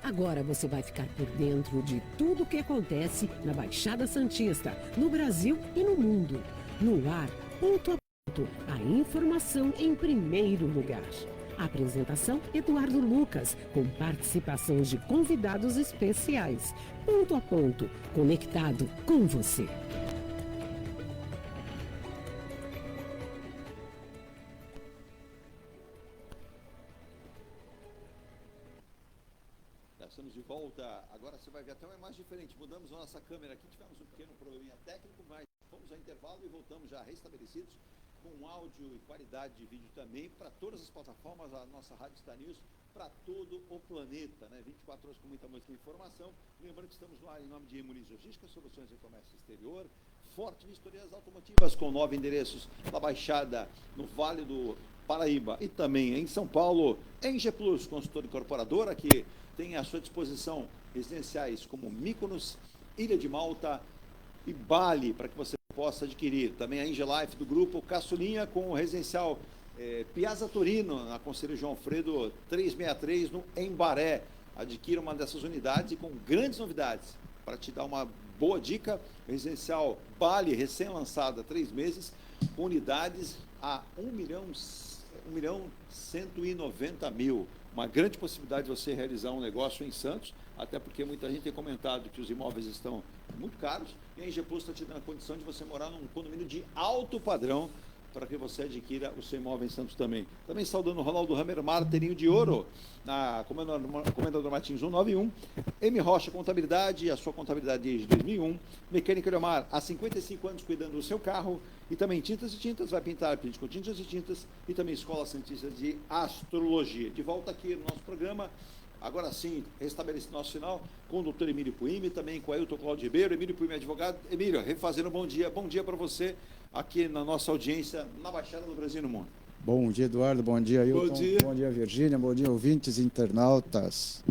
Agora você vai ficar por dentro de tudo o que acontece na Baixada Santista, no Brasil e no mundo. No ar, ponto a ponto, a informação em primeiro lugar. A apresentação, Eduardo Lucas, com participação de convidados especiais. Ponto a ponto, conectado com você. Estamos de volta. Agora você vai ver até uma imagem diferente. Mudamos a nossa câmera aqui, tivemos um pequeno probleminha técnico, mas fomos ao intervalo e voltamos já restabelecidos com áudio e qualidade de vídeo também para todas as plataformas. A nossa Rádio Star News para todo o planeta, né? 24 horas com muita música e informação. Lembrando que estamos lá em nome de Muniz Logística, Soluções de Comércio Exterior, Forte Vistorias Automotivas, com 9 endereços na Baixada, no Vale do Paraíba e também em São Paulo, em G Plus, consultora incorporadora, que tem à sua disposição residenciais como Mykonos, Ilha de Malta e Bali, para que você possa adquirir. Também a Ingelife do grupo Caçulinha, com o residencial Piazza Torino, na Conselho João Alfredo 363, no Embaré. Adquira uma dessas unidades e com grandes novidades. Para te dar uma boa dica, residencial Bali, recém-lançada há 3 meses, com unidades a 1.190.000. Uma grande possibilidade de você realizar um negócio em Santos, até porque muita gente tem comentado que os imóveis estão muito caros, e a Engie Plus está te dando a condição de você morar num condomínio de alto padrão, para que você adquira o seu imóvel em Santos também. Também saudando o Ronaldo Hammer, Martelinho de Ouro, na Comendador Martins 191, M. Rocha Contabilidade, a sua contabilidade desde 2001, Mecânica Leomar, há 55 anos cuidando do seu carro, e também Tintas e Tintas, vai pintar, pinte com tintas e tintas, e também Escola Santista de Astrologia. De volta aqui no nosso programa, agora sim, restabelece nosso sinal com o doutor Emílio Puime, também com o Ailton Cláudio Ribeiro. Emílio Puime, advogado. Emílio, refazendo bom dia para você aqui na nossa audiência na Baixada do Brasil e no mundo. Bom dia, Eduardo, bom dia, Ailton. Bom dia, Virgínia, bom dia, ouvintes e internautas.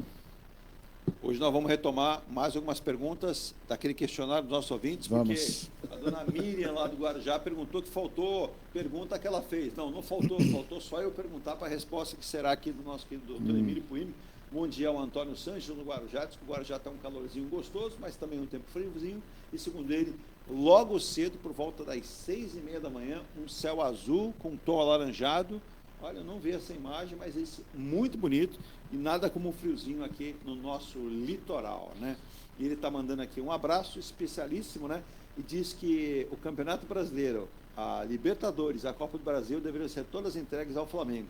Hoje nós vamos retomar mais algumas perguntas daquele questionário dos nossos ouvintes, vamos. Porque a dona Miriam lá do Guarujá perguntou que faltou pergunta que ela fez. Não faltou, faltou só eu perguntar para a resposta que será aqui do nosso querido doutor Emílio Puime. Bom dia ao Antônio Sanches, no Guarujá. Diz que o Guarujá está um calorzinho gostoso, mas também um tempo friozinho. E segundo ele, logo cedo, por volta das 6h30 da manhã, um céu azul com um tom alaranjado. Olha, eu não vi essa imagem, mas esse muito bonito e nada como um friozinho aqui no nosso litoral, né? E ele está mandando aqui um abraço especialíssimo, né? E diz que o Campeonato Brasileiro, a Libertadores, a Copa do Brasil deveriam ser todas entregues ao Flamengo.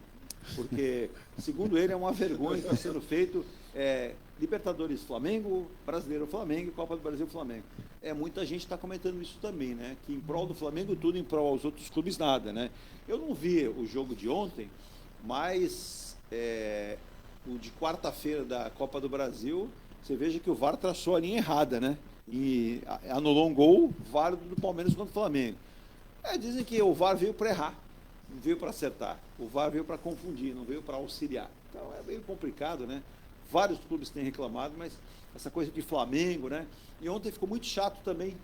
Porque, segundo ele, é uma vergonha que está sendo feito Libertadores Flamengo, Brasileiro Flamengo e Copa do Brasil Flamengo. Muita gente está comentando isso também, né? Que em prol do Flamengo tudo, em prol aos outros clubes nada, né? Eu não vi o jogo de ontem, mas o de quarta-feira da Copa do Brasil, você veja que o VAR traçou a linha errada, né? E anulou um gol válido do Palmeiras contra o Flamengo. Dizem que o VAR veio para errar. Não veio para acertar. O VAR veio para confundir, não veio para auxiliar. Então é meio complicado, né? Vários clubes têm reclamado, mas essa coisa de Flamengo, né? E ontem ficou muito chato também,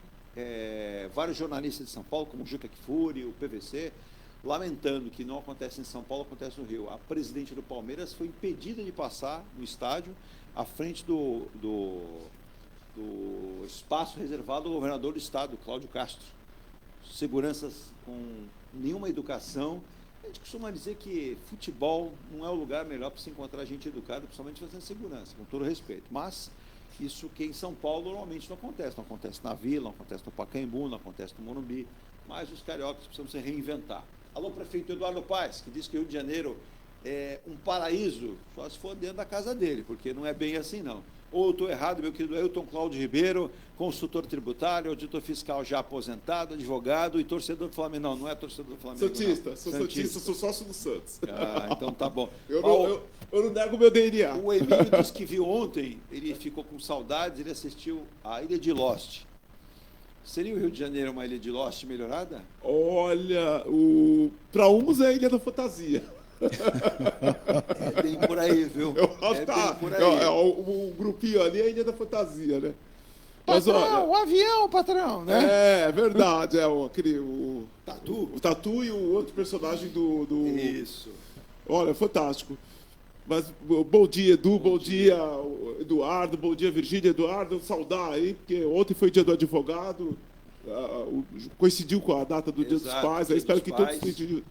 vários jornalistas de São Paulo, como o Juca Kfouri, o PVC, lamentando que não acontece em São Paulo, acontece no Rio. A presidente do Palmeiras foi impedida de passar no estádio à frente do espaço reservado ao governador do estado, Cláudio Castro. Seguranças com nenhuma educação. A gente costuma dizer que futebol não é o lugar melhor para se encontrar gente educada, principalmente fazendo segurança, com todo respeito. Mas isso que em São Paulo normalmente não acontece na Vila, não acontece no Pacaembu, não acontece no Morumbi, mas os cariocas precisam se reinventar. Alô, prefeito Eduardo Paes, que diz que o Rio de Janeiro é um paraíso, só se for dentro da casa dele, porque não é bem assim não. Ou estou errado, meu querido Ailton Cláudio Ribeiro, consultor tributário, auditor fiscal já aposentado, advogado e torcedor do Flamengo. Não é torcedor do Flamengo. Santista, sou sócio do Santos. Então tá bom. Eu não nego meu DNA. O Emílio disse que viu ontem, ele ficou com saudades, ele assistiu a Ilha de Lost. Seria o Rio de Janeiro uma Ilha de Lost melhorada? Olha, para uns é a Ilha da Fantasia. É bem por aí, viu? Bem por aí. O grupinho ali é a Ilha da Fantasia, né? Patrão, mas, o avião, patrão, né? É verdade, o Tatu. O Tatu e o outro personagem do... Isso. Olha, fantástico. Mas bom dia, Edu, bom dia Eduardo, bom dia, Virgínia. Eduardo, saudar aí, porque ontem foi dia do advogado, coincidiu com a data do Dia dos Pais. Aí espero que todos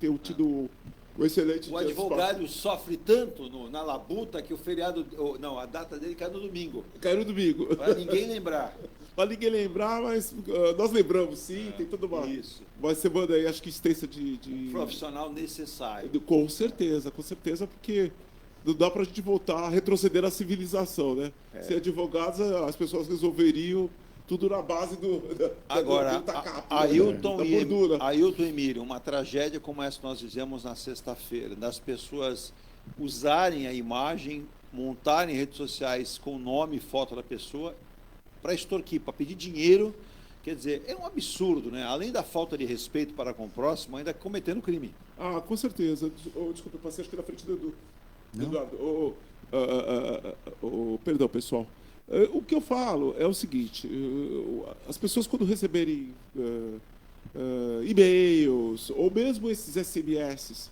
tenham tido um excelente dia. O advogado sofre tanto na labuta que o feriado. Não, a data dele cai no domingo. Caiu no domingo. Para ninguém lembrar. Para ninguém lembrar, mas nós lembramos, sim. Tem toda uma semana aí, acho que extensa de profissional necessário. Com certeza, porque não dá para a gente voltar a retroceder à civilização, né? Sem advogados, as pessoas resolveriam tudo na base Agora, Ailton e Emílio, uma tragédia como essa que nós fizemos na sexta-feira, das pessoas usarem a imagem, montarem redes sociais com o nome e foto da pessoa para extorquir, para pedir dinheiro. Quer dizer, é um absurdo, né? Além da falta de respeito para com o próximo, ainda cometendo crime. Com certeza. Desculpa, eu passei acho que na frente do Edu. Eduardo, perdão, pessoal. O que eu falo é o seguinte, as pessoas quando receberem e-mails, ou mesmo esses SMS,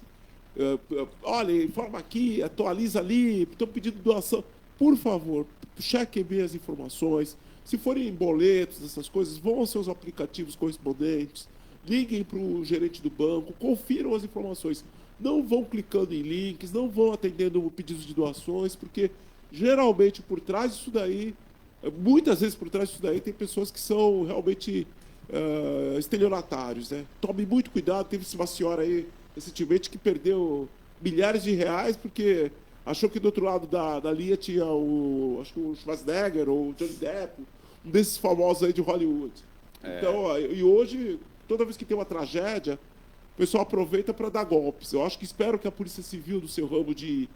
olha, informa aqui, atualiza ali, estou pedindo doação, por favor, chequem bem as informações. Se forem boletos, essas coisas, vão aos seus aplicativos correspondentes, liguem para o gerente do banco, confiram as informações. Não vão clicando em links, não vão atendendo pedidos de doações, porque geralmente por trás disso daí, muitas vezes por trás disso daí, tem pessoas que são realmente estelionatários, né? Tome muito cuidado. Teve uma senhora aí recentemente que perdeu milhares de reais porque achou que do outro lado da linha tinha acho que o Schwarzenegger ou o Johnny Depp, um desses famosos aí de Hollywood. Então, e hoje, toda vez que tem uma tragédia, o pessoal aproveita para dar golpes. Eu espero que a Polícia Civil, do seu ramo de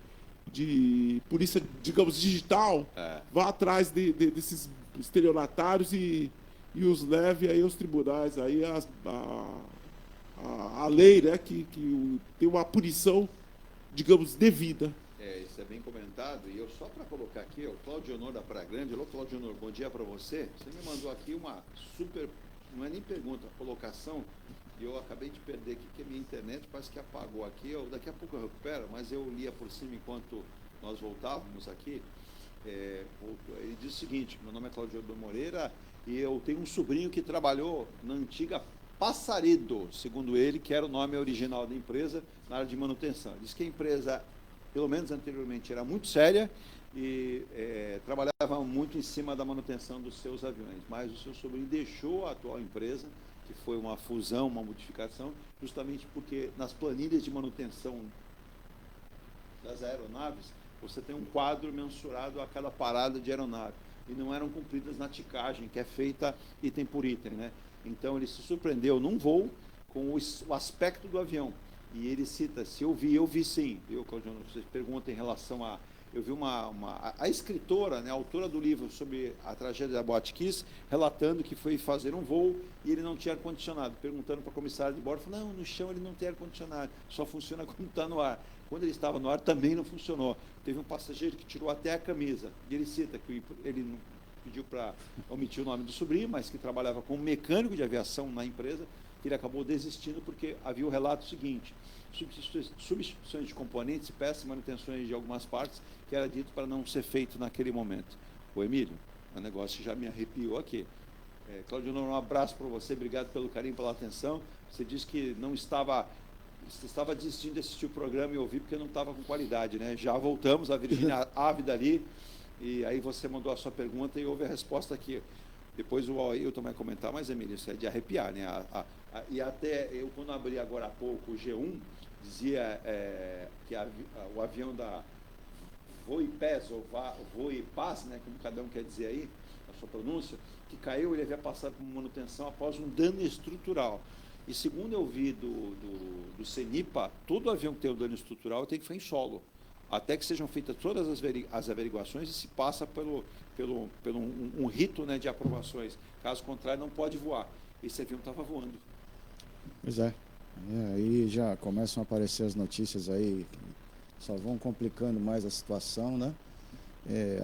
polícia, digamos, digital, vá atrás desses estelionatários e os leve aí aos tribunais, aí a lei, né, que tem uma punição, digamos, devida. Isso é bem comentado. E eu só para colocar aqui, o Cláudio Honor da Praia Grande. Alô, Cláudio Honor, bom dia para você. Você me mandou aqui uma super, não é nem pergunta, colocação. E eu acabei de perder aqui, que a minha internet parece que apagou aqui. Daqui a pouco eu recupero, mas eu lia por cima enquanto nós voltávamos aqui. Ele diz o seguinte: meu nome é Cláudio Moreira e eu tenho um sobrinho que trabalhou na antiga Passaredo, segundo ele, que era o nome original da empresa, na área de manutenção. Diz que a empresa, pelo menos anteriormente, era muito séria e trabalhava muito em cima da manutenção dos seus aviões. Mas o seu sobrinho deixou a atual empresa, que foi uma fusão, uma modificação, justamente porque nas planilhas de manutenção das aeronaves, você tem um quadro mensurado a cada parada de aeronave, e não eram cumpridas na ticagem, que é feita item por item, né? Então ele se surpreendeu num voo com o aspecto do avião, e ele cita, se eu vi sim, viu, Claudio? Vocês perguntam em relação a... Eu vi a escritora, né, a autora do livro sobre a tragédia da Botkiss, relatando que foi fazer um voo e ele não tinha ar-condicionado. Perguntando para a comissária de bordo, falou, não, no chão ele não tem ar-condicionado, só funciona quando está no ar. Quando ele estava no ar também não funcionou. Teve um passageiro que tirou até a camisa. E ele cita que ele não pediu para omitir o nome do sobrinho, mas que trabalhava como mecânico de aviação na empresa, que ele acabou desistindo porque havia o relato seguinte: substituições de componentes e peças, manutenções de algumas partes, que era dito para não ser feito naquele momento. Ô Emílio, o negócio já me arrepiou aqui. Claudio, um abraço para você, obrigado pelo carinho, pela atenção. Você disse que você estava desistindo de assistir o programa e ouvir porque não estava com qualidade, né? Já voltamos, a Virgínia ávida ali, e aí você mandou a sua pergunta e houve a resposta aqui. Depois o Ailton vai comentar, mas Emílio, isso é de arrepiar, né? E até eu, quando abri agora há pouco o G1, dizia que o avião da Voipaz, ou Voipaz, né, como cada um quer dizer aí, a sua pronúncia, que caiu, ele havia passado por manutenção após um dano estrutural. E segundo eu vi do CENIPA, todo avião que tem um dano estrutural tem que ficar em solo, até que sejam feitas todas as averiguações e se passa pelo um rito, né, de aprovações. Caso contrário, não pode voar. Esse avião estava voando. Pois é. Aí já começam a aparecer as notícias aí, que só vão complicando mais a situação, né?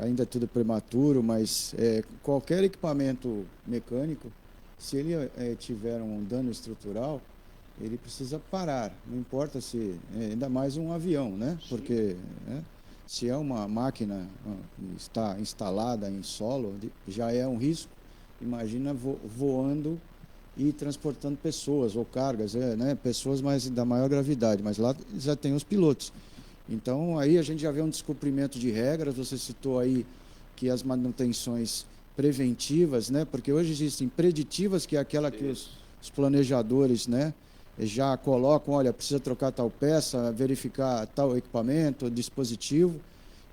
Ainda é tudo prematuro, mas qualquer equipamento mecânico, se ele tiver um dano estrutural, ele precisa parar. Não importa se... ainda mais um avião, né? Porque Se é uma máquina que está instalada em solo, já é um risco. Imagina voando e transportando pessoas ou cargas, né? Pessoas da maior gravidade, mas lá já tem os pilotos. Então, aí a gente já vê um descumprimento de regras. Você citou aí que as manutenções preventivas, né? Porque hoje existem preditivas, que é aquela que os planejadores, né, já colocam, olha, precisa trocar tal peça, verificar tal equipamento, dispositivo.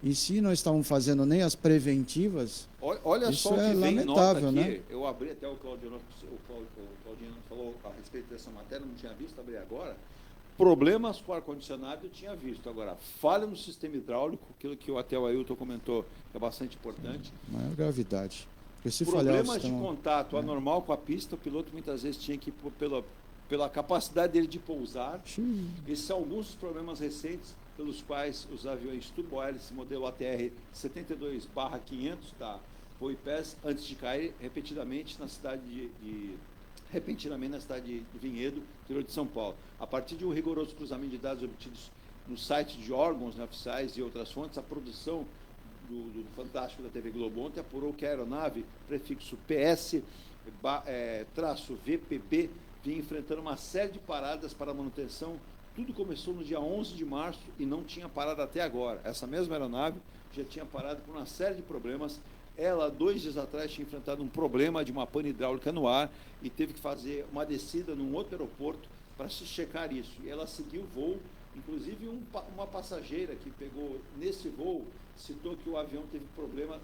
E se não estamos fazendo nem as preventivas, olha isso só o que é vem lamentável, nota aqui. né? Eu abri até o Claudino falou a respeito dessa matéria, não tinha visto, abri agora. Problemas com o ar-condicionado eu tinha visto. Agora, falha no sistema hidráulico, aquilo que até o Ailton comentou, que é bastante importante. Maior gravidade. Porque se Problemas de contato anormal com a pista, o piloto muitas vezes tinha que ir pela capacidade dele de pousar. Esses são alguns dos problemas recentes pelos quais os aviões turbohélice modelo ATR 72/500 da Voipés, antes de cair repetidamente na cidade de Vinhedo, interior de São Paulo. A partir de um rigoroso cruzamento de dados obtidos no site de órgãos, né, oficiais e outras fontes, a produção do Fantástico da TV Globo ontem apurou que a aeronave, prefixo PS-VPB, vinha enfrentando uma série de paradas para manutenção. Tudo começou no dia 11 de março e não tinha parado até agora. Essa mesma aeronave já tinha parado por uma série de problemas. Ela, 2 dias atrás, tinha enfrentado um problema de uma pane hidráulica no ar e teve que fazer uma descida num outro aeroporto para se checar isso. E ela seguiu o voo. Inclusive, uma passageira que pegou nesse voo citou que o avião teve problema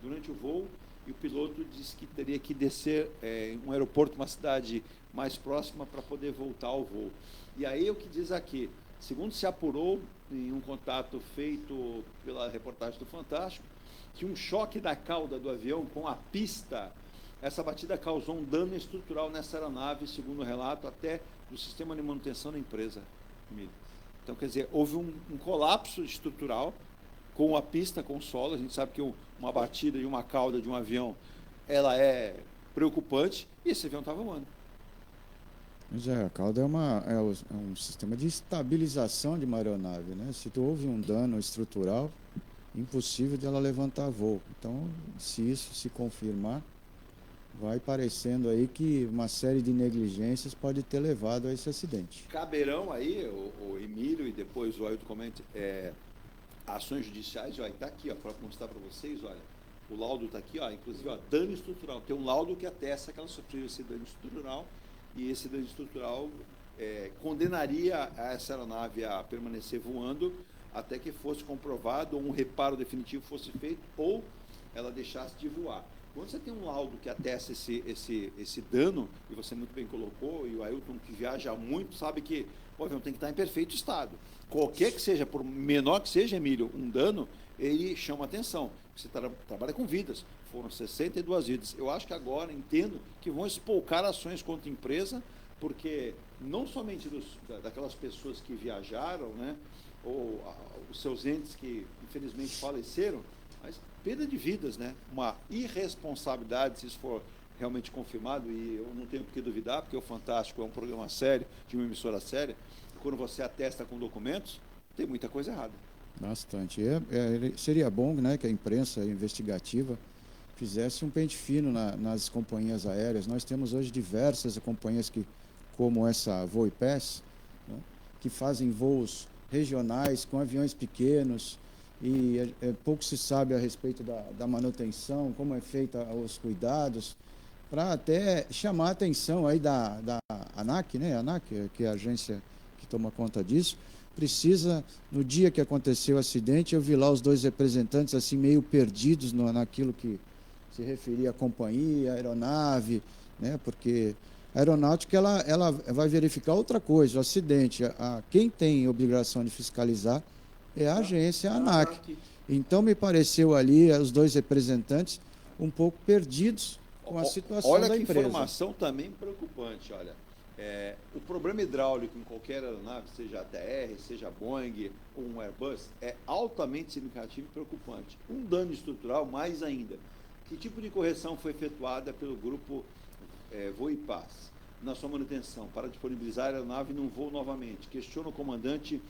durante o voo e o piloto disse que teria que descer em um aeroporto, uma cidade mais próxima, para poder voltar ao voo. E aí o que diz aqui, segundo se apurou em um contato feito pela reportagem do Fantástico, que um choque da cauda do avião com a pista, essa batida causou um dano estrutural nessa aeronave, segundo o relato até do sistema de manutenção da empresa. Então, quer dizer, houve um colapso estrutural com a pista, com o solo. A gente sabe que uma batida de uma cauda de um avião, ela é preocupante, e esse avião estava voando. Mas a cauda é um sistema de estabilização de uma aeronave, né? Se houve um dano estrutural, impossível dela levantar voo. Então, se isso se confirmar, vai parecendo aí que uma série de negligências pode ter levado a esse acidente. Caberão aí, o Emílio e depois o Ailton comente, ações judiciais, olha, está aqui, para mostrar para vocês, olha, o laudo está aqui, ó, inclusive, ó, dano estrutural. Tem um laudo que atesta que ela sofreu esse dano estrutural, e esse dano estrutural condenaria essa aeronave a permanecer voando até que fosse comprovado, ou um reparo definitivo fosse feito, ou ela deixasse de voar. Quando você tem um laudo que atesta esse dano, e você muito bem colocou, e o Ailton, que viaja muito, sabe que o avião tem que estar em perfeito estado. Qualquer que seja, por menor que seja, Emílio, um dano, ele chama atenção. Você trabalha com vidas, foram 62 vidas. Eu acho que agora, entendo, que vão espolcar ações contra a empresa, porque não somente daquelas pessoas que viajaram, né, ou os seus entes que, infelizmente, faleceram, mas perda de vidas, né? Uma irresponsabilidade, se isso for realmente confirmado, e eu não tenho por que duvidar, porque o Fantástico é um programa sério, de uma emissora séria, e quando você atesta com documentos, tem muita coisa errada. Bastante. Seria bom, né, que a imprensa investigativa fizesse um pente fino nas companhias aéreas. Nós temos hoje diversas companhias como essa Voipés, né, que fazem voos regionais com aviões pequenos, e pouco se sabe a respeito da manutenção, como é feita os cuidados, para até chamar a atenção aí da ANAC, né? A ANAC, que é a agência que toma conta disso, precisa, no dia que aconteceu o acidente, eu vi lá os 2 representantes assim meio perdidos naquilo que se referia à companhia, à aeronave, né? Porque a aeronáutica ela vai verificar outra coisa, o acidente. Quem tem obrigação de fiscalizar é a agência, a ANAC. Então, me pareceu ali os 2 representantes um pouco perdidos com a situação da empresa. Olha que informação também preocupante, olha. O problema hidráulico em qualquer aeronave, seja ATR, seja Boeing ou um Airbus, é altamente significativo e preocupante. Um dano estrutural, mais ainda. Que tipo de correção foi efetuada pelo grupo Voipás na sua manutenção para disponibilizar a aeronave num voo novamente? Questiona o comandante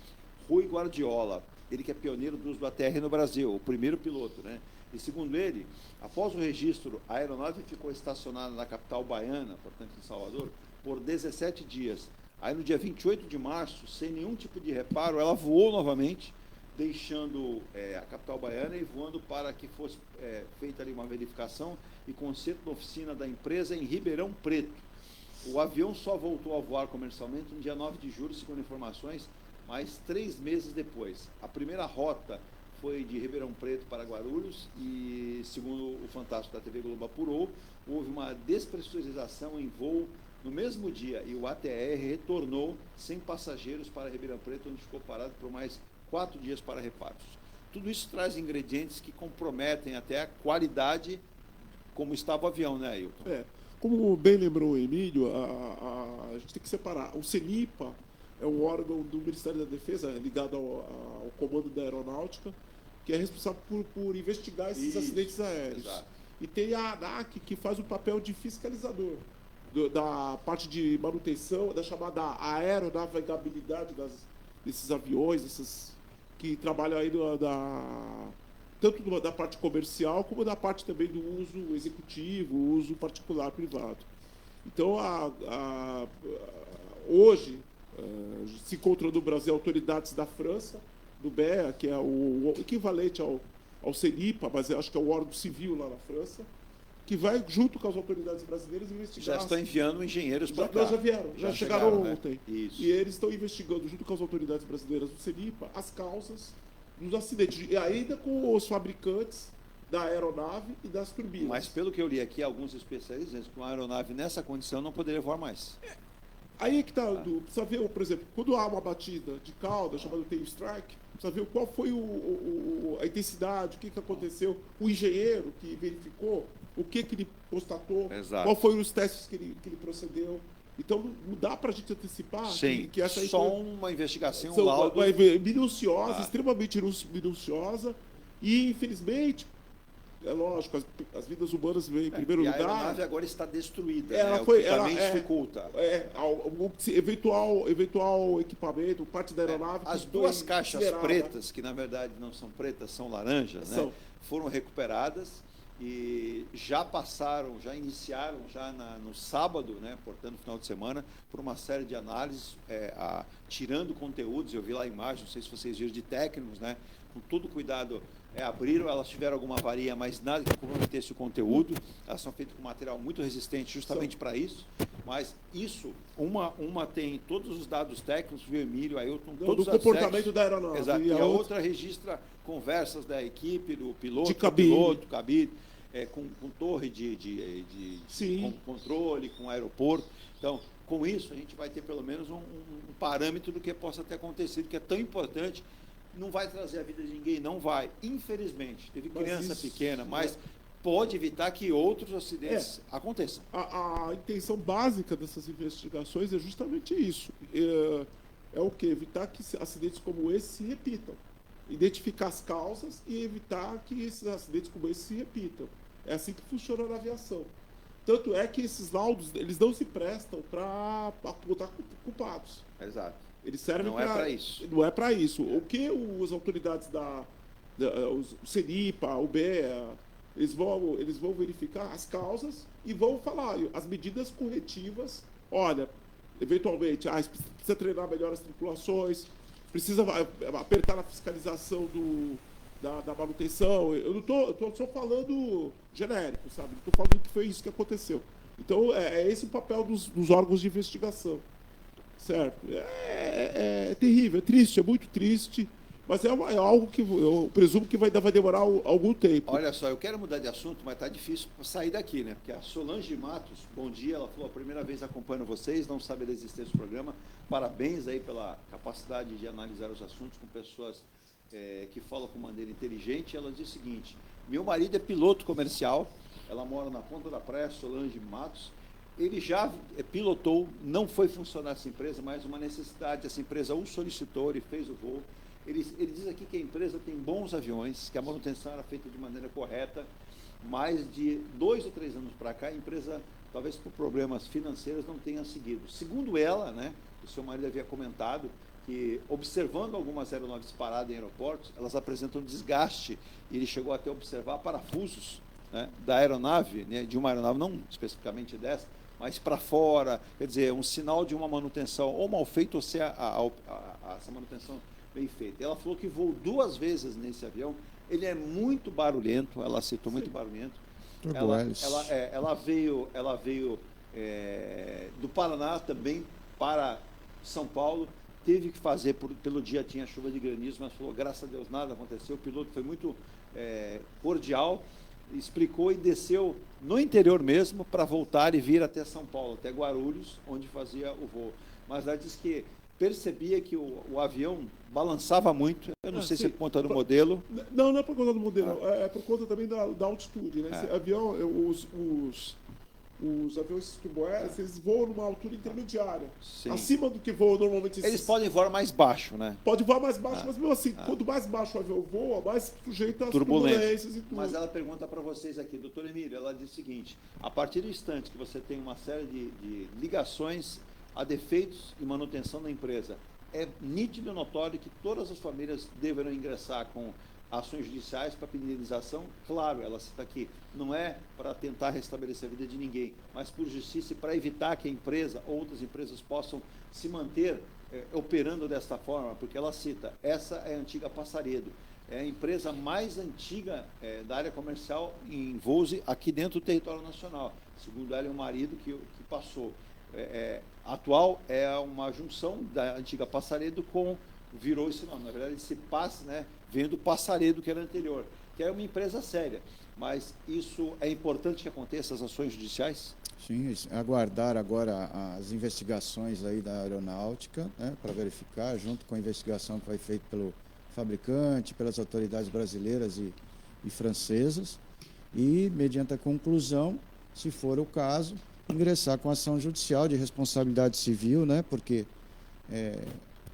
Rui Guardiola. ele que é pioneiro do uso do ATR no Brasil, o primeiro piloto, né? E segundo ele, após o registro, a aeronave ficou estacionada na capital baiana, portanto em Salvador, por 17 dias. Aí no dia 28 de março, sem nenhum tipo de reparo, ela voou novamente, deixando a capital baiana e voando para que fosse feita ali uma verificação e conserto na oficina da empresa em Ribeirão Preto. O avião só voltou a voar comercialmente no dia 9 de julho, segundo informações, mais 3 meses depois. A primeira rota foi de Ribeirão Preto para Guarulhos e, segundo o Fantástico da TV Globo apurou, houve uma despressurização em voo no mesmo dia e o ATR retornou sem passageiros para Ribeirão Preto, onde ficou parado por mais 4 dias para reparos. Tudo isso traz ingredientes que comprometem até a qualidade como estava o avião, né, Ailton? Como bem lembrou o Emílio, a gente tem que separar. O CENIPA é um órgão do Ministério da Defesa, ligado ao Comando da Aeronáutica, que é responsável por investigar esses acidentes aéreos. Exato. E tem a ANAC, que faz o papel de fiscalizador da parte de manutenção, da chamada aeronavegabilidade desses aviões, que trabalham aí tanto da parte comercial como da parte também do uso executivo, uso particular privado. Então, hoje, se encontram no Brasil autoridades da França, do BEA, que é o equivalente ao CENIPA, mas eu acho que é o órgão civil lá na França, que vai, junto com as autoridades brasileiras, investigar. Já estão enviando engenheiros para cá. Já vieram, já chegaram ontem. Né? Isso. E eles estão investigando, junto com as autoridades brasileiras do CENIPA, as causas dos acidentes, e ainda com os fabricantes da aeronave e das turbinas. Mas, pelo que eu li aqui, alguns especialistas dizem que uma aeronave nessa condição não poderia voar mais. Aí é que está, precisa ver, por exemplo, quando há uma batida de cauda, chamada tail strike, precisa ver qual foi a intensidade, o que aconteceu, o engenheiro que verificou, o que ele constatou, Exato. qual foram os testes que ele procedeu. Então, não dá para a gente antecipar que essa aí só uma investigação, um laudo minuciosa, Ah. extremamente minuciosa, e, infelizmente, é lógico, as vidas humanas vêm em primeiro e lugar. A aeronave agora está destruída, Ela né? foi, o que também dificulta. Eventual equipamento, parte da aeronave. As duas caixas pretas, que na verdade não são pretas, são laranjas, né? Foram recuperadas e já iniciaram no sábado, né? Portanto, no final de semana, por uma série de análises, tirando conteúdos. Eu vi lá a imagem, não sei se vocês viram, de técnicos, né? Com todo cuidado. Abriram, elas tiveram alguma avaria, mas nada que comprometesse o conteúdo. Elas são feitas com material muito resistente justamente para isso. Mas isso, uma tem todos os dados técnicos, viu, Emílio, Ailton, todos do comportamento da aeronave. Exato. E a outra registra conversas da equipe, do piloto, cabine, com torre de controle, com aeroporto. Então, com isso, a gente vai ter pelo menos um parâmetro do que possa ter acontecido, que é tão importante. Não vai trazer a vida de ninguém, não vai. Infelizmente, teve criança pequena, mas pode evitar que outros acidentes aconteçam. A intenção básica dessas investigações é justamente isso. É o quê? Evitar que acidentes como esse se repitam. Identificar as causas e evitar que esses acidentes como esse se repitam. É assim que funciona na aviação. Tanto é que esses laudos, eles não se prestam para apontar culpados. Exato. Eles servem não é para isso. Não é para isso. O que as autoridades o CENIPA, o BEA, eles vão verificar as causas e vão falar as medidas corretivas. Olha, eventualmente, precisa treinar melhor as tripulações, precisa apertar na fiscalização da manutenção. Eu estou só falando genérico, sabe? Não estou falando que foi isso que aconteceu. Então, é esse o papel dos órgãos de investigação. Certo? É terrível, é triste, é muito triste, mas é algo que eu presumo que vai demorar algum tempo. Olha só, eu quero mudar de assunto, mas está difícil sair daqui, né? Porque a Solange Matos, bom dia, ela falou, a primeira vez acompanhando vocês, não sabe da existência do programa, parabéns aí pela capacidade de analisar os assuntos com pessoas que falam com maneira inteligente. Ela diz o seguinte, meu marido é piloto comercial, ela mora na Ponta da Praia, Solange Matos. Ele já pilotou, não foi funcionar essa empresa, mas uma necessidade, essa empresa o solicitou, ele fez o voo. Ele diz aqui que a empresa tem bons aviões, que a manutenção era feita de maneira correta, mas de 2 ou 3 anos para cá, a empresa, talvez por problemas financeiros, não tenha seguido. Segundo ela, né, o seu marido havia comentado que, observando algumas aeronaves paradas em aeroportos, elas apresentam desgaste, e ele chegou até a observar parafusos, né, da aeronave, né, de uma aeronave, não especificamente dessa, mas para fora, quer dizer, um sinal de uma manutenção ou mal feita ou se essa manutenção bem feita. Ela falou que voou 2 vezes nesse avião, ele é muito barulhento, ela citou muito barulhento. Ela veio do Paraná também para São Paulo, teve que fazer, pelo dia tinha chuva de granizo, mas falou, graças a Deus nada aconteceu, o piloto foi muito cordial, explicou e desceu no interior mesmo para voltar e vir até São Paulo, até Guarulhos, onde fazia o voo. Mas ela disse que percebia que o avião balançava muito, eu não sei se é por conta do modelo. Não é por conta do modelo, é por conta também da altitude, né? Esse avião, os aviões turbohélices, eles voam numa altura intermediária. Sim. Acima do que voam normalmente. Eles podem voar mais baixo, né? Pode voar mais baixo, mas mesmo assim, quanto mais baixo o avião voa, mais sujeito às turbulências e tudo. Mas ela pergunta para vocês aqui, doutor Emílio, ela diz o seguinte, a partir do instante que você tem uma série de ligações a defeitos e manutenção da empresa, é nítido e notório que todas as famílias deverão ingressar com ações judiciais para pedir indenização. Claro, ela cita aqui, não é para tentar restabelecer a vida de ninguém, mas por justiça e para evitar que a empresa, outras empresas possam se manter operando desta forma, porque ela cita, essa é a antiga Passaredo, é a empresa mais antiga da área comercial em voos aqui dentro do território nacional, segundo ela e o marido que passou. Atual é uma junção da antiga Passaredo virou esse nome, na verdade esse passe, né, vem do Passaredo, que era anterior, que é uma empresa séria, mas isso é importante que aconteça, as ações judiciais? Sim, aguardar agora as investigações aí da aeronáutica, né, para verificar, junto com a investigação que vai feita pelo fabricante, pelas autoridades brasileiras e francesas, e, mediante a conclusão, se for o caso, ingressar com ação judicial de responsabilidade civil, né, porque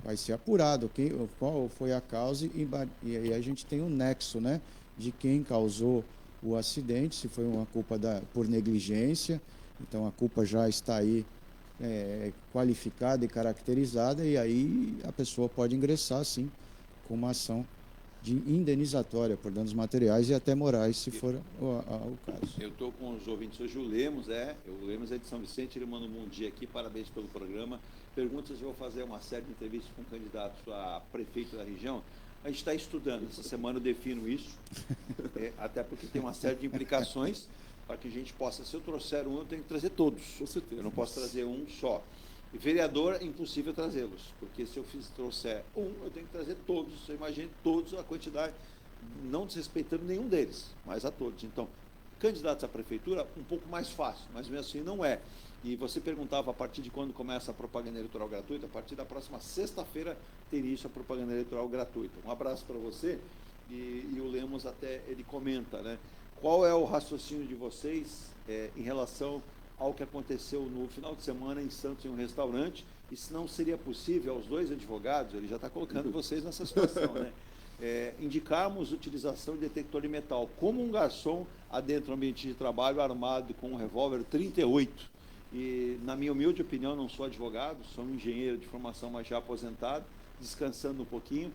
vai ser apurado qual foi a causa e aí a gente tem um nexo, né, de quem causou o acidente, se foi uma culpa por negligência, então a culpa já está aí qualificada e caracterizada, e aí a pessoa pode ingressar, sim, com uma ação de indenizatória por danos materiais e até morais, se for o caso. Eu estou com os ouvintes hoje, o Lemos é de São Vicente, ele manda um bom dia aqui, parabéns pelo programa. Pergunta se eu vou fazer uma série de entrevistas com candidatos a prefeito da região. A gente está estudando, essa semana eu defino isso, até porque tem uma série de implicações para que a gente possa, se eu trouxer um, eu tenho que trazer todos. Com certeza. Eu não posso trazer um só. E vereador é impossível trazê-los, porque se eu trouxer um, eu tenho que trazer todos. Você imagina todos, a quantidade, não desrespeitando nenhum deles, mas a todos. Então, candidatos à prefeitura, um pouco mais fácil, mas mesmo assim não é. E você perguntava a partir de quando começa a propaganda eleitoral gratuita, a partir da próxima sexta-feira tem início a propaganda eleitoral gratuita. Um abraço para você, e o Lemos até ele comenta, né? Qual é o raciocínio de vocês em relação ao que aconteceu no final de semana em Santos, em um restaurante, e se não seria possível aos 2 advogados, ele já está colocando vocês nessa situação, né? Indicarmos utilização de detector de metal, como um garçom adentra o ambiente de trabalho armado com um revólver 38. E, na minha humilde opinião, não sou advogado, sou um engenheiro de formação, mas já aposentado, descansando um pouquinho.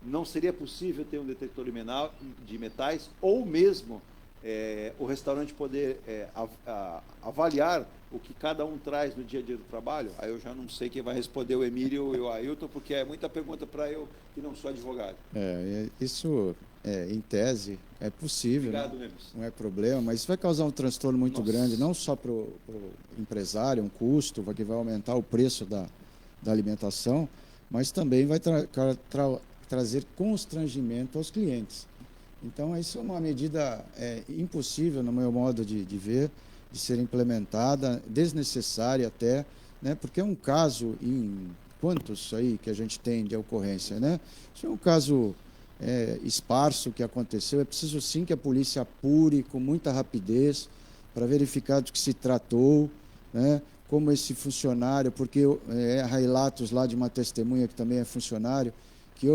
Não seria possível ter um detector de metais, ou mesmo o restaurante poder avaliar o que cada um traz no dia a dia do trabalho? Aí eu já não sei quem vai responder, o Emílio e o Ailton, porque é muita pergunta para eu, que não sou advogado. Isso, em tese, é possível. Obrigado, né? Lemos. Não é problema, mas isso vai causar um transtorno muito grande, não só para o empresário, um custo, que vai aumentar o preço da alimentação, mas também vai trazer constrangimento aos clientes. Então, isso é uma medida impossível, no meu modo de ver, de ser implementada, desnecessária até, né? Porque é um caso em quantos aí que a gente tem de ocorrência, né? Isso é um caso esparso que aconteceu. É preciso sim que a polícia apure com muita rapidez para verificar do que se tratou, né? Como esse funcionário, porque há relatos lá de uma testemunha que também é funcionário, que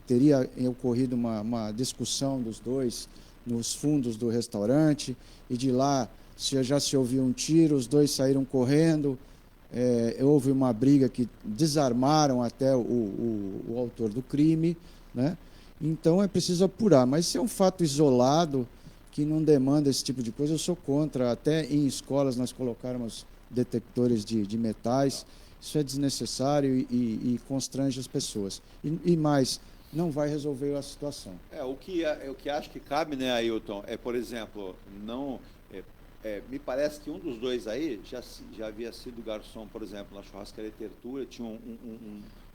teria ocorrido uma discussão dos dois nos fundos do restaurante, e de lá já se ouviu um tiro, os dois saíram correndo, houve uma briga que desarmaram até o autor do crime, né? Então é preciso apurar, mas se é um fato isolado que não demanda esse tipo de coisa, eu sou contra. Até em escolas nós colocarmos detectores de metais, isso é desnecessário e constrange as pessoas. E mais, não vai resolver a situação. O que acho que cabe, né, Ailton, por exemplo, não... me parece que um dos dois aí já havia sido garçom, por exemplo, na churrascaria Tertúlia, tinha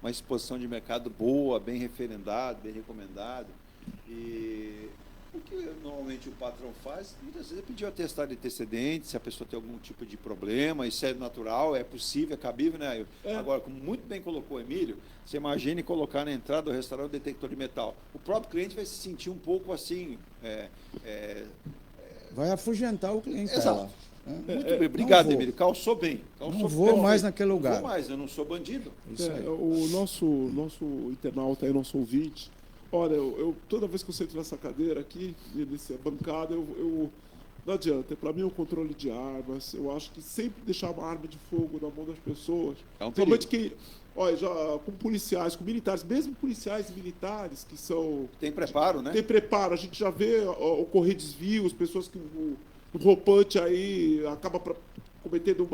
uma exposição de mercado boa, bem referendado, bem recomendado. E o que normalmente o patrão faz, muitas vezes é pedir o atestado de antecedentes, se a pessoa tem algum tipo de problema, isso é natural, é possível, é cabível, né? Agora, como muito bem colocou o Emílio, você imagine colocar na entrada do restaurante um detector de metal. O próprio cliente vai se sentir um pouco assim... vai afugentar o cliente. Exato. Muito bem. Obrigado, Emílio. Calçou bem. Não vou mais naquele lugar. Não vou mais, eu não sou bandido. O nosso internauta aí, nosso ouvinte, olha, eu toda vez que eu sento nessa cadeira aqui, nessa bancada, não adianta. Para mim, o controle de armas, eu acho que sempre deixar uma arma de fogo na mão das pessoas. Principalmente que, olha, já com policiais, com militares, mesmo policiais e militares que são... Tem preparo, né? Tem preparo. A gente já vê ocorrer desvios, pessoas que o roupante aí acaba cometendo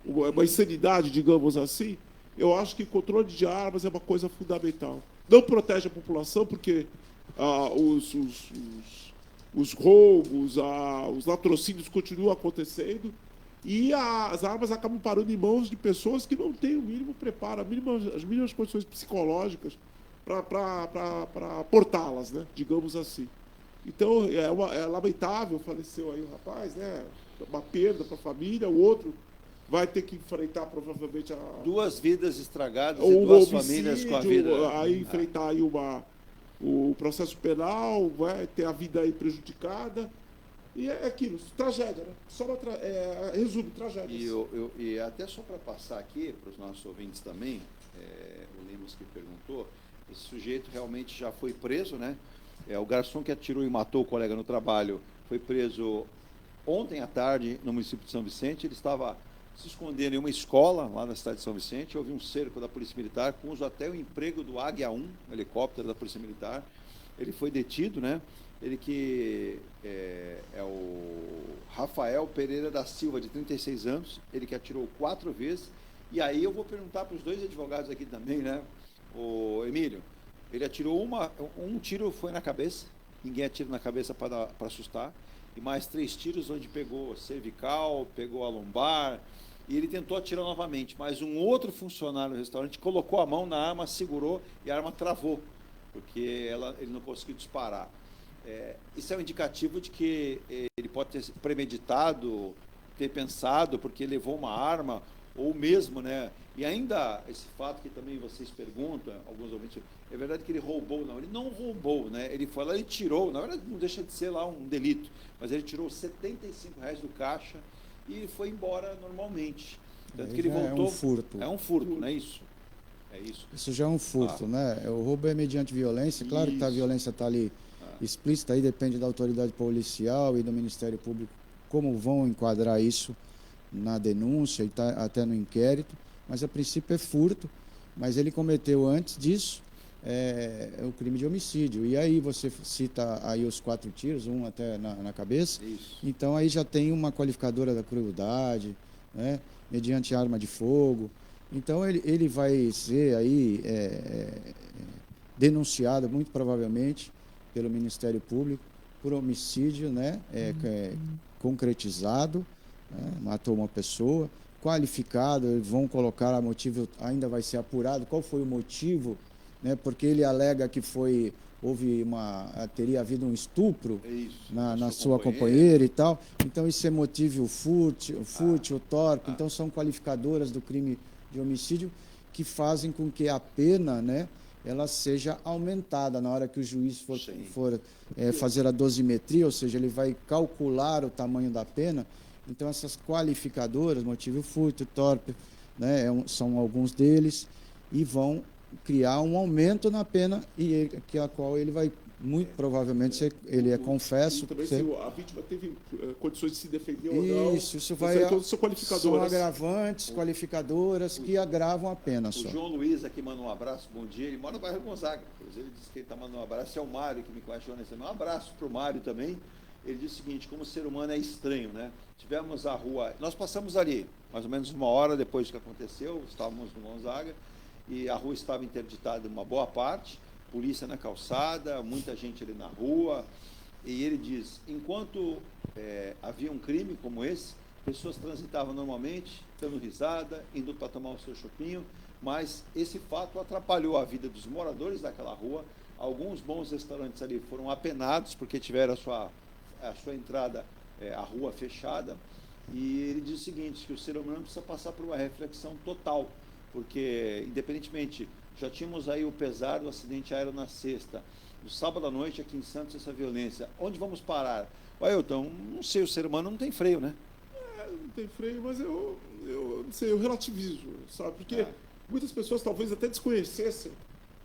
uma insanidade, digamos assim. Eu acho que controle de armas é uma coisa fundamental. Não protege a população, porque os roubos, os latrocínios continuam acontecendo e as armas acabam parando em mãos de pessoas que não têm o mínimo preparo, as mínimas condições psicológicas para portá-las, né? Digamos assim. Então, é lamentável, faleceu aí o rapaz, né? Uma perda para a família, o outro vai ter que enfrentar provavelmente 2 vidas estragadas e 2 famílias com a vida. Aí enfrentar aí o processo penal, vai ter a vida aí prejudicada. E é aquilo, tragédia, né? Resume, tragédia. E até só para passar aqui, para os nossos ouvintes também, o Lemos que perguntou, esse sujeito realmente já foi preso, né? O garçom que atirou e matou o colega no trabalho foi preso ontem à tarde no município de São Vicente. Ele estava se escondendo em uma escola lá na cidade de São Vicente. Houve um cerco da Polícia Militar, com uso até o emprego do Águia 1, um helicóptero da Polícia Militar. Ele foi detido, né? Ele que é o Rafael Pereira da Silva, de 36 anos, ele que atirou 4 vezes. E aí eu vou perguntar para os 2 advogados aqui também, né? O Emílio, ele atirou um tiro foi na cabeça, ninguém atira na cabeça para assustar, e mais 3 tiros onde pegou cervical, pegou a lombar, e ele tentou atirar novamente, mas um outro funcionário do restaurante colocou a mão na arma, segurou e a arma travou, porque ele não conseguiu disparar. Isso é um indicativo de que ele pode ter premeditado, ter pensado, porque levou uma arma, ou mesmo, né? E ainda esse fato que também vocês perguntam, alguns ouvintes, é verdade que ele roubou? Não, ele não roubou, né? Ele foi lá e tirou, na verdade não deixa de ser lá um delito, mas ele tirou R$75 do caixa e foi embora normalmente. Tanto que ele voltou. É um furto. É um furto, não é isso? É isso. Isso já é um furto, né? O roubo é mediante violência, claro que a violência está ali explícita, aí depende da autoridade policial e do Ministério Público como vão enquadrar isso na denúncia e até no inquérito, mas a princípio é furto, mas ele cometeu antes disso o crime de homicídio. E aí você cita aí os 4 tiros, um até na cabeça, Isso. Então aí já tem uma qualificadora da crueldade, né, mediante arma de fogo. Então ele vai ser aí denunciado muito provavelmente pelo Ministério Público por homicídio, né, concretizado, né, matou uma pessoa, qualificado, vão colocar a motivo, ainda vai ser apurado qual foi o motivo, né, porque ele alega que teria havido um estupro na sua companheira e tal, então isso é motivo fútil, torpe, então são qualificadoras do crime de homicídio que fazem com que a pena, né, ela seja aumentada na hora que o juiz for fazer a dosimetria, ou seja, ele vai calcular o tamanho da pena. Então, essas qualificadoras, motivo fútil, torpe, né, são alguns deles, e vão criar um aumento na pena, a qual ele vai muito provavelmente ele é confesso. E também se a vítima teve condições de se defender ou não. Isso vai... Todos são qualificadoras. São agravantes, qualificadoras que agravam a pena só. O João Luiz aqui manda um abraço, bom dia. Ele mora no bairro Gonzaga. Ele disse que ele está mandando um abraço. É o Mário que me questiona esse também. Um abraço para o Mário também. Ele diz o seguinte, como o ser humano é estranho, né? Tivemos a rua... Nós passamos ali, mais ou menos 1 hora depois do que aconteceu, estávamos no Gonzaga, e a rua estava interditada uma boa parte, polícia na calçada, muita gente ali na rua, e ele diz, enquanto havia um crime como esse, pessoas transitavam normalmente, dando risada, indo para tomar o seu chopinho, mas esse fato atrapalhou a vida dos moradores daquela rua. Alguns bons restaurantes ali foram apenados porque tiveram a sua entrada, a rua fechada, e ele diz o seguinte, que o ser humano precisa passar por uma reflexão total, porque, independentemente, já tínhamos aí o pesar do acidente aéreo na sexta, no sábado à noite aqui em Santos, essa violência. Onde vamos parar? O Ailton, não sei, o ser humano não tem freio, né? Não tem freio, mas eu não sei, eu relativizo, sabe? Porque muitas pessoas talvez até desconhecessem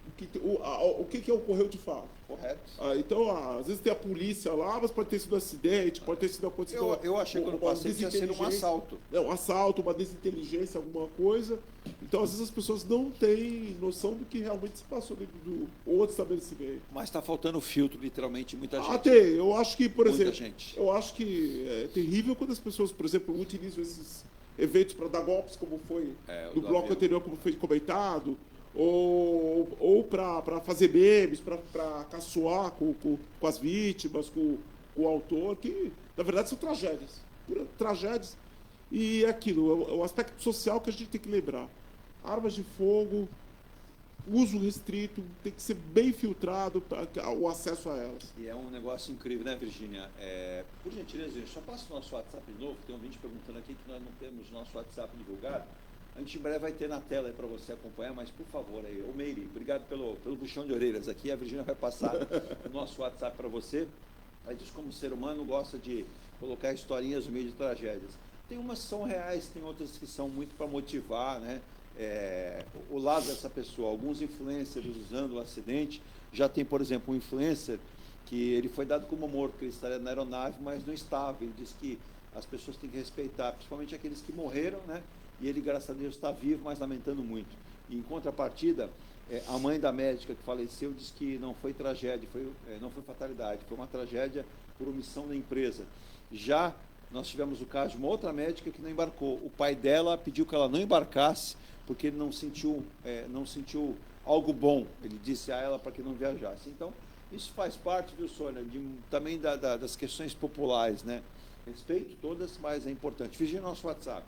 o que ocorreu de fato. Correto. Então, às vezes tem a polícia lá, mas pode ter sido um acidente, pode ter sido acontecido... Eu achei que quando passei tinha sido um assalto. Um assalto, uma desinteligência, alguma coisa. Então, às vezes as pessoas não têm noção do que realmente se passou dentro do outro estabelecimento. Mas está faltando filtro, literalmente, muita gente. Tem. Eu acho que, por muita exemplo, gente. Eu acho que é terrível quando as pessoas, por exemplo, utilizam esses eventos para dar golpes, como foi no bloco anterior, como foi comentado, ou para fazer memes, para caçoar com as vítimas, com o autor, que na verdade são tragédias. E é aquilo, o aspecto social que a gente tem que lembrar. Armas de fogo, uso restrito, tem que ser bem filtrado o acesso a elas. E é um negócio incrível, né, Virgínia? Por gentileza, gente, só passa o nosso WhatsApp de novo, tem um vídeo perguntando aqui que nós não temos nosso WhatsApp divulgado. A gente em breve vai ter na tela aí para você acompanhar, mas por favor, aí, ô Meire, obrigado pelo puxão de orelhas aqui. A Virgínia vai passar o nosso WhatsApp para você. Aí diz como o ser humano gosta de colocar historinhas no meio de tragédias. Tem umas que são reais, tem outras que são muito para motivar, né? O lado dessa pessoa. Alguns influencers usando o acidente. Já tem, por exemplo, um influencer que ele foi dado como morto, que ele estaria na aeronave, mas não estava. Ele disse que as pessoas têm que respeitar, principalmente aqueles que morreram, né? E ele, graças a Deus, está vivo, mas lamentando muito. E, em contrapartida, a mãe da médica que faleceu disse que não foi tragédia, não foi fatalidade, foi uma tragédia por omissão da empresa. Já nós tivemos o caso de uma outra médica que não embarcou. O pai dela pediu que ela não embarcasse, porque ele não sentiu algo bom. Ele disse a ela para que não viajasse. Então, isso faz parte, viu, Sônia, também das questões populares, né? Respeito todas, mas é importante. Vigile nosso WhatsApp.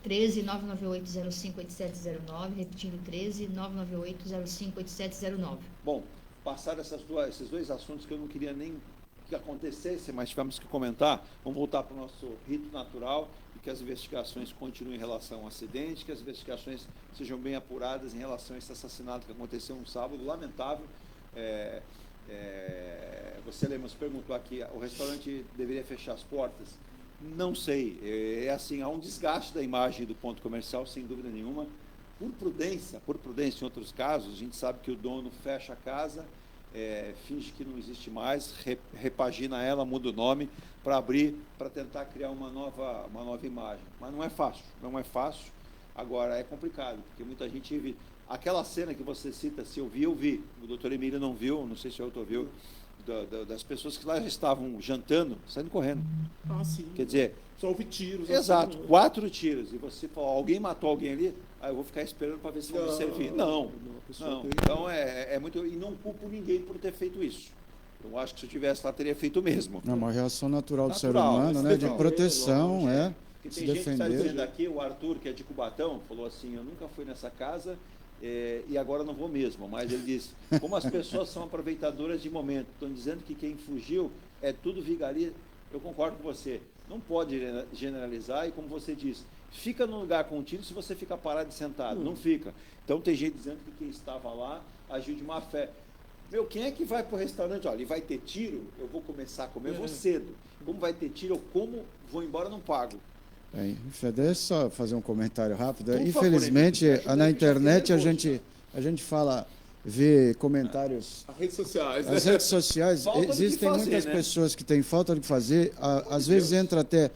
13-998-05-8709, repetindo, 13-998-05-8709. Bom, passaram esses dois assuntos que eu não queria nem que acontecesse, mas tivemos que comentar. Vamos voltar para o nosso rito natural e que as investigações continuem em relação ao acidente, que as investigações sejam bem apuradas em relação a esse assassinato que aconteceu no sábado, lamentável. Você, Lemos, perguntou aqui, o restaurante deveria fechar as portas? Não sei, assim, há um desgaste da imagem do ponto comercial, sem dúvida nenhuma. Por prudência, em outros casos, a gente sabe que o dono fecha a casa, finge que não existe mais, repagina ela, muda o nome, para abrir, para tentar criar uma nova imagem. Mas não é fácil. Agora, é complicado, porque muita gente vive... Aquela cena que você cita, se eu vi, o doutor Emílio não viu, não sei se o outro viu, das pessoas que lá já estavam jantando, saindo correndo. Sim. Quer dizer... Só houve tiros. Exato, 4 tiros. E você fala, alguém matou alguém ali? Eu vou ficar esperando para ver se vão me servir. Não. Então, é muito... E não culpo ninguém por ter feito isso. Eu acho que se eu tivesse lá, teria feito o mesmo. É uma reação natural do ser humano, né? De proteção, Porque se tem gente defender. que está dizendo aqui, o Arthur, que é de Cubatão, falou assim, eu nunca fui nessa casa... e agora não vou mesmo, mas ele disse, como as pessoas são aproveitadoras de momento, estão dizendo que quem fugiu é tudo vigaria, eu concordo com você, não pode generalizar, e como você disse, fica no lugar contínuo se você fica parado e sentado, não fica. Então tem gente dizendo que quem estava lá agiu de má fé. Quem é que vai para o restaurante? Olha, e vai ter tiro, eu vou começar a comer, eu vou cedo. Como vai ter tiro, eu como, vou embora, não pago. Deixa eu só fazer um comentário rápido. Por Infelizmente, favor, na internet a gente fala vê comentários. As redes sociais, As redes sociais, Falta do que existem fazer, muitas né? pessoas que têm falta do que fazer, às vezes entra até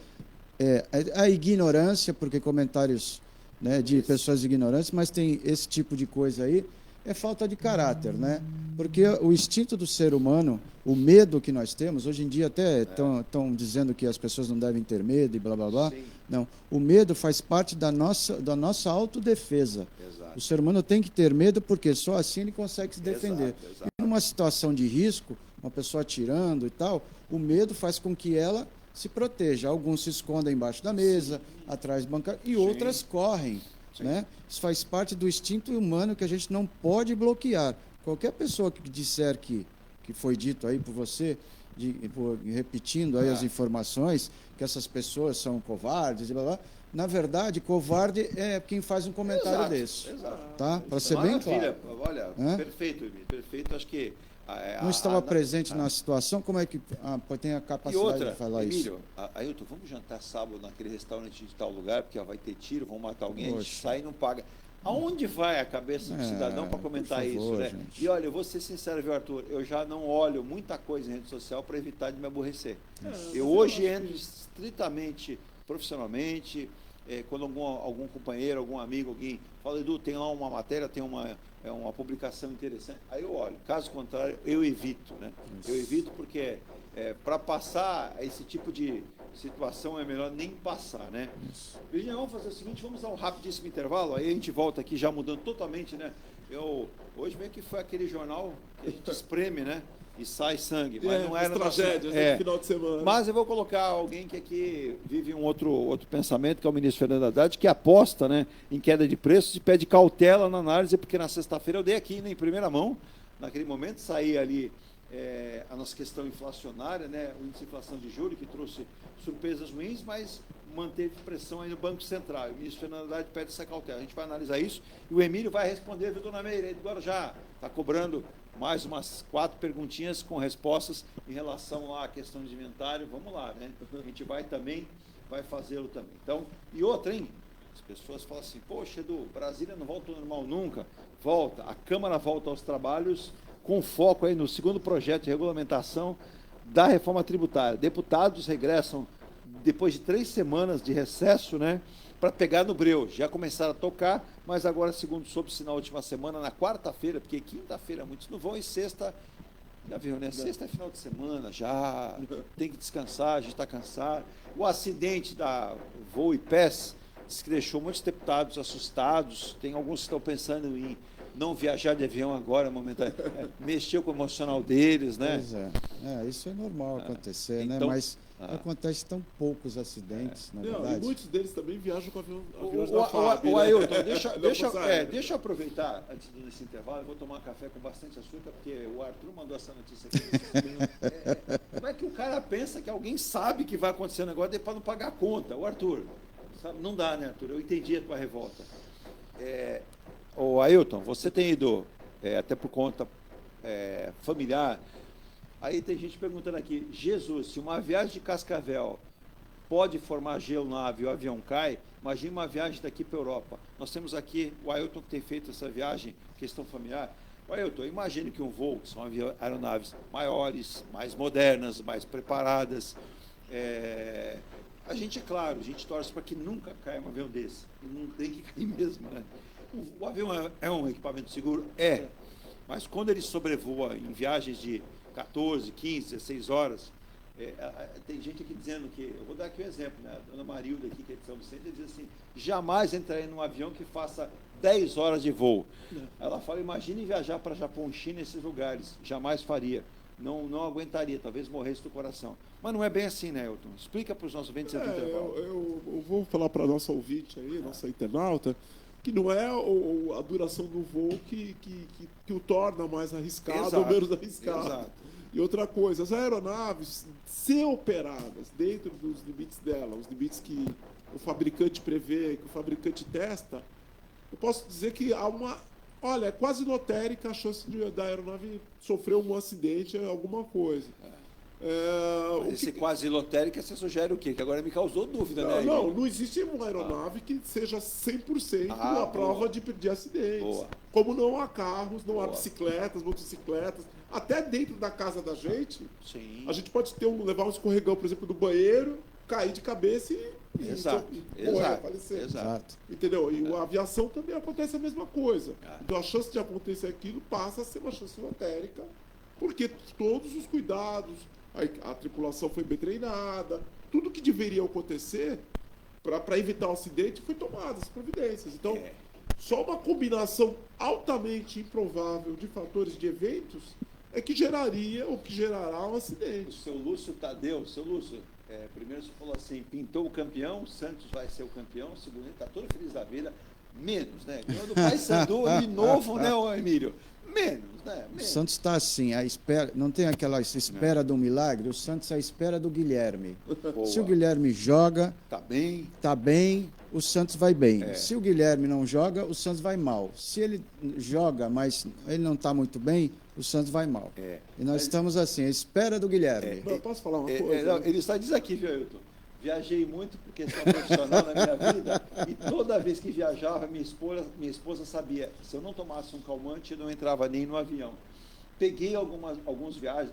a ignorância, porque comentários, né, de pessoas ignorantes, mas tem esse tipo de coisa aí, é falta de caráter, né? Porque o instinto do ser humano, o medo que nós temos, hoje em dia até estão dizendo que as pessoas não devem ter medo e blá blá blá. Sim. Não, o medo faz parte da nossa autodefesa. Exato. O ser humano tem que ter medo porque só assim ele consegue se defender. Exato. E numa situação de risco, uma pessoa atirando e tal, o medo faz com que ela se proteja. Alguns se escondem embaixo da mesa, atrás de bancada, e outras correm. Né? Isso faz parte do instinto humano que a gente não pode bloquear. Qualquer pessoa que disser que foi dito aí por você, repetindo aí as informações, que essas pessoas são covardes, e blá, blá, na verdade, covarde é quem faz um comentário desse. Exato. Tá? Para ser bem claro. Olha, Hã? Perfeito, Emílio, perfeito. Acho que... Não estava presente na situação, como é que tem a E capacidade outra, de falar isso? Emílio, Ailton, vamos jantar sábado naquele restaurante de tal lugar, porque vai ter tiro, vão matar alguém, a gente Poxa. sai e não paga. Aonde vai a cabeça do cidadão para comentar por favor, isso, né? gente. E olha, eu vou ser sincero, viu, Arthur? Eu já não olho muita coisa em rede social para evitar de me aborrecer. Eu hoje entro estritamente profissionalmente, quando algum companheiro, algum amigo, alguém fala, Edu, tem lá uma matéria, tem uma publicação interessante, aí eu olho. Caso contrário, eu evito, né? Eu evito porque para passar esse tipo de situação é melhor nem passar, né? Virginia, vamos fazer o seguinte, vamos dar um rapidíssimo intervalo, aí a gente volta aqui já mudando totalmente, né? Hoje meio que foi aquele jornal que a gente espreme, né? E sai sangue, mas não era tragédias, nossa... no final de semana. Mas eu vou colocar alguém que aqui vive um outro pensamento, que é o ministro Fernando Haddad, que aposta, né, em queda de preços e pede cautela na análise, porque na sexta-feira eu dei aqui, né, em primeira mão, naquele momento saía ali a nossa questão inflacionária, né, o índice de inflação de juros, que trouxe surpresas ruins, mas manteve pressão aí no Banco Central. O ministro Fernando Haddad pede essa cautela. A gente vai analisar isso e o Emílio vai responder, viu, dona Meire, do Guarujá, está cobrando mais umas 4 perguntinhas com respostas em relação lá à questão de inventário. Vamos lá, né? A gente vai fazê-lo também. Então, e outra, hein? As pessoas falam assim, poxa, Edu, Brasília não volta ao normal nunca. Volta. A Câmara volta aos trabalhos com foco aí no segundo projeto de regulamentação da reforma tributária. Deputados regressam depois de 3 semanas de recesso, né? Para pegar no breu. Já começaram a tocar, mas agora, segundo soube-se na última semana, na quarta-feira, porque quinta-feira muitos não vão, e sexta, já viu, né? Sexta é final de semana, já tem que descansar, a gente está cansado. O acidente da Voo e PES diz que deixou muitos deputados assustados, tem alguns que estão pensando em não viajar de avião agora, momentáneamente, mexeu com o emocional deles, né? Pois é. Isso é normal acontecer, né? Então, Mas acontece tão poucos acidentes, na Não, e verdade. muitos deles também viajam com aviões O da FAB. o né? Ailton, Não, deixa eu aproveitar, antes desse intervalo, eu vou tomar um café com bastante açúcar, porque o Arthur mandou essa notícia aqui. Como é que o cara pensa que alguém sabe que vai acontecer um negócio para não pagar a conta? O Arthur, sabe? Não dá, né, Arthur? Eu entendi a tua revolta. O Ailton, você tem ido, até por conta familiar, aí tem gente perguntando aqui, Jesus, se uma viagem de Cascavel pode formar gelo na nave e o avião cai, imagine uma viagem daqui para a Europa. Nós temos aqui o Ailton que tem feito essa viagem, questão familiar. O Ailton, imagine que um voo, que são aeronaves maiores, mais modernas, mais preparadas. A gente, é claro, a gente torce para que nunca caia um avião desse. E não tem que cair mesmo, né? O avião é um equipamento seguro? Mas quando ele sobrevoa em viagens de 14, 15, 16 horas, tem gente aqui dizendo que, eu vou dar aqui um exemplo, né? A dona Marilda aqui, que é de São Vicente, diz assim, jamais entraria num avião que faça 10 horas de voo. Ela fala, imagine viajar para Japão, China, esses lugares, jamais faria. Não aguentaria, talvez morresse do coração. Mas não é bem assim, né, Elton? Explica para os nossos ouvintes do intervalo. Eu vou falar para a nossa ouvinte aí, nossa internauta, que não é a duração do voo que o torna mais arriscado ou menos arriscado. Exato. E outra coisa, as aeronaves, se operadas dentro dos limites dela, os limites que o fabricante prevê, que o fabricante testa, eu posso dizer que há é quase lotérica a chance da aeronave sofrer um acidente, alguma coisa. Esse quase lotérica, você sugere o quê? Que agora me causou dúvida, né? Não existe uma aeronave que seja 100% a prova de acidentes. Boa. Como não há carros, não há bicicletas, motocicletas. Até dentro da casa da gente, Sim. a gente pode levar um escorregão, por exemplo, do banheiro, cair de cabeça Exato. falecer. Exato. Entendeu? E a aviação também acontece a mesma coisa. Então a chance de acontecer aquilo passa a ser uma chance lotérica, porque todos os cuidados, a tripulação foi bem treinada, tudo que deveria acontecer para evitar o acidente foi tomado, as providências. Então, só uma combinação altamente improvável de fatores de eventos é que geraria ou que gerará um O acidente. seu Lúcio Tadeu, primeiro você falou assim, pintou o campeão, o Santos vai ser o campeão, segundo ele está todo feliz da vida, menos, né? Ganhou do Paysandu de novo, né, Emílio? Menos, né? O Menos. Santos está assim, à espera, não tem aquela espera do milagre, o Santos é à espera do Guilherme. Boa. Se o Guilherme joga, Tá bem. o Santos vai bem. Se o Guilherme não joga, o Santos vai mal. Se ele joga, mas ele não está muito bem, o Santos vai mal. E nós estamos assim, à espera do Guilherme. Eu posso falar uma coisa? Não, ele só diz aqui, viu, Ailton? Viajei muito por questão profissional na minha vida e toda vez que viajava, minha esposa sabia, se eu não tomasse um calmante, eu não entrava nem no avião. Peguei algumas viagens,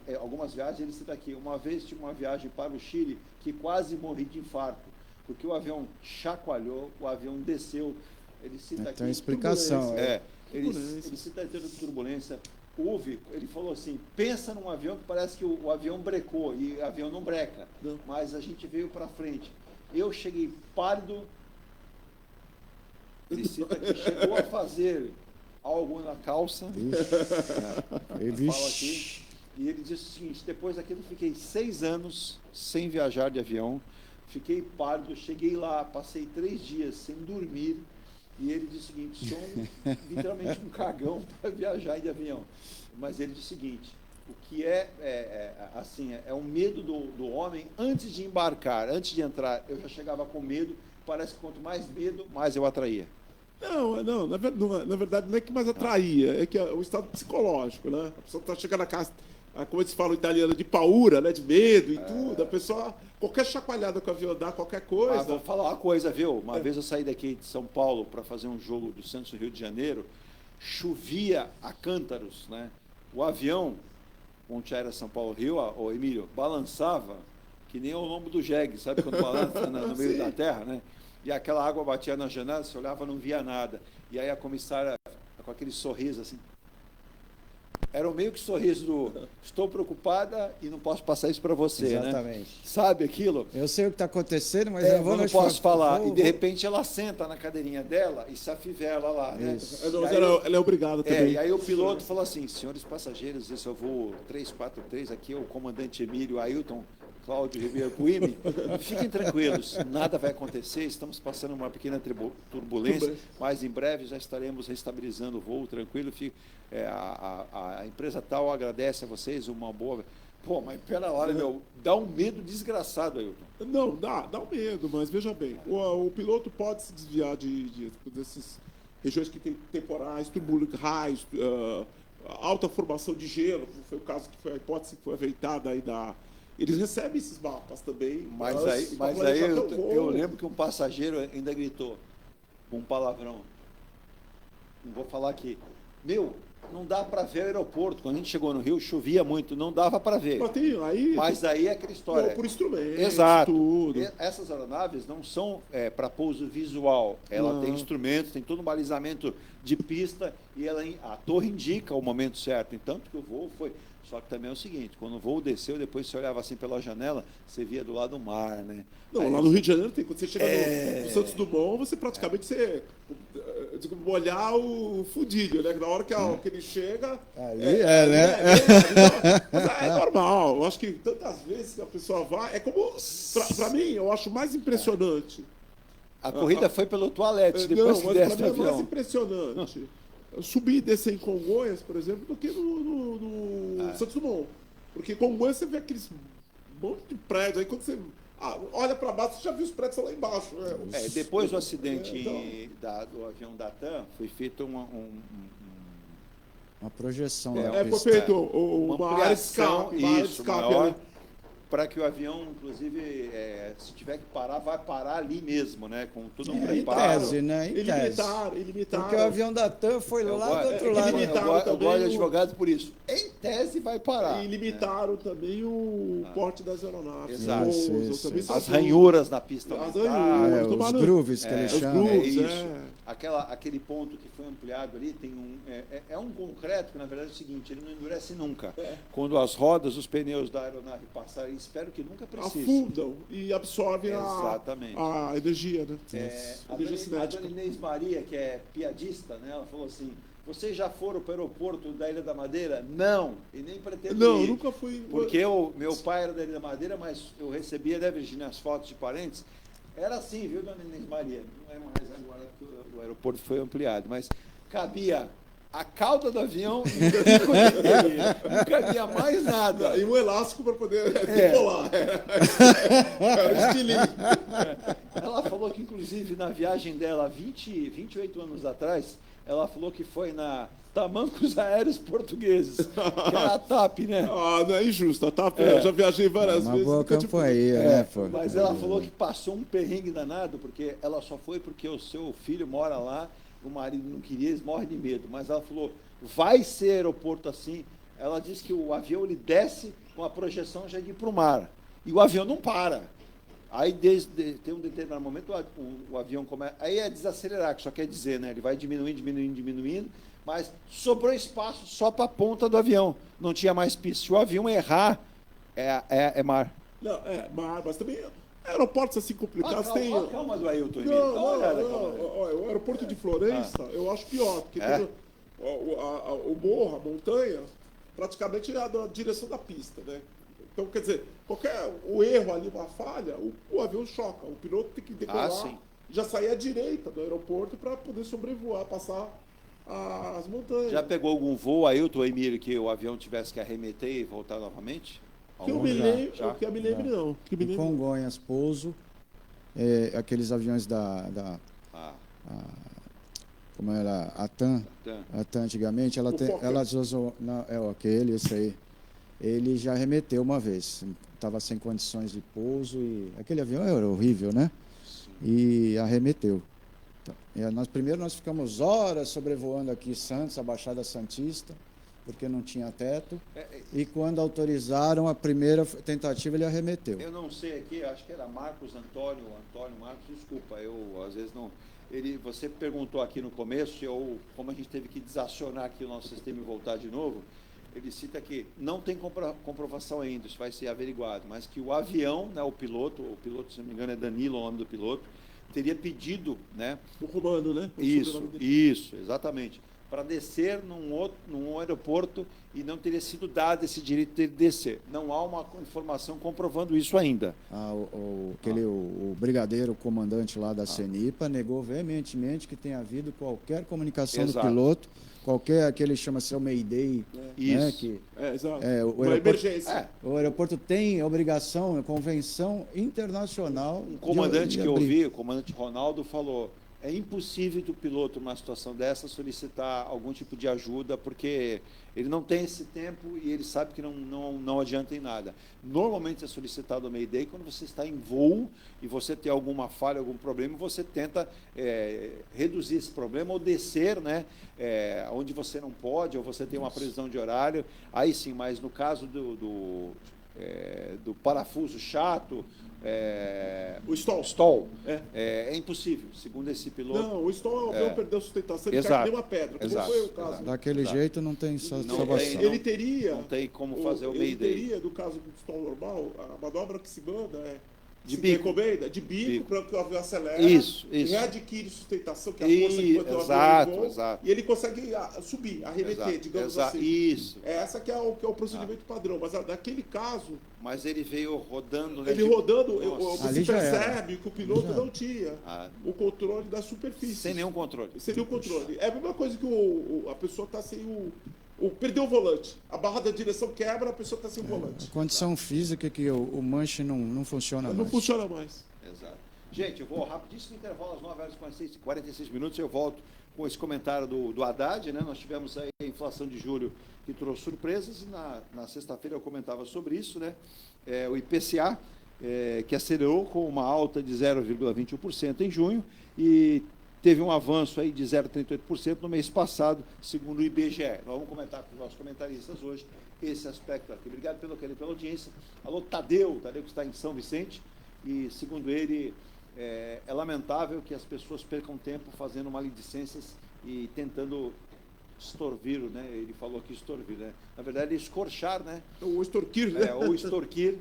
ele cita aqui, uma vez tinha uma viagem para o Chile que quase morri de infarto, porque o avião chacoalhou, o avião desceu, ele cita aqui... Tem explicação. Ele cita aqui turbulência. Ele falou assim, pensa num avião que parece que o avião brecou, e o avião não breca, mas a gente veio para frente. Eu cheguei pálido, ele cita que chegou a fazer algo na calça, fala aqui, e ele disse o seguinte, depois daquilo fiquei 6 anos sem viajar de avião, fiquei pálido, cheguei lá, passei 3 dias sem dormir, e ele disse o seguinte, sou literalmente um cagão para viajar de avião. Mas ele disse o seguinte, o que é um medo do homem antes de embarcar, antes de entrar, eu já chegava com medo, parece que quanto mais medo, mais eu atraía. Não, na verdade não é que mais atraía, é que é o estado psicológico, né? A pessoa está chegando na casa, como eles falam italiano, de paura, né? De medo e tudo, a pessoa, qualquer chacoalhada com o avião dá, qualquer coisa... Vou falar uma coisa, viu? Uma vez eu saí daqui de São Paulo para fazer um jogo do Santos no Rio de Janeiro, chovia a cântaros, né? O avião, Ponte Aérea São Paulo-Rio, o Emílio, balançava que nem o lombo do jegue, sabe quando balança no meio da terra, né? E aquela água batia na janela, você olhava, não via nada. E aí a comissária, com aquele sorriso assim, era o meio que sorriso do estou preocupada e não posso passar isso para você, Exatamente. né? Sabe aquilo? Eu sei o que está acontecendo, mas eu não posso falar. E de repente ela senta na cadeirinha dela e se afivela lá, né? Ela é obrigada também. E aí o piloto falou assim, senhores passageiros, esse é o voo 343, aqui é o comandante Emílio Ailton Cláudio Ribeiro Puimi, fiquem tranquilos, nada vai acontecer, estamos passando uma pequena turbulência, mas em breve já estaremos restabilizando o voo, tranquilo, a empresa tal agradece a vocês, uma boa... Pô, mas pera lá, meu, dá um medo desgraçado, Ailton. Não, dá um medo, mas veja bem, o piloto pode se desviar dessas regiões que tem temporais, raios, alta formação de gelo, foi o caso que foi a hipótese que foi aveitada aí Eles recebem esses mapas também. Mas aí eu lembro que um passageiro ainda gritou um palavrão. Não vou falar aqui. Não dá para ver o aeroporto. Quando a gente chegou no Rio, chovia muito, não dava para ver. Mas aí é aquela história. Por instrumento. Exato. Tudo. Essas aeronaves não são para pouso visual. Ela tem instrumentos, tem todo um balizamento de pista e a torre indica o momento certo. Então, que o voo foi... Só que também é o seguinte, quando o voo desceu, depois você olhava assim pela janela, você via do lado do mar, né? Não, lá no Rio de Janeiro, quando você chega no Santos Dumont, você praticamente molhar o fundilho, né? Na hora que ele chega... É normal. Eu acho que tantas vezes que a pessoa vai... É como... Para mim, eu acho mais impressionante. A corrida foi pelo toalete, depois que desce do avião. É mais impressionante subir e descer em Congonhas, por exemplo, do que no Santos Dumont. Porque em Congonhas você vê aqueles monte de prédios, aí quando você olha para baixo, você já viu os prédios lá embaixo. Depois do acidente do avião da TAM, foi feita uma projeção. Foi feito uma área de escape. Maior, para que o avião, inclusive, se tiver que parar, vai parar ali mesmo, né? Com todo um Em preparo. tese, né? Em tese. Ilimitaram. Porque o avião da TAM foi lá do outro lado. Eu gosto de advogados por isso. Em tese, vai parar. E limitaram também o porte das aeronaves. Exato. Isso. As ranhuras na pista. As aumentar. ranhuras. Os grooves que eles chamam. Isso. Aquele ponto que foi ampliado ali tem um concreto que, na verdade, é o seguinte, ele não endurece nunca. Quando as rodas, os pneus da aeronave passarem, espero que nunca precise. Afundam e absorvem a energia, né? A dona Inês Maria, que é piadista, né? Ela falou assim, vocês já foram para o aeroporto da Ilha da Madeira? Não, e nem pretendo Não, ir. nunca fui. Porque meu pai era da Ilha da Madeira, mas eu recebia, né, Virginia, as fotos de parentes. Era assim, viu, dona Inês Maria? Não é mais agora que o aeroporto foi ampliado, mas cabia a cauda do avião e o bico dele. Não cabia mais nada. E um elástico para poder decolar. Era o estilinho. Ela falou que, inclusive, na viagem dela, 28 anos atrás, ela falou que foi na Tamancos Aéreos Portugueses, que era a TAP, né? Não é injusto. A TAP, eu já viajei várias vezes. Uma boa campanha, né, pô? Mas ela falou que passou um perrengue danado, porque ela só foi porque o seu filho mora lá, o marido não queria, eles morrem de medo. Mas ela falou, vai ser aeroporto assim. Ela disse que o avião ele desce com a projeção já de ir para o mar. E o avião não para. Aí, tem um determinado momento, o avião começa... Aí é desacelerar, que só quer dizer, né? Ele vai diminuindo, mas sobrou espaço só para a ponta do avião. Não tinha mais pista. Se o avião errar, é mar. Não, mar, mas também... Aeroportos assim complicados tem... Calma do Ailton. O aeroporto de Florença, eu acho pior, porque o morro, a montanha, praticamente é a direção da pista, né? Então, quer dizer, o erro ali, uma falha, o avião choca. O piloto tem que decolar, já sair à direita do aeroporto para poder sobrevoar, passar as montanhas. Já pegou algum voo, Ailton, Emílio, que o avião tivesse que arremeter e voltar novamente? Que eu me lembro, não. Em Congonhas, pouso, aqueles aviões como era a TAM antigamente, ela usou, esse aí. Ele já remeteu uma vez, estava sem condições de pouso e aquele avião era horrível, né? Sim. E arremeteu. Então, nós ficamos horas sobrevoando aqui Santos, a Baixada Santista, porque não tinha teto. E quando autorizaram a primeira tentativa, ele arremeteu. Eu não sei aqui, acho que era Marcos Antônio Marcos, desculpa, eu às vezes não... Você perguntou aqui no começo, como a gente teve que desacionar aqui o nosso sistema e voltar de novo, ele cita que não tem comprovação ainda, isso vai ser averiguado, mas que o avião, né, o piloto, se não me engano é Danilo o nome do piloto, teria pedido, né? O comando, né? Isso, exatamente. Para descer num aeroporto e não teria sido dado esse direito de descer. Não há uma informação comprovando isso ainda. O brigadeiro, o comandante lá da CENIPA, negou veementemente que tenha havido qualquer comunicação do piloto, aquele chama-se o Mayday. Isso. Né, exato. Uma emergência. O aeroporto tem obrigação, convenção internacional. Um comandante que eu ouvi, o comandante Ronaldo, falou: é impossível do piloto, numa situação dessa, solicitar algum tipo de ajuda, porque ele não tem esse tempo e ele sabe que não adianta em nada. Normalmente é solicitado o Mayday quando você está em voo e você tem alguma falha, algum problema, você tenta reduzir esse problema ou descer, né, onde você não pode, ou você tem uma previsão de horário. Aí sim, mas no caso do parafuso chato, o stall. É impossível, segundo esse piloto. Não, o stall é o avião perdeu sustentação, ele cai que nem uma pedra, como foi o caso. Daquele jeito não tem salvação. Ele teria... Não tem como fazer o Mayday. Ele teria, no caso do stall normal, a manobra que se manda de bico para que o avião acelera, isso. readquire sustentação, que é a força que mantém o avião em voo, e ele consegue subir, arremeter, digamos assim. Isso. Essa que é o procedimento padrão, mas naquele caso... Mas ele veio rodando... você percebe que o piloto não tinha o controle da superfície. Sem nenhum controle. É a mesma coisa que a pessoa está sem perdeu o volante. A barra da direção quebra, a pessoa está sem o volante. A condição física que o manche não funciona mais. Não funciona mais. Exato. Gente, eu vou rapidíssimo intervalo às 9h46 eu volto com esse comentário do Haddad, né? Nós tivemos aí a inflação de julho que trouxe surpresas, e na sexta-feira eu comentava sobre isso, né? O IPCA, que acelerou com uma alta de 0,21% em junho e teve um avanço aí de 0,38% no mês passado, segundo o IBGE. Nós vamos comentar com os nossos comentaristas hoje esse aspecto aqui. Obrigado pela audiência. Alô, Tadeu que está em São Vicente, e, segundo ele, é lamentável que as pessoas percam tempo fazendo maledicências e tentando extorvir, né? Ele falou aqui extorvir, né? Na verdade, escorchar, né? Ou extorquir, né? Ou extorquir,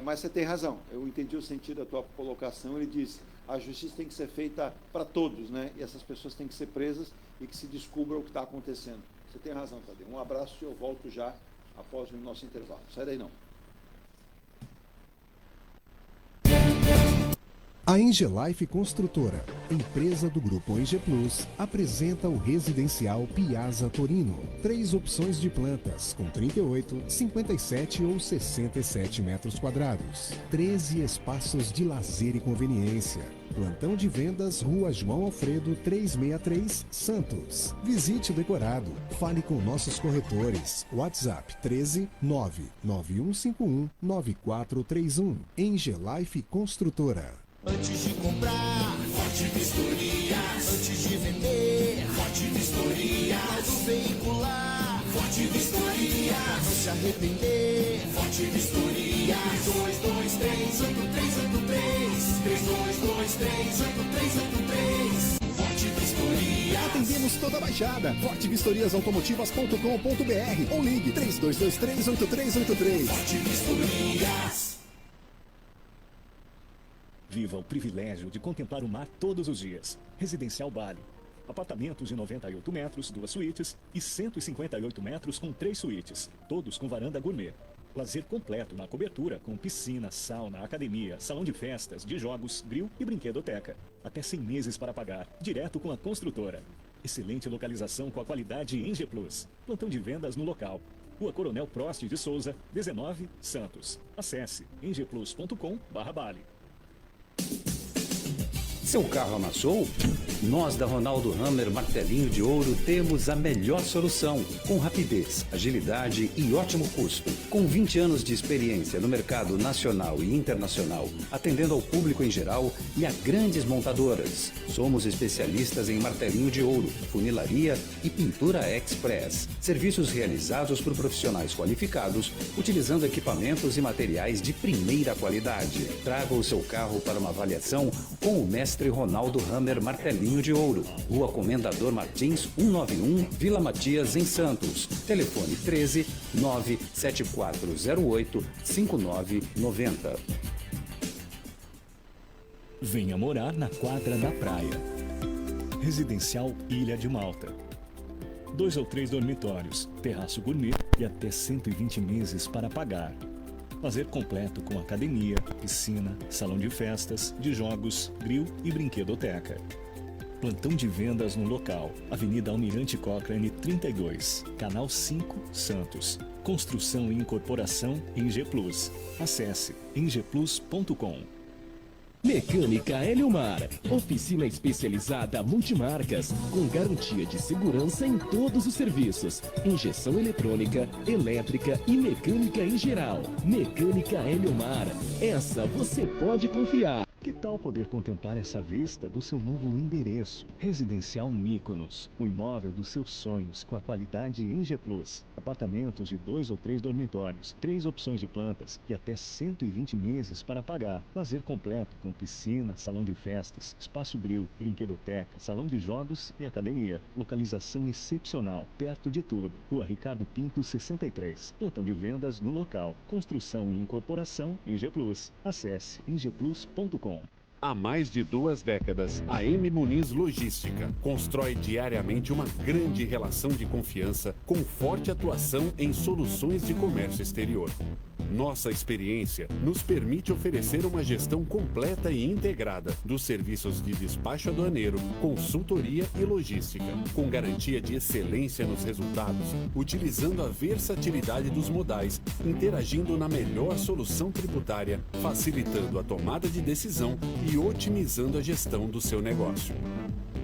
mas você tem razão. Eu entendi o sentido da tua colocação. Ele disse: a justiça tem que ser feita para todos, né? E essas pessoas têm que ser presas e que se descubra o que está acontecendo. Você tem razão, Tadeu. Um abraço e eu volto já após o nosso intervalo. Sai daí não. A Engelife Construtora, empresa do Grupo Enge Plus, apresenta o residencial Piazza Torino. 3 opções de plantas, com 38, 57 ou 67 metros quadrados. 13 espaços de lazer e conveniência. Plantão de vendas, Rua João Alfredo, 363, Santos. Visite o decorado. Fale com nossos corretores. WhatsApp 13 99151 9431. Engelife Construtora. Antes de comprar, Forte Vistorias. Antes de vender, Forte Vistorias. Do veicular, Forte Vistorias. Não se arrepender, Forte Vistorias. 3223-8383. 3223-8383. Forte Vistorias. Atendemos toda a Baixada. fortevistoriasautomotivas.com.br ou ligue 3223-8383. Forte Vistorias. Viva o privilégio de contemplar o mar todos os dias. Residencial Bali. Apartamentos de 98 metros, 2 suítes e 158 metros com 3 suítes, todos com varanda gourmet. Lazer completo na cobertura com piscina, sauna, academia, salão de festas, de jogos, grill e brinquedoteca. Até 100 meses para pagar, direto com a construtora. Excelente localização com a qualidade Enge Plus. Plantão de vendas no local. Rua Coronel Prost de Souza, 19, Santos. Acesse engeplus.com/Bali. Seu carro amassou? Nós da Ronaldo Hammer Martelinho de Ouro temos a melhor solução, com rapidez, agilidade e ótimo custo. Com 20 anos de experiência no mercado nacional e internacional, atendendo ao público em geral e a grandes montadoras. Somos especialistas em martelinho de ouro, funilaria e pintura express. Serviços realizados por profissionais qualificados, utilizando equipamentos e materiais de primeira qualidade. Traga o seu carro para uma avaliação com o mestre Ronaldo Hammer Martelinho de Ouro. Rua Comendador Martins, 191, Vila Matias, em Santos. Telefone 13 97408 5990. Venha morar na quadra da praia. Residencial Ilha de Malta. 2 ou 3 dormitórios, terraço gourmet e até 120 meses para pagar. Lazer completo com academia, piscina, salão de festas, de jogos, grill e brinquedoteca. Plantão de vendas no local. Avenida Almirante Cochrane 32, Canal 5, Santos. Construção e incorporação Enge Plus. Acesse engeplus.com. Mecânica Eliomar, oficina especializada multimarcas, com garantia de segurança em todos os serviços, injeção eletrônica, elétrica e mecânica em geral. Mecânica Eliomar, essa você pode confiar. Que tal poder contemplar essa vista do seu novo endereço? Residencial Mykonos, o imóvel dos seus sonhos com a qualidade Enge Plus. Apartamentos de 2 ou 3 dormitórios, 3 opções de plantas e até 120 meses para pagar. Lazer completo com piscina, salão de festas, espaço grill, brinquedoteca, salão de jogos e academia. Localização excepcional, perto de tudo. Rua Ricardo Pinto 63. Plantão de vendas no local. Construção e incorporação Enge Plus. Acesse engeplus.com. Há mais de 2 décadas, a M. Muniz Logística constrói diariamente uma grande relação de confiança com forte atuação em soluções de comércio exterior. Nossa experiência nos permite oferecer uma gestão completa e integrada dos serviços de despacho aduaneiro, consultoria e logística, com garantia de excelência nos resultados, utilizando a versatilidade dos modais, interagindo na melhor solução tributária, facilitando a tomada de decisão e otimizando a gestão do seu negócio.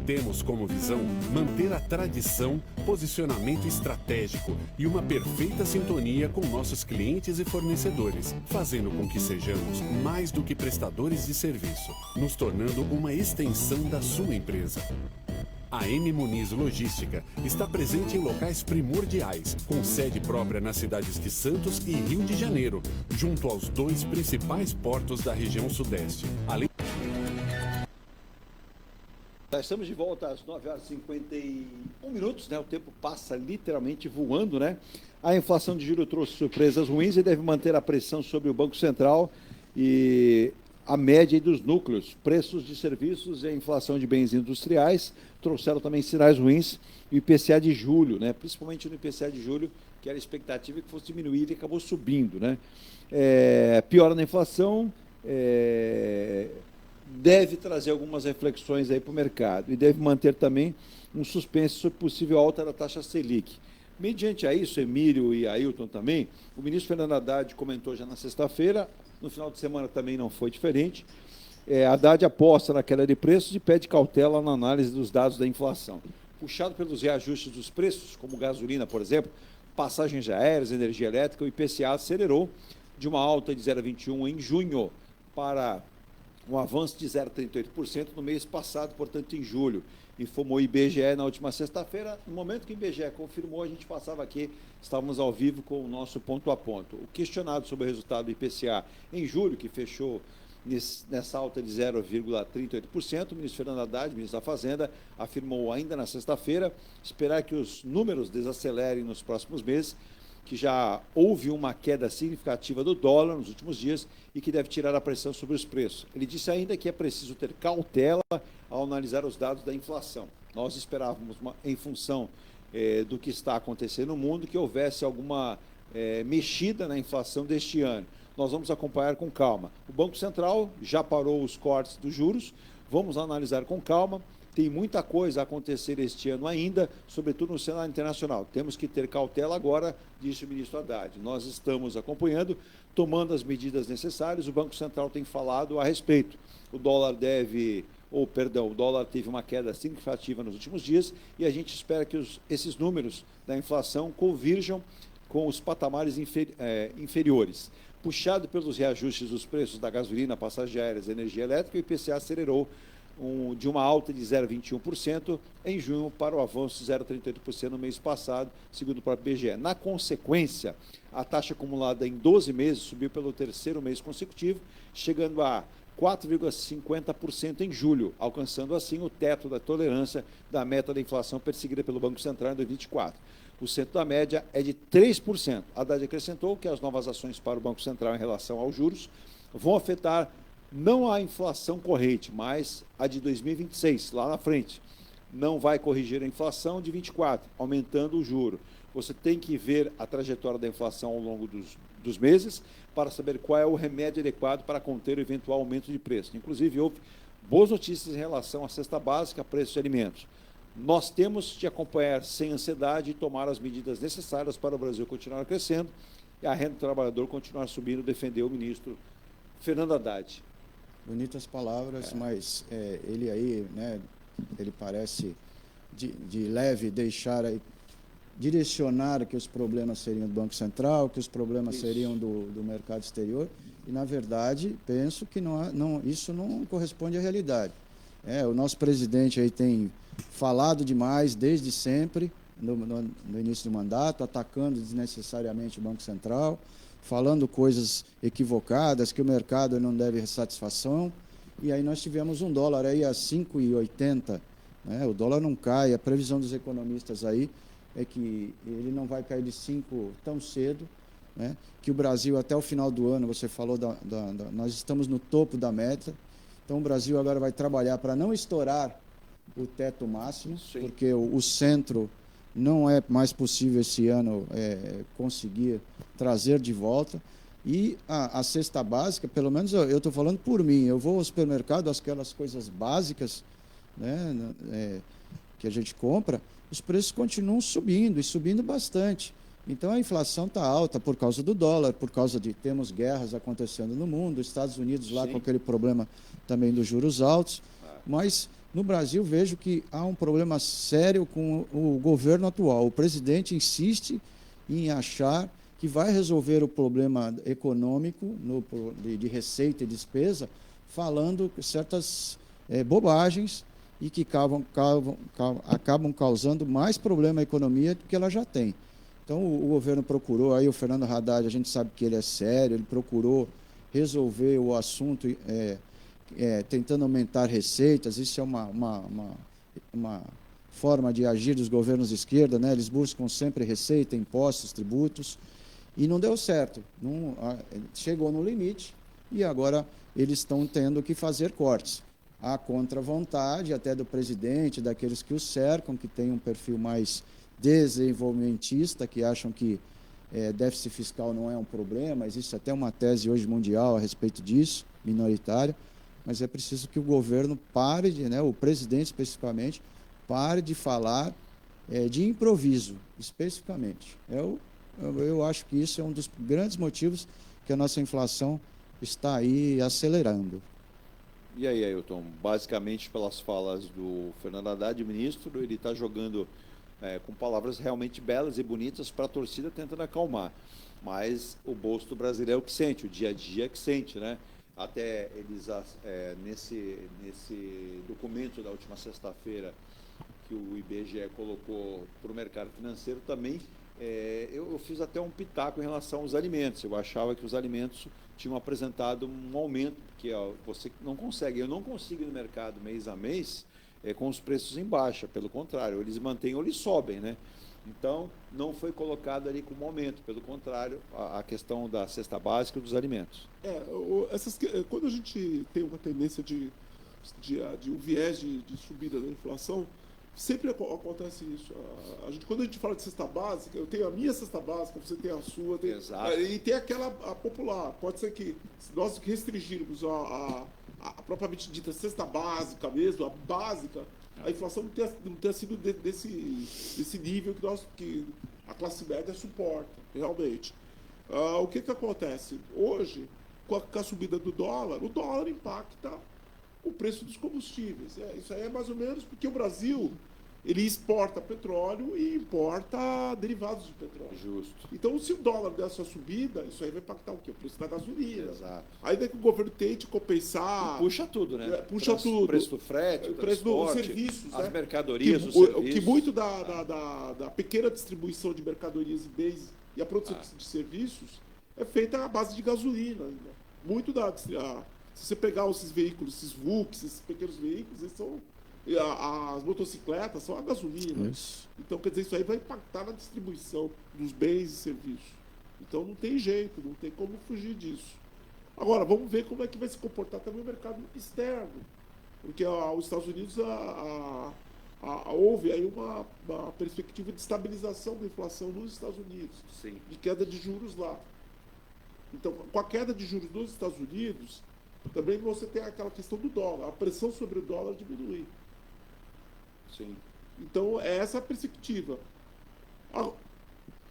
Temos como visão manter a tradição, posicionamento estratégico e uma perfeita sintonia com nossos clientes e fornecedores, fazendo com que sejamos mais do que prestadores de serviço, nos tornando uma extensão da sua empresa. A M Muniz Logística está presente em locais primordiais, com sede própria nas cidades de Santos e Rio de Janeiro, junto aos 2 principais portos da região sudeste. Além... Estamos de volta às 9h51, né? O tempo passa literalmente voando, né? A inflação de juros trouxe surpresas ruins e deve manter a pressão sobre o Banco Central e a média dos núcleos, preços de serviços e a inflação de bens industriais trouxeram também sinais ruins. E o IPCA de julho, né? Principalmente no IPCA de julho, que era a expectativa que fosse diminuir e acabou subindo, né? Piora na inflação, deve trazer algumas reflexões aí para o mercado e deve manter também um suspense sobre possível alta da taxa Selic. Mediante a isso, Emílio e Ailton também, o ministro Fernando Haddad comentou já na sexta-feira, no final de semana também não foi diferente. Haddad aposta na queda de preços e pede cautela na análise dos dados da inflação. Puxado pelos reajustes dos preços, como gasolina, por exemplo, passagens aéreas, energia elétrica, o IPCA acelerou de uma alta de 0,21 em junho para um avanço de 0,38% no mês passado, portanto, em julho. Informou o IBGE na última sexta-feira. No momento que o IBGE confirmou, a gente passava aqui, estávamos ao vivo com o nosso ponto a ponto. O questionado sobre o resultado do IPCA em julho, que fechou nessa alta de 0,38%, o ministro Fernando Haddad, ministro da Fazenda, afirmou ainda na sexta-feira esperar que os números desacelerem nos próximos meses, que já houve uma queda significativa do dólar nos últimos dias e que deve tirar a pressão sobre os preços. Ele disse ainda que é preciso ter cautela ao analisar os dados da inflação. Nós esperávamos, em função do que está acontecendo no mundo, que houvesse alguma mexida na inflação deste ano. Nós vamos acompanhar com calma. O Banco Central já parou os cortes dos juros, vamos analisar com calma. Tem muita coisa a acontecer este ano ainda, sobretudo no cenário internacional. Temos que ter cautela agora, disse o ministro Haddad. Nós estamos acompanhando, tomando as medidas necessárias. O Banco Central tem falado a respeito. O dólar o dólar teve uma queda significativa nos últimos dias e a gente espera que esses números da inflação convirjam com os patamares inferiores. Puxado pelos reajustes dos preços da gasolina, passagens aéreas e energia elétrica, o IPCA acelerou de uma alta de 0,21% em junho para o avanço de 0,38% no mês passado, segundo o próprio IBGE. Na consequência, a taxa acumulada em 12 meses subiu pelo terceiro mês consecutivo, chegando a 4,50% em julho, alcançando assim o teto da tolerância da meta da inflação perseguida pelo Banco Central em 2024. O centro da média é de 3%. Haddad acrescentou que as novas ações para o Banco Central em relação aos juros vão afetar não a inflação corrente, mas a de 2026, lá na frente. Não vai corrigir a inflação de 24, aumentando o juro. Você tem que ver a trajetória da inflação ao longo dos meses para saber qual é o remédio adequado para conter o eventual aumento de preço. Inclusive, houve boas notícias em relação à cesta básica, preços de alimentos. Nós temos de acompanhar sem ansiedade e tomar as medidas necessárias para o Brasil continuar crescendo e a renda do trabalhador continuar subindo, defendeu o ministro Fernando Haddad. Bonitas palavras, mas ele aí, né, ele parece de leve deixar aí, direcionar que os problemas seriam do Banco Central, que os problemas seriam do mercado exterior, e, na verdade, penso que isso não corresponde à realidade. O nosso presidente aí tem falado demais desde sempre, no início do mandato, atacando desnecessariamente o Banco Central, falando coisas equivocadas, que o mercado não deve satisfação, e aí nós tivemos um dólar aí a 5,80, né? O dólar não cai, a previsão dos economistas aí é que ele não vai cair de 5 tão cedo, né? Que o Brasil até o final do ano, você falou, nós estamos no topo da meta, então o Brasil agora vai trabalhar para não estourar o teto máximo, sim, porque o centro não é mais possível esse ano conseguir trazer de volta. E a cesta básica, pelo menos eu estou falando por mim, eu vou ao supermercado, aquelas coisas básicas, né, que a gente compra, os preços continuam subindo, e subindo bastante. Então a inflação está alta por causa do dólar, por causa de temos guerras acontecendo no mundo, Estados Unidos lá, sim, com aquele problema também dos juros altos, mas No Brasil, vejo que há um problema sério com o governo atual. O presidente insiste em achar que vai resolver o problema econômico de receita e despesa falando certas bobagens e que acabam causando mais problema à economia do que ela já tem. Então, o governo procurou, aí o Fernando Haddad, a gente sabe que ele é sério, ele procurou resolver o assunto tentando aumentar receitas. Isso é uma forma de agir dos governos de esquerda, né? Eles buscam sempre receita, impostos, tributos, e não deu certo. Chegou no limite e agora eles estão tendo que fazer cortes. Há contra-vontade até do presidente, daqueles que o cercam, que têm um perfil mais desenvolvimentista, que acham que déficit fiscal não é um problema. Existe até uma tese hoje mundial a respeito disso, minoritária, mas é preciso que o governo pare, o presidente especificamente, pare de falar de improviso, especificamente. Eu acho que isso é um dos grandes motivos que a nossa inflação está aí acelerando. E aí, Ailton, basicamente pelas falas do Fernando Haddad, ministro, ele está jogando com palavras realmente belas e bonitas para a torcida, tentando acalmar. Mas o bolso do brasileiro é o que sente, o dia a dia é que sente, né? Até eles, nesse documento da última sexta-feira que o IBGE colocou para o mercado financeiro também, eu fiz até um pitaco em relação aos alimentos. Eu achava que os alimentos tinham apresentado um aumento, porque você não consegue, eu não consigo ir no mercado mês a mês com os preços em baixa, pelo contrário, eles mantêm ou eles sobem, né? Então, não foi colocado ali como aumento, pelo contrário, a questão da cesta básica dos alimentos. Quando a gente tem uma tendência de um viés de subida da inflação, sempre acontece isso. Quando a gente fala de cesta básica, eu tenho a minha cesta básica, você tem a sua, e tem aquela popular. Pode ser que, se nós restringirmos a propriamente dita cesta básica mesmo, a básica, a inflação não tenha sido desse nível que a classe média suporta, realmente. O que acontece? Hoje, com a subida do dólar, o dólar impacta o preço dos combustíveis. Isso aí é mais ou menos porque o Brasil ele exporta petróleo e importa derivados de petróleo. Justo. Então, se o dólar der essa subida, isso aí vai impactar o quê? O preço da gasolina. Exato. Ainda que o governo tente compensar... E puxa tudo, né? Puxa tudo. O preço do frete, o preço dos serviços, as né? mercadorias, os serviços. Que muito da pequena distribuição de mercadorias e bens e a produção de serviços é feita à base de gasolina ainda. Muito se você pegar esses veículos, esses VUCs, esses pequenos veículos, eles são... As motocicletas são a gasolina. Isso. Então, quer dizer, isso aí vai impactar na distribuição dos bens e serviços. Então, não tem jeito, não tem como fugir disso. Agora, vamos ver como é que vai se comportar também o mercado externo. Porque os Estados Unidos houve aí uma perspectiva de estabilização da inflação nos Estados Unidos. Sim. De queda de juros lá. Então, com a queda de juros nos Estados Unidos, também você tem aquela questão do dólar. A pressão sobre o dólar diminui. Sim. Então, é essa a perspectiva.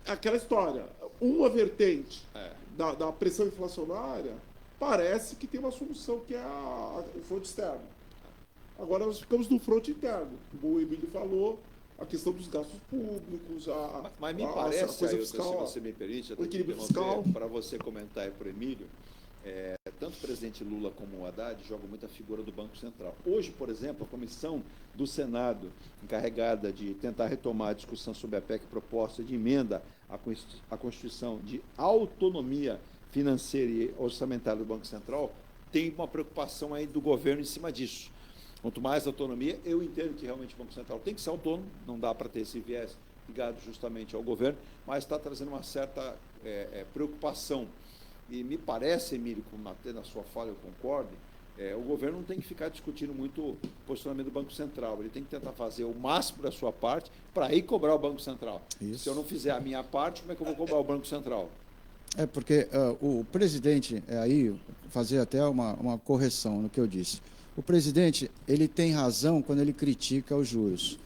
Aquela história, uma vertente da pressão inflacionária parece que tem uma solução, que é o fronte externo. Agora, nós ficamos no fronte interno. Como o Emílio falou, a questão dos gastos públicos, mas me parece, a coisa fiscal, se você me permite, o equilíbrio fiscal. Para você comentar aí para o Emílio, tanto o presidente Lula como o Haddad jogam muita figura do Banco Central. Hoje, por exemplo, a comissão do Senado, encarregada de tentar retomar a discussão sobre a PEC proposta de emenda à Constituição de autonomia financeira e orçamentária do Banco Central, tem uma preocupação aí do governo em cima disso. Quanto mais autonomia, eu entendo que realmente o Banco Central tem que ser autônomo, não dá para ter esse viés ligado justamente ao governo, mas está trazendo uma certa preocupação. E me parece, Emílio, como até na sua fala eu concordo, o governo não tem que ficar discutindo muito o posicionamento do Banco Central. Ele tem que tentar fazer o máximo da sua parte para aí cobrar o Banco Central. Isso. Se eu não fizer a minha parte, como é que eu vou cobrar o Banco Central? Porque o presidente, aí, fazer até uma correção no que eu disse. O presidente, ele tem razão quando ele critica os juros.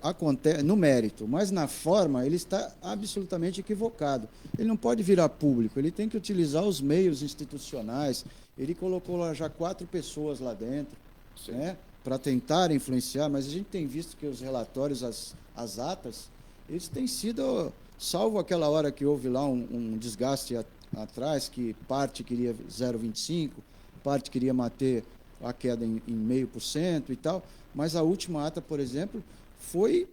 Acontece no mérito, mas na forma ele está absolutamente equivocado. Ele não pode virar público, ele tem que utilizar os meios institucionais. Ele colocou lá já 4 pessoas lá dentro, né? para tentar influenciar, mas a gente tem visto que os relatórios, as atas, eles têm sido, salvo aquela hora que houve lá um desgaste atrás, que parte queria 0,25%, parte queria manter a queda em 0,5% e tal, mas a última ata, por exemplo, foi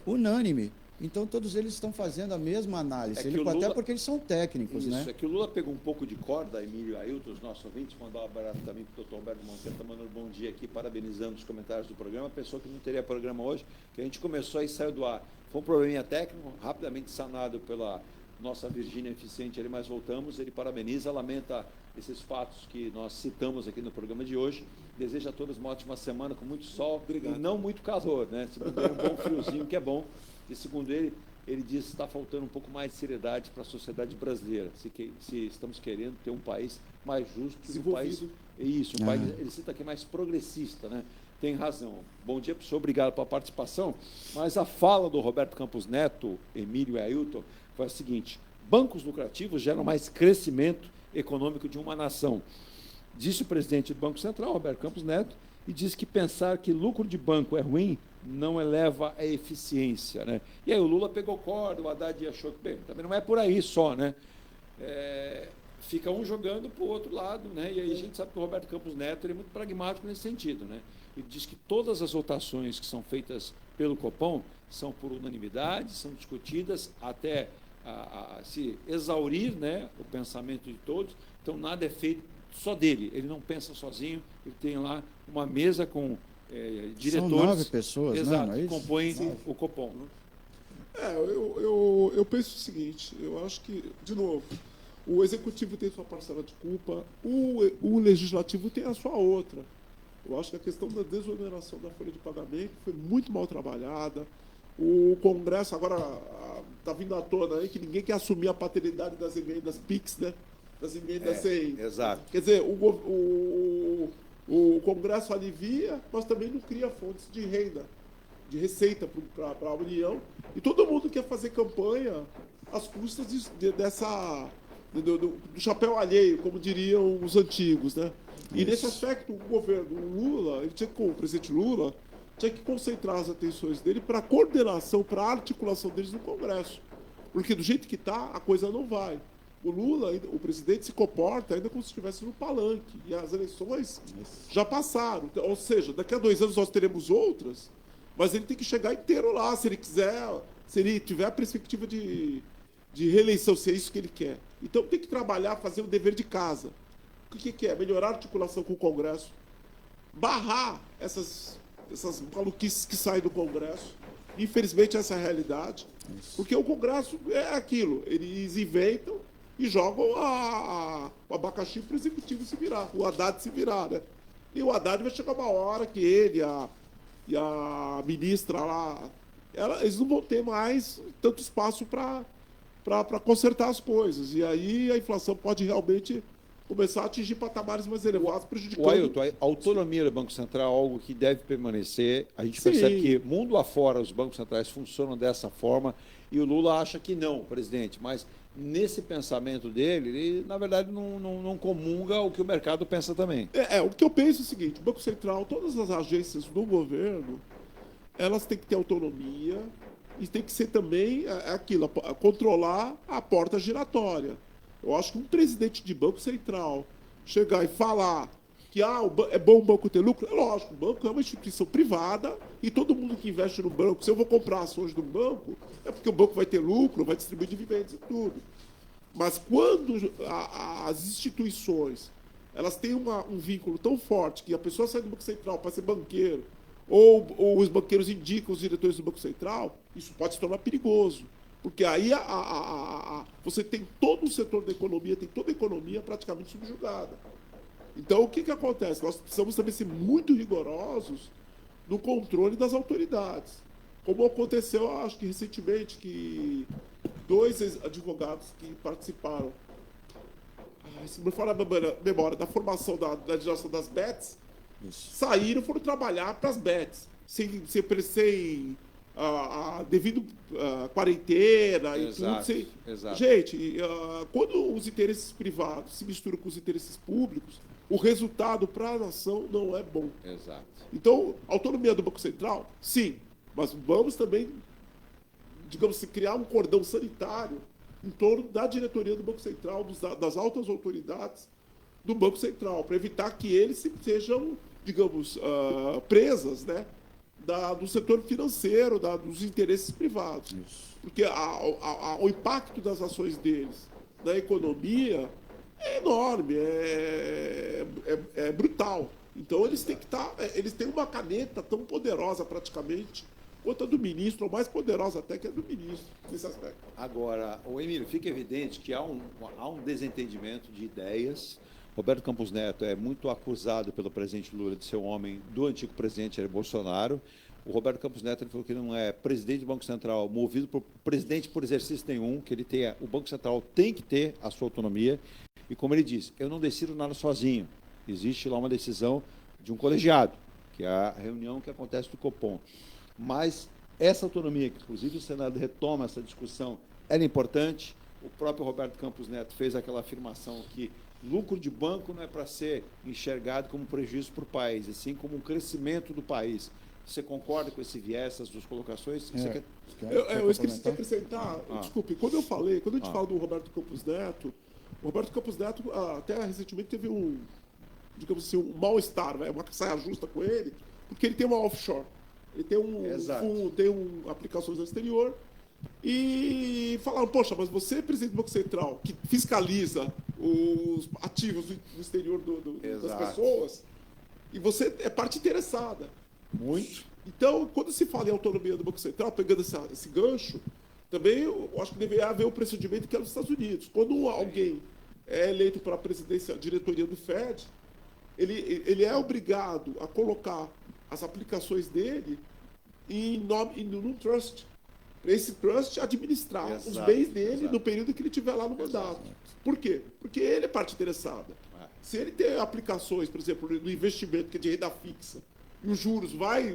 unânime. Então, todos eles estão fazendo a mesma análise, até porque eles são técnicos, né? Isso, é que o Lula pegou um pouco de corda, Emílio e Ailton, os nossos ouvintes, mandar um abraço também para o doutor Roberto Monteiro, está mandando um bom dia aqui, parabenizando os comentários do programa, pensou que não teria programa hoje, que a gente começou e saiu do ar. Foi um probleminha técnico, rapidamente sanado pela nossa Virgínia Eficiente, ali, mas voltamos, ele parabeniza, lamenta esses fatos que nós citamos aqui no programa de hoje, deseja a todos uma ótima semana, com muito sol. Obrigado. E não muito calor, né? Se puder, um bom friozinho, que é bom. E segundo ele diz que está faltando um pouco mais de seriedade para a sociedade brasileira, se estamos querendo ter um país mais justo, um país, país, ele cita aqui, mais progressista, né? Tem razão. Bom dia para o senhor, obrigado pela participação, mas a fala do Roberto Campos Neto, Emílio e Ailton, foi a seguinte: bancos lucrativos geram mais crescimento econômico de uma nação. Disse o presidente do Banco Central, Roberto Campos Neto, e disse que pensar que lucro de banco é ruim não eleva a eficiência, né? E aí o Lula pegou corda, o Haddad achou que, bem, também não é por aí só, né? Fica um jogando para o outro lado, né? E aí a gente sabe que o Roberto Campos Neto é muito pragmático nesse sentido, né? Ele diz que todas as votações que são feitas pelo Copom são por unanimidade, são discutidas até se exaurir, né, o pensamento de todos, então nada é feito só dele, ele não pensa sozinho, ele tem lá uma mesa com diretores. São 9 pessoas, exato, né? Que compõem o Copom. Eu penso o seguinte, eu acho que, de novo, o Executivo tem sua parcela de culpa, o Legislativo tem a sua outra. Eu acho que a questão da desoneração da folha de pagamento foi muito mal trabalhada. O Congresso agora está vindo à tona aí que ninguém quer assumir a paternidade das emendas PIX, né? Das emendas sem. Exato. Quer dizer, o Congresso alivia, mas também não cria fontes de renda, de receita para a União. E todo mundo quer fazer campanha às custas do chapéu alheio, como diriam os antigos, né? E nesse aspecto, o governo Lula, o presidente Lula, tinha que concentrar as atenções dele para a coordenação, para a articulação deles no Congresso. Porque do jeito que está, a coisa não vai. O Lula, o presidente, se comporta ainda como se estivesse no palanque. E as eleições já passaram. Ou seja, daqui a 2 anos nós teremos outras, mas ele tem que chegar inteiro lá, se ele quiser, se ele tiver a perspectiva de reeleição, se é isso que ele quer. Então tem que trabalhar, fazer o dever de casa. O que é? Melhorar a articulação com o Congresso, barrar essas maluquices que saem do Congresso. Infelizmente, essa é a realidade. Porque o Congresso é aquilo. Eles inventam e jogam o abacaxi para o Executivo se virar. O Haddad se virar, né? E o Haddad vai chegar uma hora que ele e a ministra lá, eles não vão ter mais tanto espaço para consertar as coisas. E aí a inflação pode realmente começar a atingir patamares mais elevados, prejudicando... O Ailton, a autonomia do Banco Central é algo que deve permanecer. A gente percebe que, mundo afora, os bancos centrais funcionam dessa forma, e o Lula acha que não, presidente. Mas, nesse pensamento dele, ele, na verdade, não comunga o que o mercado pensa também. O que eu penso é o seguinte: o Banco Central, todas as agências do governo, elas têm que ter autonomia e tem que ser também controlar a porta giratória. Eu acho que um presidente de Banco Central chegar e falar que é bom o banco ter lucro, é lógico, o banco é uma instituição privada e todo mundo que investe no banco, se eu vou comprar ações do banco, é porque o banco vai ter lucro, vai distribuir dividendos e tudo. Mas quando as instituições elas têm um vínculo tão forte que a pessoa sai do Banco Central para ser banqueiro, ou os banqueiros indicam os diretores do Banco Central, isso pode se tornar perigoso. Porque aí você tem todo o setor da economia, tem toda a economia praticamente subjugada. Então, o que acontece? Nós precisamos também ser muito rigorosos no controle das autoridades. Como aconteceu, acho que recentemente, que 2 advogados que participaram, se me falar a memória, da formação da legislação das BETs, saíram e foram trabalhar para as BETs, sem devido quarentena e Exato, tudo. exato. Gente, quando os interesses privados se misturam com os interesses públicos, o resultado para a nação não é bom. Exato. Então, autonomia do Banco Central, sim, mas vamos também, digamos assim, criar um cordão sanitário em torno da diretoria do Banco Central, das altas autoridades do Banco Central, para evitar que eles sejam, digamos, presas, né, do setor financeiro, dos interesses privados. Isso. Porque o impacto das ações deles na economia é enorme, é brutal. Então eles têm que eles têm uma caneta tão poderosa praticamente quanto a do ministro, ou mais poderosa até que a do ministro, nesse aspecto. Agora, Emílio, fica evidente que há um desentendimento de ideias. Roberto Campos Neto é muito acusado pelo presidente Lula de ser um homem do antigo presidente Jair Bolsonaro. O Roberto Campos Neto ele falou que não é presidente do Banco Central movido por presidente por exercício nenhum, que o Banco Central tem que ter a sua autonomia. E como ele disse, eu não decido nada sozinho. Existe lá uma decisão de um colegiado, que é a reunião que acontece do Copom. Mas essa autonomia, que inclusive o Senado retoma essa discussão, era importante. O próprio Roberto Campos Neto fez aquela afirmação que lucro de banco não é para ser enxergado como prejuízo para o país, e sim como um crescimento do país. Você concorda com esse viés, essas duas colocações? Eu esqueci de acrescentar, desculpe, quando a gente fala do Roberto Campos Neto, o Roberto Campos Neto até recentemente teve digamos assim, um mal-estar, uma saia justa com ele, porque ele tem uma offshore. Ele tem aplicações no exterior, e falaram, poxa, mas você, presidente do Banco Central, que fiscaliza os ativos do exterior das pessoas, e você é parte interessada. Muito. Então, quando se fala em autonomia do Banco Central, pegando esse gancho, também eu acho que deveria haver um procedimento que é nos Estados Unidos. Quando alguém é eleito para a presidência, a diretoria do Fed, ele é obrigado a colocar as aplicações dele num trust. Para esse trust administrar os bens dele no período que ele estiver lá no mandato. Por quê? Porque ele é parte interessada. Se ele tem aplicações, por exemplo, no investimento que é de renda fixa, e os juros vai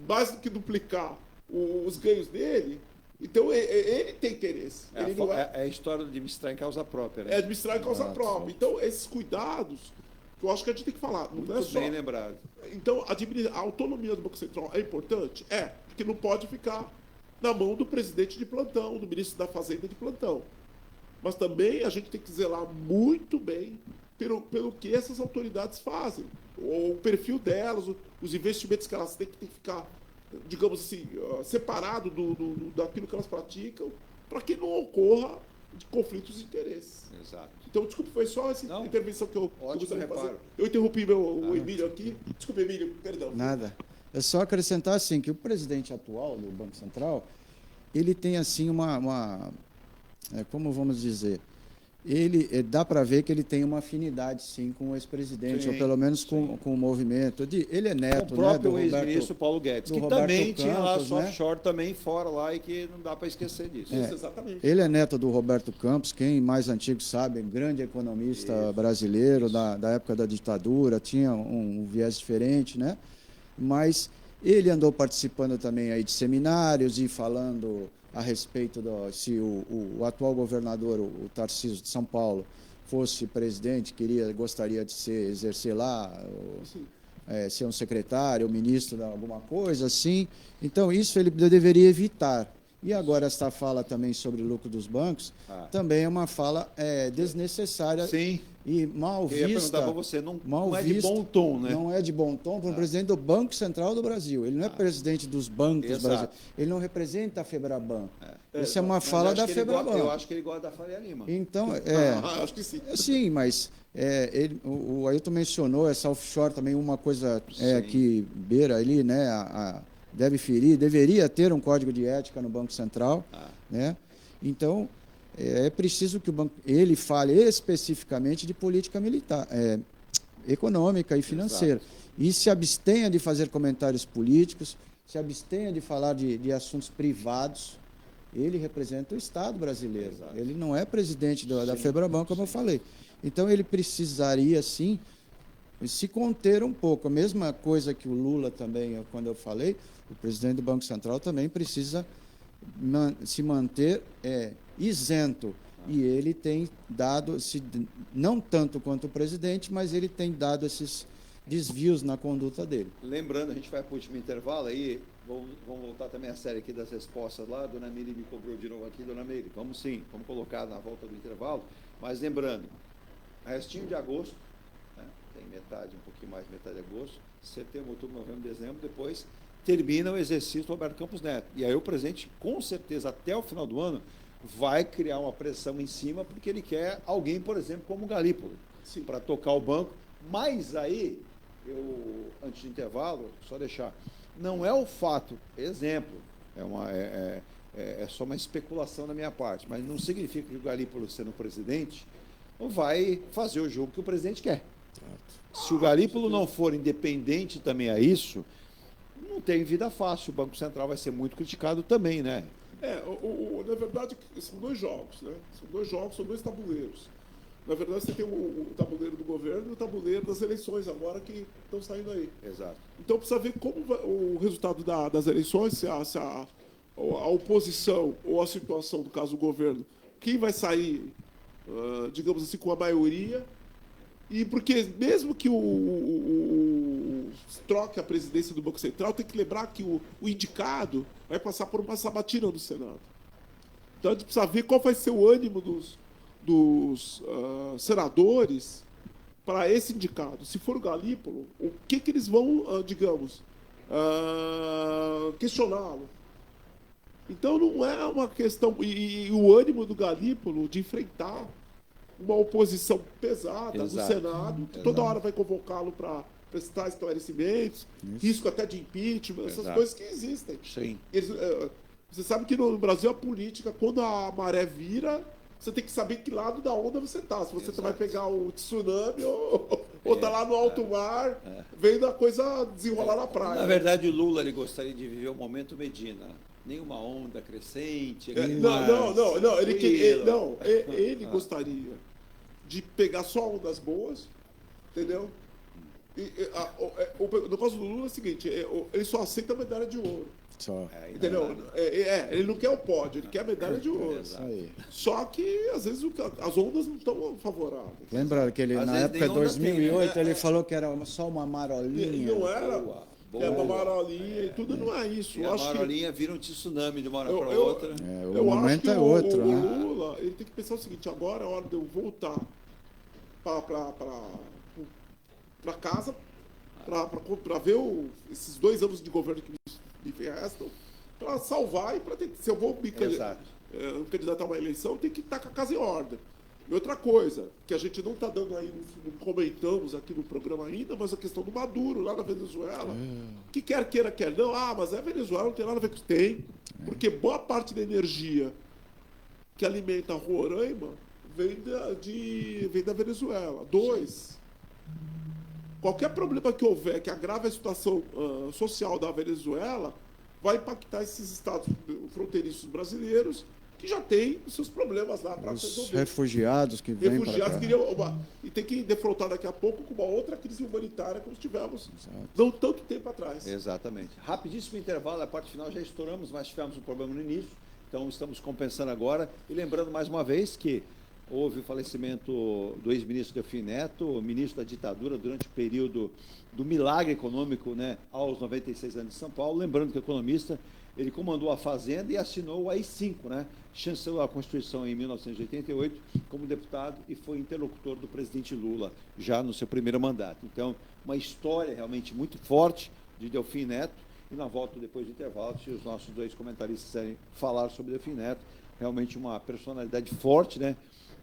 mais do que duplicar os ganhos dele, então ele tem interesse. É a história de administrar em causa própria. Né? É administrar em causa própria. Então, esses cuidados, eu acho que a gente tem que falar. Muito não é só... bem lembrado. Então, a autonomia do Banco Central é importante? Porque não pode ficar na mão do presidente de plantão, do ministro da Fazenda de plantão. Mas também a gente tem que zelar muito bem pelo que essas autoridades fazem, o perfil delas, os investimentos que elas têm que ficar, digamos assim, separado daquilo que elas praticam, para que não ocorra de conflitos de interesse. Exato. Então, desculpe, foi só essa intervenção que eu gostaria de fazer. Eu interrompi o Emílio aqui. Desculpe, Emílio, perdão. Nada. É só acrescentar assim que o presidente atual do Banco Central, ele tem assim como vamos dizer, dá para ver que ele tem uma afinidade, sim, com o ex-presidente, ou pelo menos com o movimento. Ele é neto, o próprio do ex-ministro Paulo Guedes, que Roberto também tinha lá Campos, sua offshore também fora lá, e que não dá para esquecer disso. Isso, exatamente. Ele é neto do Roberto Campos, quem mais antigo sabe, grande economista brasileiro da época da ditadura, tinha um viés diferente, né? Mas ele andou participando também aí de seminários e falando a respeito se o atual governador, o Tarcísio de São Paulo, fosse presidente, gostaria de exercer lá, ser um secretário, ministro de alguma coisa assim. Então, isso ele deveria evitar. E agora esta fala também sobre o lucro dos bancos, também é uma fala desnecessária. Sim. E mal vista. Eu ia perguntar para você, não é de bom tom, né? Não é de bom tom para o presidente do Banco Central do Brasil. Ele não é presidente dos bancos brasileiros. Ele não representa a Febraban. Isso é uma fala da Febraban. Eu acho que ele gosta da Faria Lima. Então, acho que sim. Sim, mas o Ailton mencionou essa offshore também, uma coisa que beira ali, né? Deveria ter um código de ética no Banco Central, né? Então, é preciso que ele fale especificamente de política militar, econômica e financeira. Exato. E se abstenha de fazer comentários políticos, se abstenha de falar de assuntos privados. Ele representa o Estado brasileiro. Exato. Ele não é presidente da Febraban, como eu falei. Então, ele precisaria, sim, se conter um pouco. A mesma coisa que o Lula também, quando eu falei, o presidente do Banco Central também precisa se manter isento. E ele tem dado, não tanto quanto o presidente, mas ele tem dado esses desvios na conduta dele. Lembrando, a gente vai para o último intervalo aí, vamos voltar também à série aqui das respostas lá, a dona Miri me cobrou de novo aqui, dona Miri, vamos sim, vamos colocar na volta do intervalo, mas lembrando, restinho de agosto, né, tem metade, um pouquinho mais de metade de agosto, setembro, outubro, novembro, dezembro, depois termina o exercício do Roberto Campos Neto. E aí o presidente, com certeza, até o final do ano, vai criar uma pressão em cima, porque ele quer alguém, por exemplo, como o Galípolo, para tocar o banco. Mas aí, antes do intervalo, só deixar, não é o fato, exemplo, é só uma especulação da minha parte, mas não significa que o Galípolo, sendo presidente, não vai fazer o jogo que o presidente quer. Se o Galípolo não for independente também a isso, não tem vida fácil. O Banco Central vai ser muito criticado também, né? Na verdade, são dois jogos, né? São dois tabuleiros. Na verdade, você tem o tabuleiro do governo e o tabuleiro das eleições agora que estão saindo aí. Exato. Então, precisa ver como o resultado das eleições, se a oposição ou a situação, do caso do governo, quem vai sair, digamos assim, com a maioria. E porque mesmo que troque a presidência do Banco Central, tem que lembrar que o indicado vai passar por uma sabatina do Senado. Então a gente precisa ver qual vai ser o ânimo dos senadores para esse indicado. Se for o Galípolo, o que eles vão, digamos, questioná-lo. Então não é uma questão... E o ânimo do Galípolo de enfrentar uma oposição pesada do Senado, que toda hora vai convocá-lo para prestar esclarecimentos, risco até de impeachment, essas coisas que existem. Sim. Você sabe que no Brasil a política, quando a maré vira, você tem que saber que lado da onda você está. Se você vai pegar o tsunami ou está lá no alto mar, vendo a coisa desenrolar na praia. Na verdade, o Lula ele gostaria de viver o momento Medina. Nenhuma onda crescente. Ele gostaria de pegar só ondas boas, entendeu? O negócio do Lula é o seguinte, ele só aceita a medalha de ouro. Entendeu? Ele não quer o pódio, ele quer a medalha de ouro. Só que, às vezes, as ondas não estão favoráveis. Lembra que ele, na época de 2008, ele falou que era só uma marolinha? Não era... É uma marolinha e tudo, não é isso. E a marolinha vira um tsunami de uma hora para outra. O momento é outro, o né? Lula, ele tem que pensar o seguinte, agora é hora de eu voltar para casa, para ver esses 2 anos de governo que me restam, para salvar e para ter... Se eu vou me candidatar a uma eleição, tem que estar com a casa em ordem. E outra coisa, que a gente não está dando aí, não comentamos aqui no programa ainda, mas a questão do Maduro, lá na Venezuela, que quer queira, quer não, mas é Venezuela, não tem nada a ver com isso. Tem, porque boa parte da energia que alimenta Roraima vem da Venezuela. 2, qualquer problema que houver que agrave a situação social da Venezuela vai impactar esses estados fronteiriços brasileiros que já tem os seus problemas lá para resolver. Os refugiados que vêm para cá. E tem que defrontar daqui a pouco com uma outra crise humanitária como tivemos não tanto tempo atrás. Exatamente. Rapidíssimo intervalo, a parte final já estouramos, mas tivemos um problema no início, então estamos compensando agora. E lembrando mais uma vez que houve o falecimento do ex-ministro Delfim Neto, ministro da ditadura durante o período do milagre econômico, né, aos 96 anos de São Paulo. Lembrando que o economista, ele comandou a Fazenda e assinou o AI-5, né? Chancelou a Constituição em 1988 como deputado e foi interlocutor do presidente Lula, já no seu primeiro mandato. Então, uma história realmente muito forte de Delfim Neto. E na volta, depois do intervalo, se os nossos 2 comentaristas quiserem falar sobre Delfim Neto, realmente uma personalidade forte, né,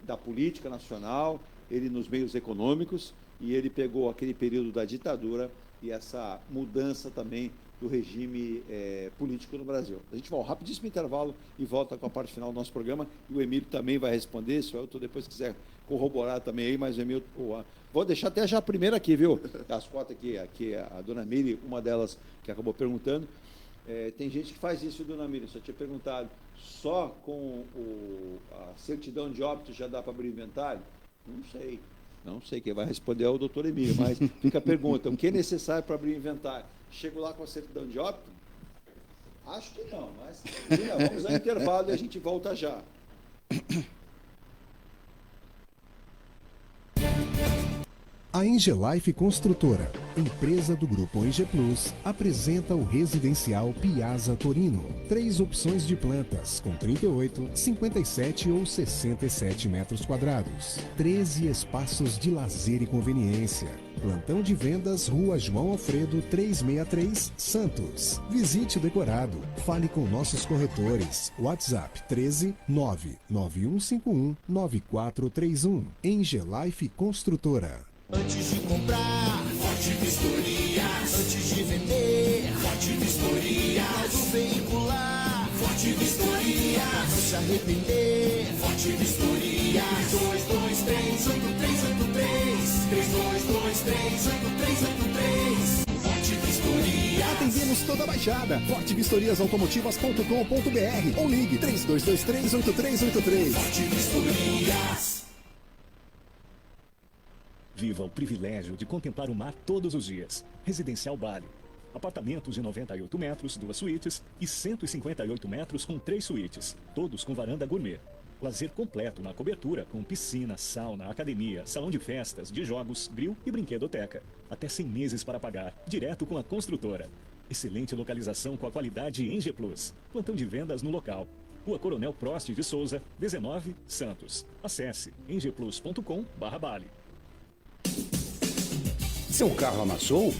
da política nacional, ele nos meios econômicos, e ele pegou aquele período da ditadura e essa mudança também do regime político no Brasil. A gente vai ao rapidíssimo intervalo e volta com a parte final do nosso programa. E o Emílio também vai responder, se o Elton depois quiser corroborar também aí, mas o Emílio... Vou deixar até já a primeira aqui, viu? As 4 aqui a dona Miri, uma delas que acabou perguntando. Tem gente que faz isso, dona Miri, só tinha perguntado, só com a certidão de óbito já dá para abrir inventário? Não sei. Não sei, quem vai responder é o doutor Emílio, mas fica a pergunta, o que é necessário para abrir o inventário? Chego lá com a certidão de óbito? Acho que não, mas vamos ao intervalo e a gente volta já. A Engelife Construtora, empresa do Grupo Enge Plus, apresenta o residencial Piazza Torino. 3 opções de plantas, com 38, 57 ou 67 metros quadrados. 13 espaços de lazer e conveniência. Plantão de vendas, Rua João Alfredo, 363, Santos. Visite o decorado. Fale com nossos corretores. WhatsApp 13 99151 9431. Engelife Construtora. Antes de comprar, Forte Vistorias. Antes de vender, Forte Vistorias. Do veicular, Forte Vistorias. Não se arrepender, Forte Vistorias. 32238383. 32238383. Forte Vistorias. Atendemos toda a Baixada. fortevistoriasautomotivas.com.br ou ligue 32238383. Forte Vistorias. Viva o privilégio de contemplar o mar todos os dias. Residencial Bali. Apartamentos de 98 metros, 2 suítes e 158 metros com 3 suítes, todos com varanda gourmet. Lazer completo na cobertura com piscina, sauna, academia, salão de festas, de jogos, grill e brinquedoteca. Até 100 meses para pagar, direto com a construtora. Excelente localização com a qualidade Enge Plus. Plantão de vendas no local. Rua Coronel Prost de Souza, 19, Santos. Acesse engeplus.com/Bali. Seu carro amassou?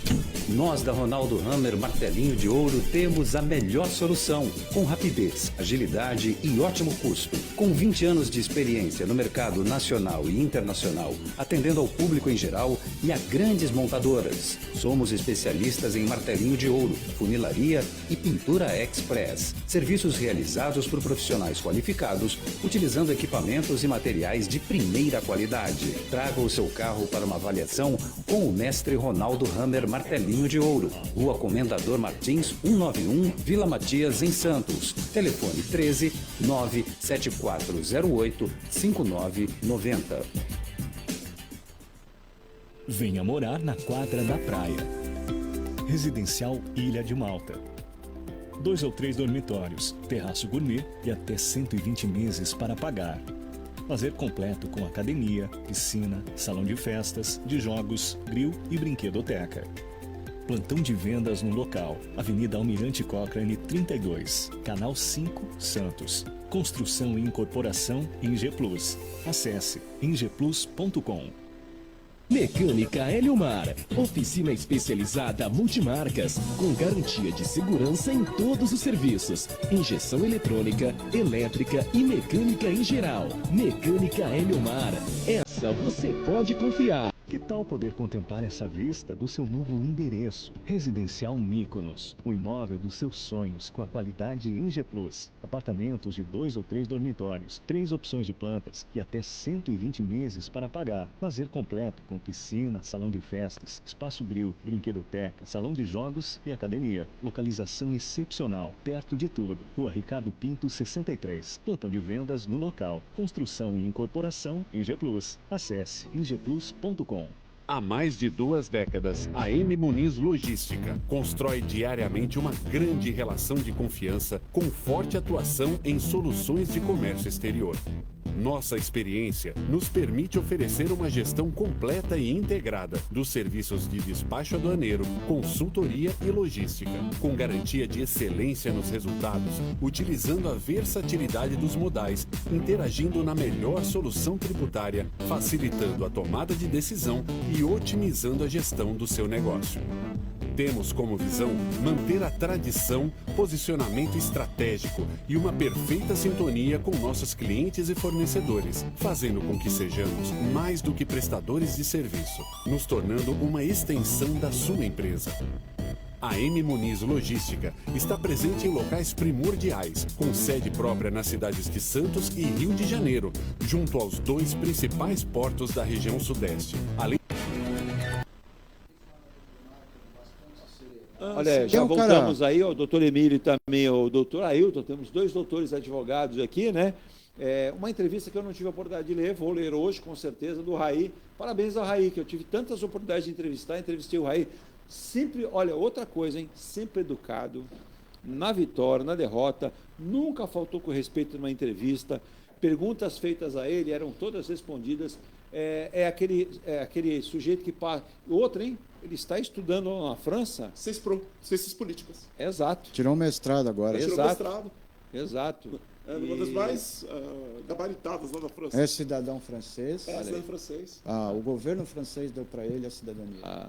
Nós da Ronaldo Hammer Martelinho de Ouro temos a melhor solução, com rapidez, agilidade e ótimo custo. Com 20 anos de experiência no mercado nacional e internacional, atendendo ao público em geral e a grandes montadoras. Somos especialistas em martelinho de ouro, funilaria e pintura express. Serviços realizados por profissionais qualificados, utilizando equipamentos e materiais de primeira qualidade. Traga o seu carro para uma avaliação com o mestre Ronaldo Hammer Martelinho de Ouro, Rua Comendador Martins, 191, Vila Matias, em Santos. Telefone 13 97408 5990. Venha morar na quadra da praia. Residencial Ilha de Malta. 2 ou 3 dormitórios, terraço gourmet e até 120 meses para pagar. Lazer completo com academia, piscina, salão de festas, de jogos, grill e brinquedoteca. Plantão de vendas no local. Avenida Almirante Cochrane 32, Canal 5, Santos. Construção e incorporação Enge Plus. Acesse engeplus.com. Mecânica Heliomar, oficina especializada multimarcas, com garantia de segurança em todos os serviços, injeção eletrônica, elétrica e mecânica em geral. Mecânica Heliomar, essa você pode confiar. Que tal poder contemplar essa vista do seu novo endereço? Residencial Mykonos, o imóvel dos seus sonhos com a qualidade Enge Plus. Apartamentos de 2 ou 3 dormitórios, 3 opções de plantas e até 120 meses para pagar. Lazer completo com piscina, salão de festas, espaço grill, brinquedoteca, salão de jogos e academia. Localização excepcional, perto de tudo. Rua Ricardo Pinto, 63. Plantão de vendas no local. Construção e incorporação Enge Plus. Acesse engeplus.com. Há mais de 2 décadas, a M. Muniz Logística constrói diariamente uma grande relação de confiança com forte atuação em soluções de comércio exterior. Nossa experiência nos permite oferecer uma gestão completa e integrada dos serviços de despacho aduaneiro, consultoria e logística, com garantia de excelência nos resultados, utilizando a versatilidade dos modais, interagindo na melhor solução tributária, facilitando a tomada de decisão e otimizando a gestão do seu negócio. Temos como visão manter a tradição, posicionamento estratégico e uma perfeita sintonia com nossos clientes e fornecedores, fazendo com que sejamos mais do que prestadores de serviço, nos tornando uma extensão da sua empresa. A M. Muniz Logística está presente em locais primordiais, com sede própria nas cidades de Santos e Rio de Janeiro, junto aos 2 principais portos da região sudeste. Além Olha, já voltamos aí, o doutor Emílio e também o doutor Ailton, temos 2 doutores advogados aqui, né? uma entrevista que eu não tive a oportunidade de ler, vou ler hoje, com certeza, do Raí. Parabéns ao Raí, que eu tive tantas oportunidades de entrevistar, entrevistei o Raí. Sempre, olha, outra coisa, hein? Sempre educado, na vitória, na derrota, nunca faltou com respeito numa entrevista. Perguntas feitas a ele eram todas respondidas. Aquele sujeito que passa. Outro, hein? Ele está estudando na França. Ciências políticas. Exato. Tirou um mestrado agora. Exato. Tirou mestrado. Exato. É uma das mais gabaritadas lá da França. É cidadão francês. É cidadão francês. O governo francês deu para ele a cidadania.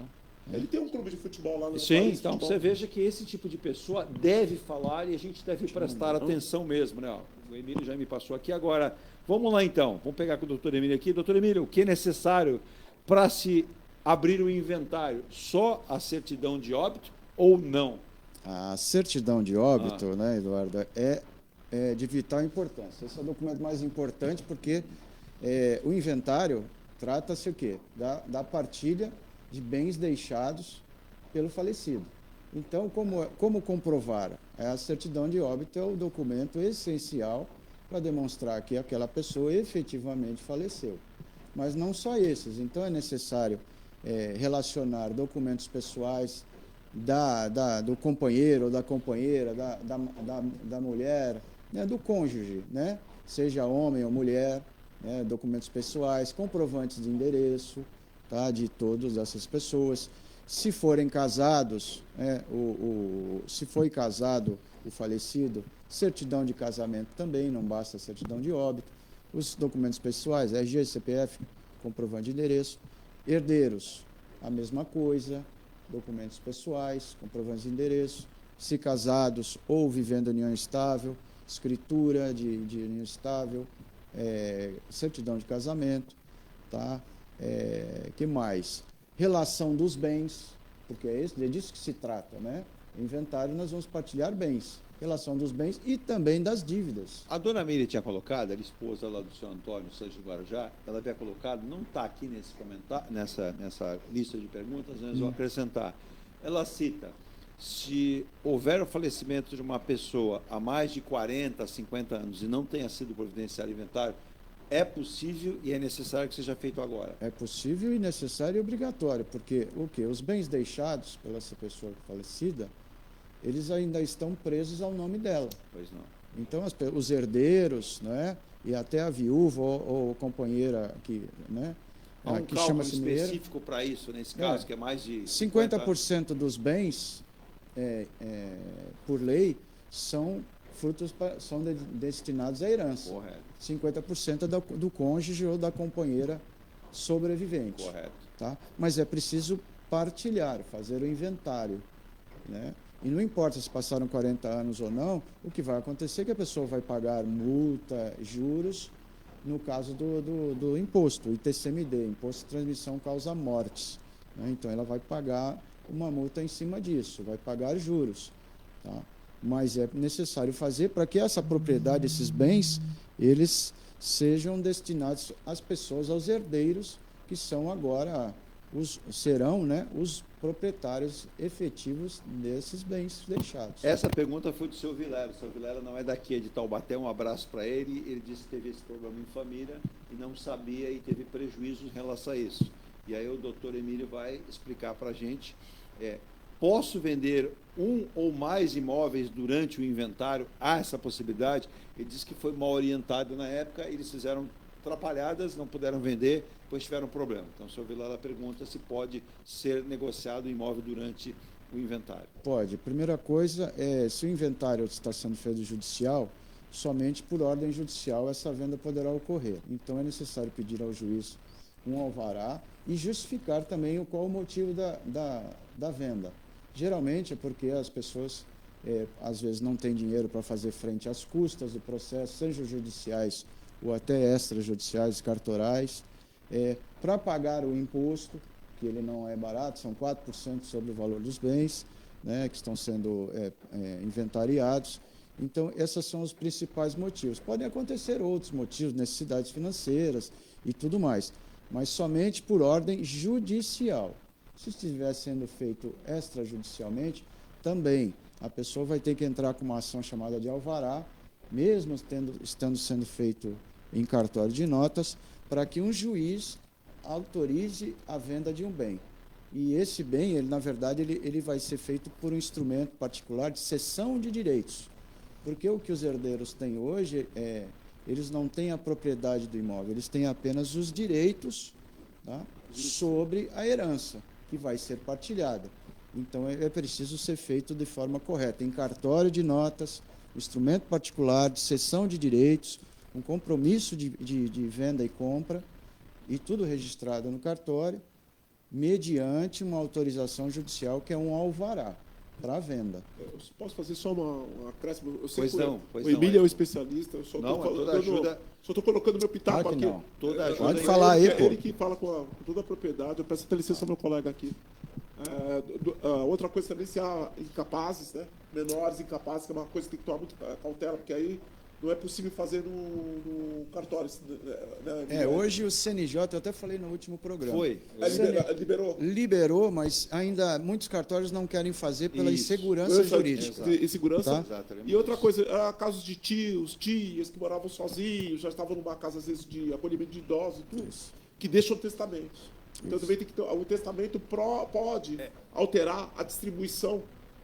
Ele tem um clube de futebol lá no Sim, então você veja que esse tipo de pessoa deve falar e a gente deve prestar atenção mesmo, né? O Emílio já me passou aqui. Agora, vamos lá então. Vamos pegar com o doutor Emílio aqui. Doutor Emílio, o que é necessário para se abrir o inventário? Só a certidão de óbito ou não? A certidão de óbito, né, Eduardo, é de vital importância. Esse é o documento mais importante porque o inventário trata-se o quê? Da partilha de bens deixados pelo falecido. Então, como comprovar? A certidão de óbito é o documento essencial para demonstrar que aquela pessoa efetivamente faleceu. Mas não só esses. Então, é necessário relacionar documentos pessoais do companheiro ou da companheira, da mulher, né, do cônjuge, né, seja homem ou mulher, né, documentos pessoais, comprovantes de endereço, tá, de todas essas pessoas. Se forem casados, se foi casado o falecido, certidão de casamento também, não basta certidão de óbito. Os documentos pessoais, RG, CPF, comprovante de endereço. Herdeiros, a mesma coisa, documentos pessoais, comprovantes de endereço. Se casados ou vivendo em união estável, escritura de união estável, certidão de casamento, tá? Que mais? Relação dos bens, porque é disso que se trata, né? Inventário, nós vamos partilhar bens. Relação dos bens e também das dívidas. A dona Miriam tinha colocado, ela esposa lá do senhor Antônio Sanches Guarujá, ela havia colocado, não está aqui nesse comentário, nessa lista de perguntas, mas vou acrescentar. Ela cita, se houver o falecimento de uma pessoa há mais de 40, 50 anos e não tenha sido providenciado inventário, é possível e é necessário que seja feito agora? É possível e necessário e obrigatório, porque os bens deixados pela essa pessoa falecida, eles ainda estão presos ao nome dela. Pois não. Então, os herdeiros, né, e até a viúva ou companheira que, né, há um que cálculo específico para isso, nesse caso, que é mais de 50% dos bens, por lei, são destinados à herança. Correto. 50% é do cônjuge ou da companheira sobrevivente. Correto. Tá? Mas é preciso partilhar, fazer o inventário, né? E não importa se passaram 40 anos ou não, o que vai acontecer é que a pessoa vai pagar multa, juros, no caso do imposto, o ITCMD, Imposto de Transmissão Causa Mortes, né? Então, ela vai pagar uma multa em cima disso, vai pagar juros, tá? Mas é necessário fazer para que essa propriedade, esses bens, eles sejam destinados às pessoas, aos herdeiros, que são agora, serão, né, os proprietários efetivos desses bens deixados. Essa pergunta foi do seu Vilela. O seu Vilela não é daqui, é de Taubaté. Um abraço para ele. Ele disse que teve esse problema em família e não sabia e teve prejuízo em relação a isso. E aí o doutor Emílio vai explicar para a gente. Posso vender um ou mais imóveis durante o inventário? Há essa possibilidade? Ele disse que foi mal orientado na época, eles fizeram atrapalhadas, não puderam vender, depois tiveram problema. Então, o senhor Vilela pergunta se pode ser negociado o imóvel durante o inventário. Pode. Primeira coisa, se o inventário está sendo feito judicial, somente por ordem judicial essa venda poderá ocorrer. Então, é necessário pedir ao juiz um alvará e justificar também qual o motivo da venda. Geralmente é porque as pessoas, às vezes, não têm dinheiro para fazer frente às custas do processo, sejam judiciais ou até extrajudiciais, cartorais, para pagar o imposto, que ele não é barato, são 4% sobre o valor dos bens, né, que estão sendo inventariados. Então, esses são os principais motivos. Podem acontecer outros motivos, necessidades financeiras e tudo mais, mas somente por ordem judicial. Se estiver sendo feito extrajudicialmente, também a pessoa vai ter que entrar com uma ação chamada de alvará mesmo estando sendo feito em cartório de notas, para que um juiz autorize a venda de um bem. E esse bem, ele, na verdade, ele vai ser feito por um instrumento particular de cessão de direitos. Porque o que os herdeiros têm hoje eles não têm a propriedade do imóvel, eles têm apenas os direitos, tá, sobre a herança, que vai ser partilhada. Então, é preciso ser feito de forma correta, em cartório de notas, instrumento particular de cessão de direitos, um compromisso de venda e compra, e tudo registrado no cartório, mediante uma autorização judicial, que é um alvará para a venda. Eu posso fazer só uma acréscimo? Eu sei Pois que não, o Emílio é um especialista, eu só estou colocando meu pitaco Claro que aqui. não. Toda ajuda Pode falar aí, pô. Ele que fala com toda a propriedade. Eu peço até licença ao meu colega aqui. Outra coisa também, se há incapazes, né? Menores incapazes, que é uma coisa que tem que tomar muito cautela, porque aí não é possível fazer no cartório. Né? Hoje o CNJ, eu até falei no último programa. Foi. Liberou? Liberou, mas ainda muitos cartórios não querem fazer pela insegurança jurídica. Insegurança. Tá? E outra coisa, casos de tias que moravam sozinhos, já estavam numa casa, às vezes, de acolhimento de idosos e tudo, que deixam testamentos. Então também tem que ter, o testamento pode alterar a distribuição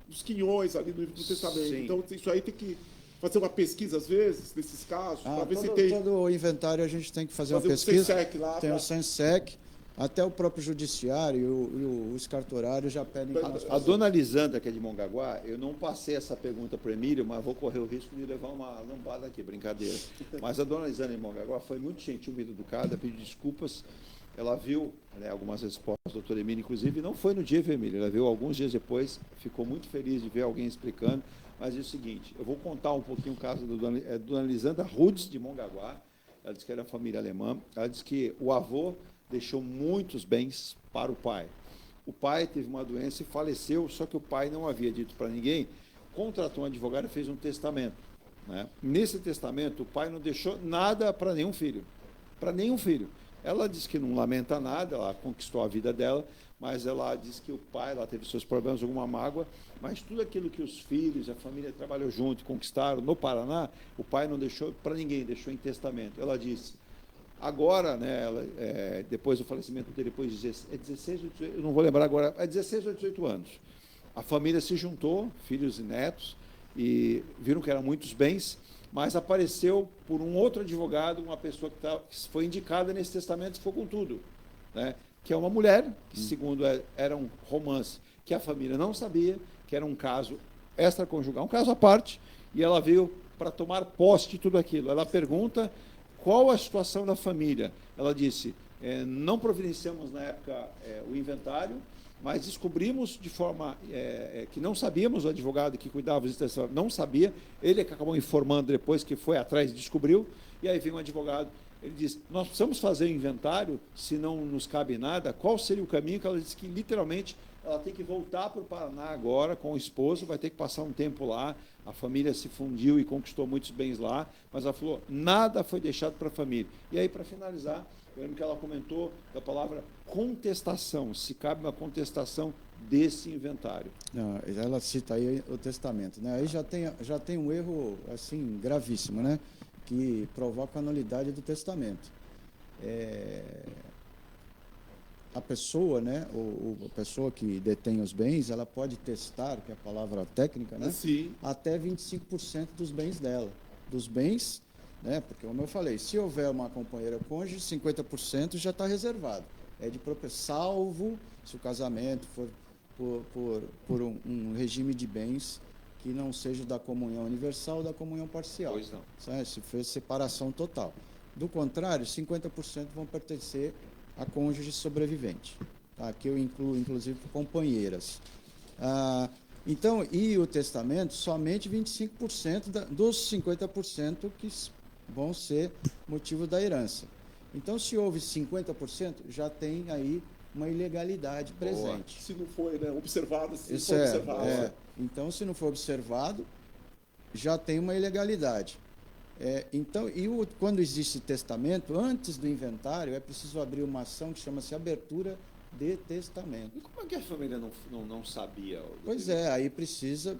dos quinhões ali no testamento. Sim. Então isso aí tem que fazer uma pesquisa, às vezes, nesses casos, para ver se tem... Todo o inventário a gente tem que fazer uma pesquisa. Sensec lá, tem o Sensec, até o próprio judiciário e os cartorários já pedem... A dona Lisandra, que é de Mongaguá, eu não passei essa pergunta para o Emílio, mas vou correr o risco de levar uma lambada aqui, brincadeira. Mas a dona Lisandra de Mongaguá foi muito gentil, muito educada, pediu desculpas. Ela viu, né, algumas respostas do doutor Emílio, inclusive, não foi no dia, viu, Emílio? Ela viu alguns dias depois, ficou muito feliz de ver alguém explicando. Mas é o seguinte, eu vou contar um pouquinho o caso da dona Lisandra Rudes, de Mongaguá. Ela disse que era família alemã. Ela disse que o avô deixou muitos bens para o pai. O pai teve uma doença e faleceu, só que o pai não havia dito para ninguém, contratou um advogado e fez um testamento. Né? Nesse testamento, o pai não deixou nada para nenhum filho. Para nenhum filho. Ela disse que não lamenta nada, ela conquistou a vida dela, mas ela disse que o pai, ela teve seus problemas, alguma mágoa, mas tudo aquilo que os filhos, a família trabalhou junto, conquistaram no Paraná, o pai não deixou para ninguém, deixou em testamento. Ela disse, agora, né, depois do falecimento dele, depois de 16, eu não vou lembrar agora, 16 ou 18 anos, a família se juntou, filhos e netos, e viram que eram muitos bens, mas apareceu por um outro advogado, uma pessoa que foi indicada nesse testamento e ficou com tudo, né? Que é uma mulher, que segundo era um romance, que a família não sabia, que era um caso extraconjugal, um caso à parte, e ela veio para tomar posse de tudo aquilo. Ela pergunta qual a situação da família. Ela disse, não providenciamos na época o inventário, mas descobrimos de forma que não sabíamos, o advogado que cuidava dos testamento não sabia, ele que acabou informando depois que foi atrás e descobriu, e aí vem um advogado, ele diz, nós precisamos fazer o inventário, se não nos cabe nada, qual seria o caminho? Que ela disse que, literalmente, ela tem que voltar para o Paraná agora com o esposo, vai ter que passar um tempo lá, a família se fundiu e conquistou muitos bens lá, mas ela falou, nada foi deixado para a família. E aí, para finalizar, eu lembro que ela comentou da palavra contestação, se cabe uma contestação desse inventário. Não, ela cita aí o testamento, né? Aí já tem um erro assim gravíssimo, né? Que provoca a nulidade do testamento. A pessoa, né? A pessoa que detém os bens, ela pode testar, que é a palavra técnica, né? Sim. Até 25% dos bens dela, dos bens, né? Porque, como eu falei, se houver uma companheira cônjuge, 50% já está reservado. É de propriedade, salvo se o casamento for por um regime de bens que não seja da comunhão universal ou da comunhão parcial. Pois não. Sabe? Se for separação total. Do contrário, 50% vão pertencer a cônjuge sobrevivente. Tá? Aqui eu incluo, inclusive, companheiras. Então, e o testamento, somente 25% dos 50% que vão ser motivo da herança. Então, se houve 50%, já tem aí uma ilegalidade presente. Se não foi, né, observado, se Isso for observado. Então, se não for observado, já tem uma ilegalidade. Então, quando existe testamento, antes do inventário, é preciso abrir uma ação que chama-se abertura de testamento. E como é que a família não sabia? Pois é, aí precisa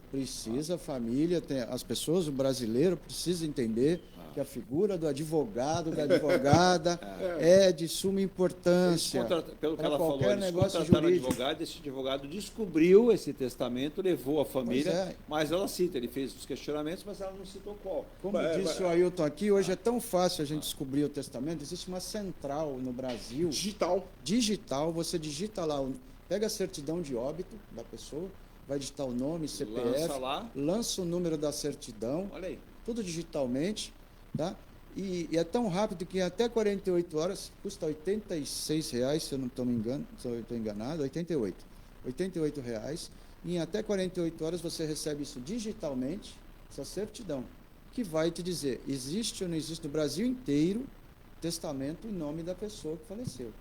a família, as pessoas, o brasileiro precisa entender que a figura do advogado, da advogada é de suma importância. Pelo que para ela falou, qualquer eles negócio contrataram jurídico. advogado, esse advogado descobriu esse testamento, levou a família, Pois é. mas ela cita, ele fez os questionamentos, mas ela não citou qual. Como disse o Ailton aqui, hoje é tão fácil a gente descobrir o testamento, existe uma central no Brasil. Digital, você digita lá, pega a certidão de óbito da pessoa, vai digitar o nome, CPF, lança o número da certidão, olha aí, tudo digitalmente, tá? E é tão rápido que em até 48 horas, custa R$ 86, se eu não estou me enganando, se eu estou enganado, 88. R$ 88 reais, e em até 48 horas você recebe isso digitalmente, essa certidão, que vai te dizer, existe ou não existe no Brasil inteiro testamento em nome da pessoa que faleceu.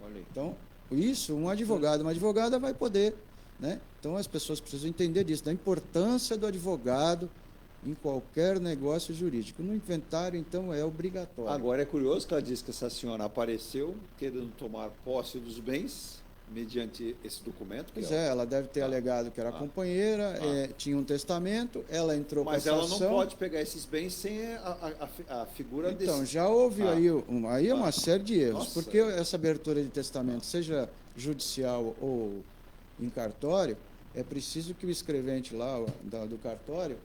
Olha aí. Então, isso, um advogado, uma advogada vai poder, né? Então as pessoas precisam entender disso, da importância do advogado em qualquer negócio jurídico. No inventário, então, é obrigatório. Agora é curioso que ela disse que essa senhora apareceu querendo tomar posse dos bens mediante esse documento. Pois é, ela deve ter alegado que era companheira, tinha um testamento, ela entrou mas com essa ela ação. não pode pegar esses bens sem a figura desse... Então, já houve aí uma série de erros, porque essa abertura de testamento, seja judicial ou em cartório, é preciso que o escrevente lá do cartório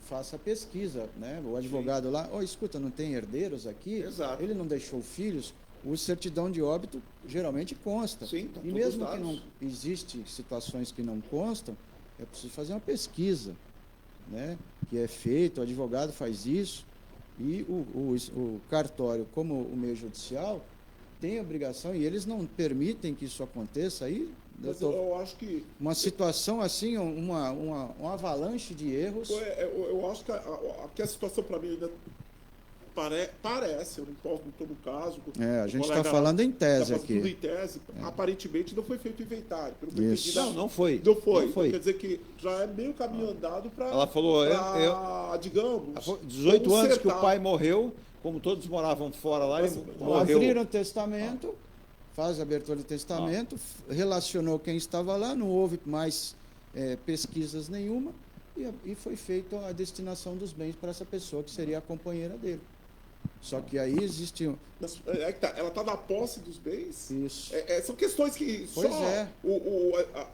faça a pesquisa, né? O advogado lá, escuta, não tem herdeiros aqui? Exato. Ele não deixou filhos? O certidão de óbito geralmente consta. Sim, tá, e mesmo que não existe situações que não constam, é preciso fazer uma pesquisa, né? Que é feito, o advogado faz isso, e o cartório, como o meio judicial, tem a obrigação, e eles não permitem que isso aconteça aí. Eu acho que... Uma situação assim, uma avalanche de erros. Eu acho que a situação, para mim, ainda parece, eu não estou no caso. A gente está falando em tese aqui. Tudo em tese. Aparentemente não foi feito inventário. Não foi. Não foi. Então, quer dizer que já é meio caminho andado para... Ela falou, digamos... 18 anos que o pai morreu, como todos moravam fora lá, ele morreu. Abriram o testamento... Faz a abertura de testamento, relacionou quem estava lá, não houve mais pesquisas nenhuma, e foi feita a destinação dos bens para essa pessoa, que seria a companheira dele. Só que aí existe... ela está na posse dos bens? Isso. São questões que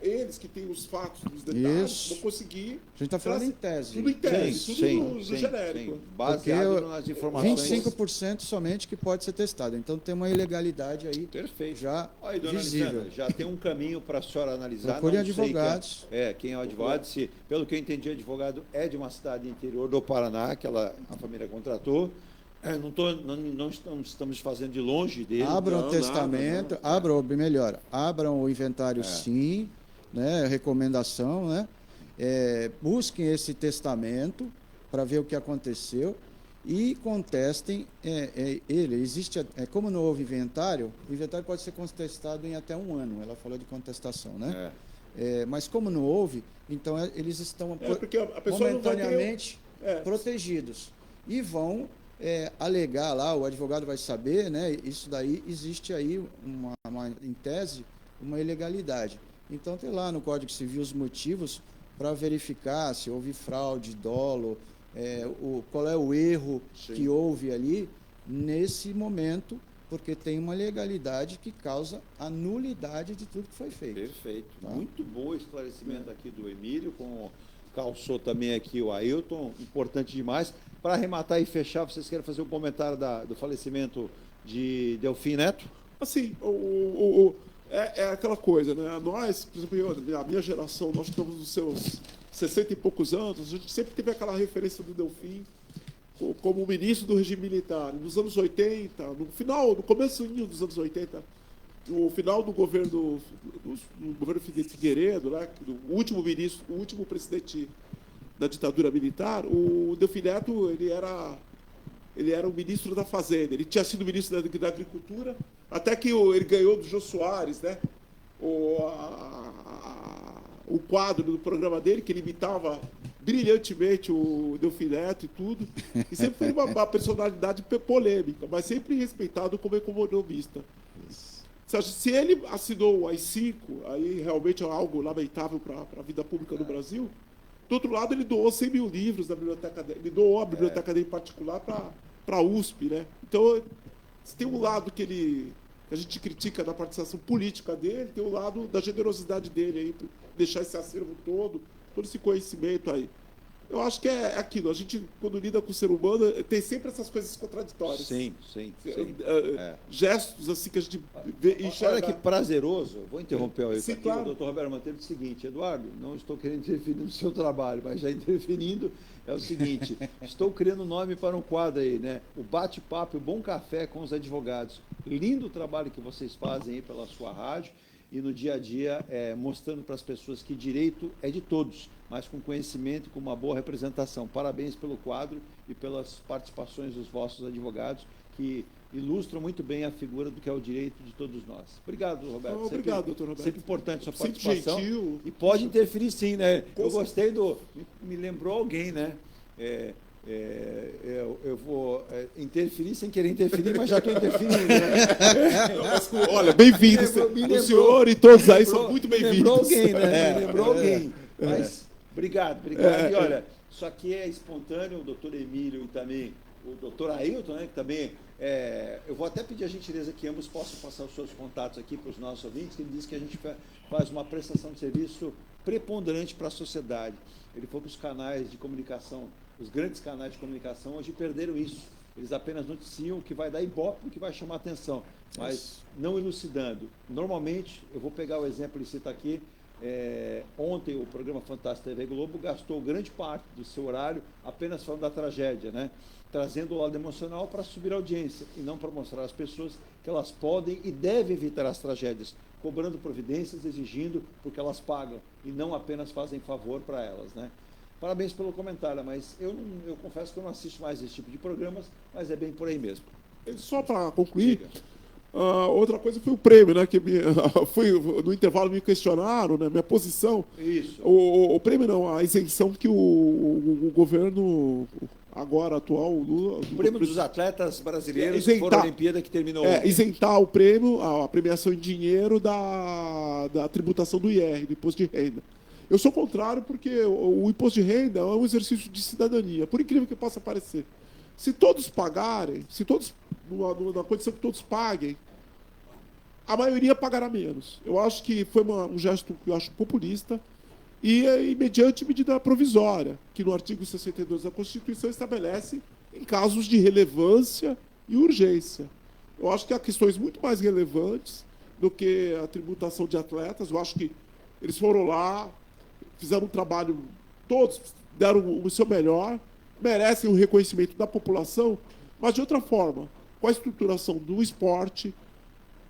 eles que têm os fatos, os detalhes, vão conseguir... A gente está falando em tese. Tudo em tese, tudo genérico. Baseado nas informações... 25% somente que pode ser testado. Então tem uma ilegalidade aí. Perfeito. Já aí, dona visível. Alexandra, já tem um caminho para a senhora analisar. Procure advogados. Quem é o advogado. Pelo que eu entendi, o advogado é de uma cidade interior do Paraná, que a família contratou. Não estamos fazendo de longe dele. Abram o testamento, abram o inventário sim, né, recomendação, né, busquem esse testamento para ver o que aconteceu e contestem ele. Existe, como não houve inventário, o inventário pode ser contestado em até 1 ano, ela falou de contestação, né? Mas como não houve, então eles estão momentaneamente protegidos e vão alegar lá, o advogado vai saber, né? Isso daí existe aí em tese uma ilegalidade. Então tem lá no Código Civil os motivos para verificar se houve fraude, dolo, qual é o erro que houve ali nesse momento, porque tem uma legalidade que causa a nulidade de tudo que foi feito. Perfeito. Tá? Muito bom o esclarecimento aqui do Emílio, calçou também aqui o Ailton, importante demais. Para arrematar e fechar, vocês querem fazer um comentário do falecimento de Delfim Neto? Assim, é aquela coisa, né? Nós, por exemplo, a minha geração, nós estamos nos seus 60 e poucos anos, a gente sempre teve aquela referência do Delfim como ministro do regime militar. Nos anos 80, no começo dos anos 80, no final do governo Figueiredo, né, o último ministro, o último presidente da ditadura militar, o Delfim Neto, ele era o ministro da Fazenda, ele tinha sido ministro da Agricultura, até que ele ganhou do Jô Soares, né, o quadro do programa dele, que ele imitava brilhantemente o Delfim Neto e tudo, e sempre foi uma personalidade polêmica, mas sempre respeitado como economista. Se ele assinou o AI-5, aí realmente é algo lamentável para a vida pública do Brasil. Do outro lado, ele doou 100 mil livros da biblioteca dele. Ele doou a biblioteca dele em particular para a USP, né? Então, se tem um lado que a gente critica da participação política dele, tem o lado da generosidade dele aí, deixar esse acervo todo esse conhecimento aí. Eu acho que é aquilo. A gente, quando lida com o ser humano, tem sempre essas coisas contraditórias. Sim. Gestos assim que a gente vê, enxerga. Olha que prazeroso. Vou interromper aí. Sim, claro. O doutor Roberto Manteiga disse o seguinte: Eduardo, não estou querendo interferir no seu trabalho, mas já interferindo é o seguinte: estou criando nome para um quadro aí, né? O bate-papo, o bom café com os advogados. Lindo o trabalho que vocês fazem aí pela sua rádio e no dia a dia, mostrando para as pessoas que direito é de todos, mas com conhecimento e com uma boa representação. Parabéns pelo quadro e pelas participações dos vossos advogados, que ilustram muito bem a figura do que é o direito de todos nós. Obrigado, Roberto. Obrigado, doutor Roberto. Sempre importante a sua participação. Gentil. E pode interferir sim, né? Eu gostei me lembrou alguém, né? Eu vou interferir sem querer interferir, mas já estou interferindo. Né? Olha, bem-vindo. O senhor e todos aí são muito bem-vindos. Lembrou alguém, né? Lembrou alguém. Mas, obrigado. E olha, isso aqui é espontâneo, o doutor Emílio e também o doutor Ailton, né, que também... eu vou até pedir a gentileza que ambos possam passar os seus contatos aqui para os nossos ouvintes, que ele disse que a gente faz uma prestação de serviço preponderante para a sociedade. Ele falou que os canais de comunicação, os grandes canais de comunicação, hoje perderam isso. Eles apenas noticiam o que vai dar ibope, o que vai chamar atenção, mas não elucidando. Normalmente, eu vou pegar o exemplo, ele cita aqui, ontem o programa Fantástico TV Globo gastou grande parte do seu horário apenas falando da tragédia, né? Trazendo o lado emocional para subir a audiência e não para mostrar às pessoas que elas podem e devem evitar as tragédias, cobrando providências, exigindo, porque elas pagam e não apenas fazem favor para elas, né? Parabéns pelo comentário, mas eu confesso que eu não assisto mais esse tipo de programas, mas é bem por aí mesmo. Só para concluir, outra coisa foi o prêmio, né? Que foi no intervalo me questionaram, né? Minha posição. Isso. O prêmio não, a isenção que o governo agora atual, o prêmio dos atletas brasileiros que foram à Olimpíada, que terminou. Isentar o prêmio, a premiação em dinheiro da tributação do IR, do imposto de renda. Eu sou contrário porque o imposto de renda é um exercício de cidadania, por incrível que possa parecer. Se todos pagarem, na condição que todos paguem, a maioria pagará menos. Eu acho que foi um gesto que eu acho populista e mediante medida provisória, que no artigo 62 da Constituição estabelece em casos de relevância e urgência. Eu acho que há questões muito mais relevantes do que a tributação de atletas. Eu acho que eles foram lá, fizeram um trabalho, todos deram o seu melhor, merecem o reconhecimento da população, mas de outra forma, com a estruturação do esporte,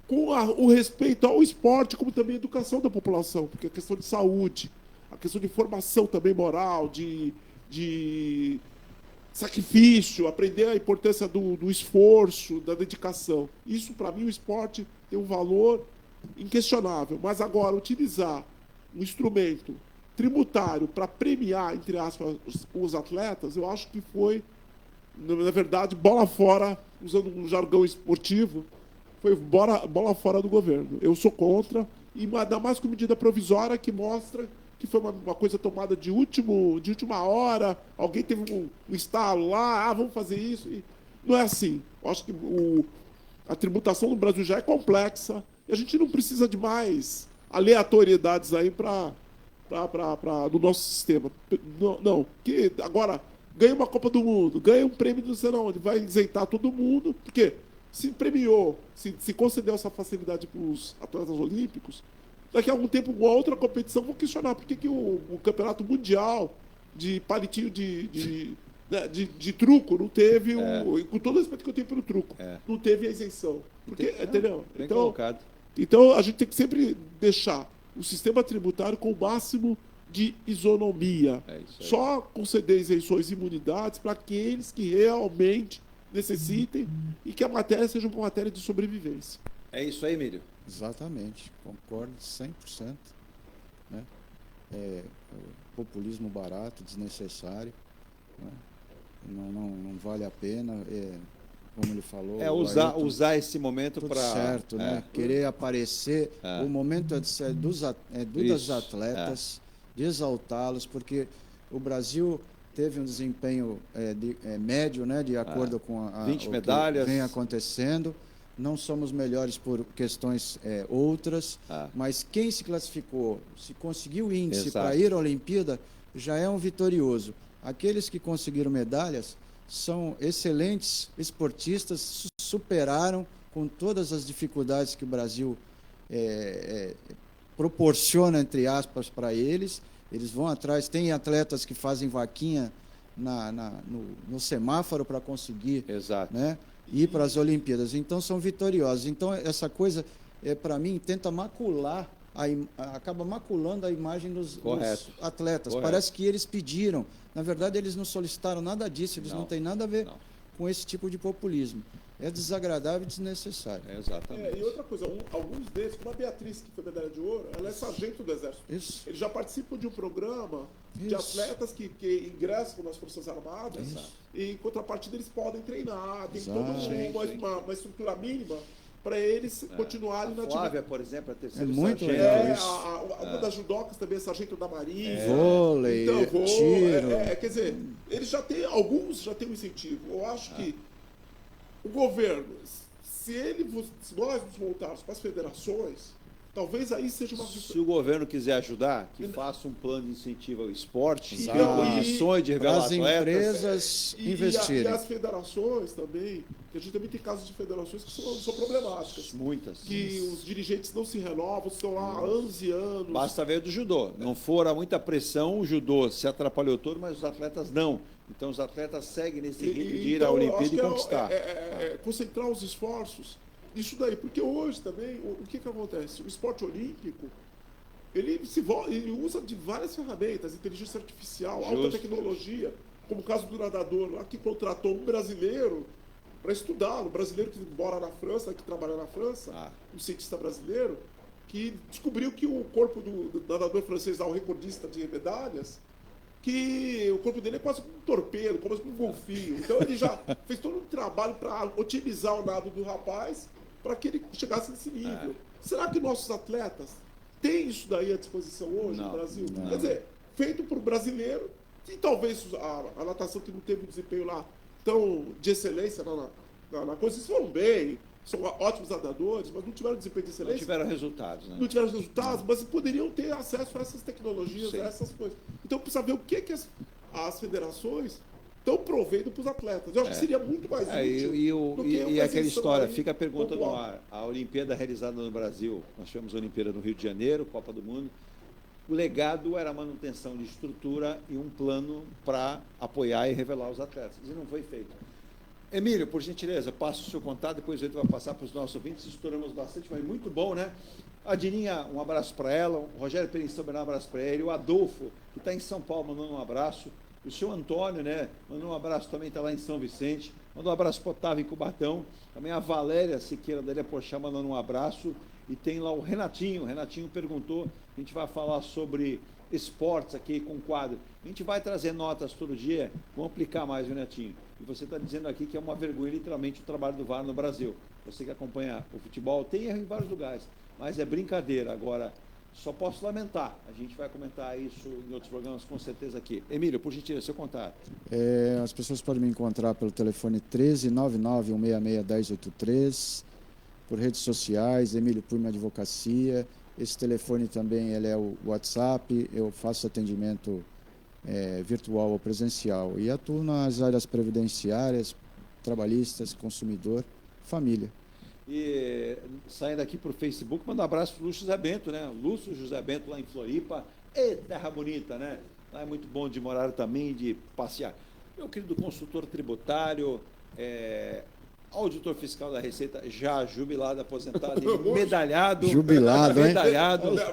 com o respeito ao esporte, como também a educação da população, porque a questão de saúde, a questão de formação também moral, de sacrifício, aprender a importância do esforço, da dedicação. Isso, para mim, o esporte tem um valor inquestionável. Mas agora, utilizar um instrumento tributário para premiar, entre aspas, os atletas, eu acho que foi, na verdade, bola fora, usando um jargão esportivo, foi bola fora do governo. Eu sou contra, e ainda mais com medida provisória que mostra que foi uma coisa tomada de última hora, alguém teve um estalo lá, vamos fazer isso. E não é assim. Eu acho que a tributação no Brasil já é complexa, e a gente não precisa de mais aleatoriedades aí do nosso sistema. Não, que agora ganha uma Copa do Mundo, ganha um prêmio, não sei onde, vai isentar todo mundo, porque se premiou, se concedeu essa facilidade para os atletas olímpicos, daqui a algum tempo, uma outra competição, vão questionar por que o campeonato mundial de palitinho de truco não teve, com todo o respeito que eu tenho pelo truco, não teve a isenção. Porque, entendeu? Bem colocado. Então, a gente tem que sempre deixar o sistema tributário com o máximo de isonomia. Só conceder isenções e imunidades para aqueles que realmente necessitem e que a matéria seja uma matéria de sobrevivência. É isso aí, Emílio? Exatamente, concordo 100%. Né? Populismo barato, desnecessário, né? Não vale a pena. como ele falou. Usar esse momento para... certo, né? Querer aparecer. O momento é dos atletas, de exaltá-los, porque o Brasil teve um desempenho médio, né? De acordo com 20 medalhas. Que vem acontecendo. Não somos melhores por questões outras, mas quem se classificou, se conseguiu índice para ir à Olimpíada, já é um vitorioso. Aqueles que conseguiram medalhas são excelentes esportistas, superaram com todas as dificuldades que o Brasil proporciona, entre aspas, para eles. Eles vão atrás, tem atletas que fazem vaquinha no semáforo para conseguir, né, ir para as Olimpíadas. Então, são vitoriosos. Então, essa coisa, para mim, tenta macular, acaba maculando a imagem dos atletas. Correto. Parece que eles pediram. Na verdade, eles não solicitaram nada disso, eles não têm nada a ver com esse tipo de populismo. É desagradável e desnecessário. Exatamente. E outra coisa, alguns deles, como a Beatriz, que foi medalha de ouro, ela é sargento do Exército. Isso. Eles já participam de um programa de atletas que ingressam nas Forças Armadas e, em contrapartida, eles podem treinar, tem toda uma estrutura mínima para eles continuarem na atividade. Flávia, por exemplo, a terceira muito sargento. Uma das judocas também é sargento da Marinha. Vôlei, tiro. Quer dizer, eles alguns já têm um incentivo. Eu acho que o governo, se nós nos voltarmos para as federações, talvez aí seja uma... Se o governo quiser ajudar, que faça um plano de incentivo ao esporte, Exato. condições de revelar as atletas. empresas investirem. E as federações também, que a gente também tem casos de federações que são problemáticas. Muitas. Que os dirigentes não se renovam, estão lá há anos e anos. Basta ver do judô. Não fora muita pressão, o judô se atrapalhou todo, mas os atletas não. Então os atletas seguem nesse ritmo de ir à Olimpíada e conquistar. Concentrar os esforços nisso daí, porque hoje também, o que acontece? O esporte olímpico, ele usa de várias ferramentas, inteligência artificial, alta tecnologia, como o caso do nadador lá, que contratou um brasileiro para estudá-lo, um brasileiro que mora na França, que trabalha na França, um cientista brasileiro, que descobriu que o corpo do nadador francês, o recordista de medalhas, que o corpo dele é quase como um torpedo, quase como um golfinho. Então ele já fez todo um trabalho para otimizar o nado do rapaz para que ele chegasse nesse nível. Será que nossos atletas têm isso daí à disposição hoje no Brasil? Não. Quer dizer, feito por brasileiro, e talvez a natação que não teve um desempenho lá tão de excelência na coisa, eles foram bem, são ótimos nadadores, mas não tiveram desempenho de excelência. Não tiveram resultados, né? Não tiveram resultados, mas poderiam ter acesso a essas tecnologias, a essas coisas. Então precisa ver o que as federações estão provendo para os atletas. Eu acho que seria muito mais útil. E aquela história, fica a pergunta no ar. A Olimpíada realizada no Brasil, nós tivemos a Olimpíada no Rio de Janeiro, Copa do Mundo. O legado era a manutenção de estrutura e um plano para apoiar e revelar os atletas. E não foi feito. Emílio, por gentileza, passa o seu contato, depois a gente vai passar para os nossos ouvintes. Estouramos bastante, mas muito bom, né? A Dininha, um abraço para ela. O Rogério Perenção, um abraço para ele. O Adolfo, que está em São Paulo, mandando um abraço. O seu Antônio, né? Mandou um abraço também, está lá em São Vicente. Mandou um abraço para o Otávio em Cubatão. Também a Valéria Siqueira da Ilha Pochá mandando um abraço. E tem lá o Renatinho. O Renatinho perguntou, a gente vai falar sobre esportes aqui com quadro. A gente vai trazer notas todo dia, vamos aplicar mais, Renatinho. E você está dizendo aqui que é uma vergonha, literalmente, o trabalho do VAR no Brasil. Você que acompanha o futebol, tem erro em vários lugares, mas é brincadeira. Agora, só posso lamentar. A gente vai comentar isso em outros programas, com certeza, aqui. Emílio, por gentileza, seu contato. As pessoas podem me encontrar pelo telefone 1399-166-1083, por redes sociais, Emílio Puima Advocacia. Esse telefone também é o WhatsApp, eu faço atendimento virtual ou presencial e atuo nas áreas previdenciárias, trabalhistas, consumidor, família. E saindo aqui para o Facebook, manda um abraço para o Lúcio José Bento, né? Lúcio José Bento lá em Floripa. E terra bonita, né? Lá é muito bom de morar também, de passear. Meu querido consultor tributário, auditor fiscal da Receita, já jubilado, aposentado e medalhado. Jubilado, hein?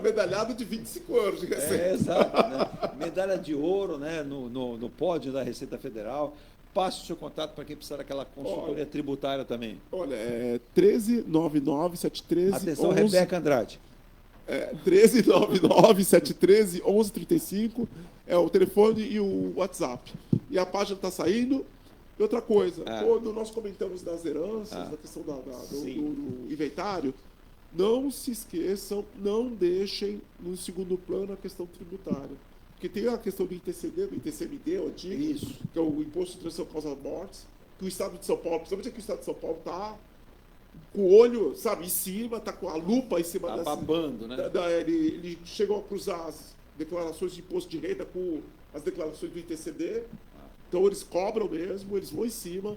Medalhado de 25 anos de Receita. Exato, né? Medalha de ouro, né? No pódio da Receita Federal. Passe o seu contato para quem precisar daquela consultoria tributária também. Olha, 1399-713... Atenção, 11... Rebeca Andrade. 1399-713-1135 é o telefone e o WhatsApp. E a página está saindo. E outra coisa, quando nós comentamos das heranças, da questão do inventário, não se esqueçam, não deixem no segundo plano a questão tributária. Porque tem a questão do ITCD, do ITCMD, o DIG, que é o Imposto de Transação Causa Mortes, que o Estado de São Paulo, principalmente aqui o Estado de São Paulo, está com o olho, sabe, em cima, está com a lupa em cima dessa... babando, né? Ele chegou a cruzar as declarações de imposto de renda com as declarações do ITCD, então eles cobram mesmo, eles vão em cima.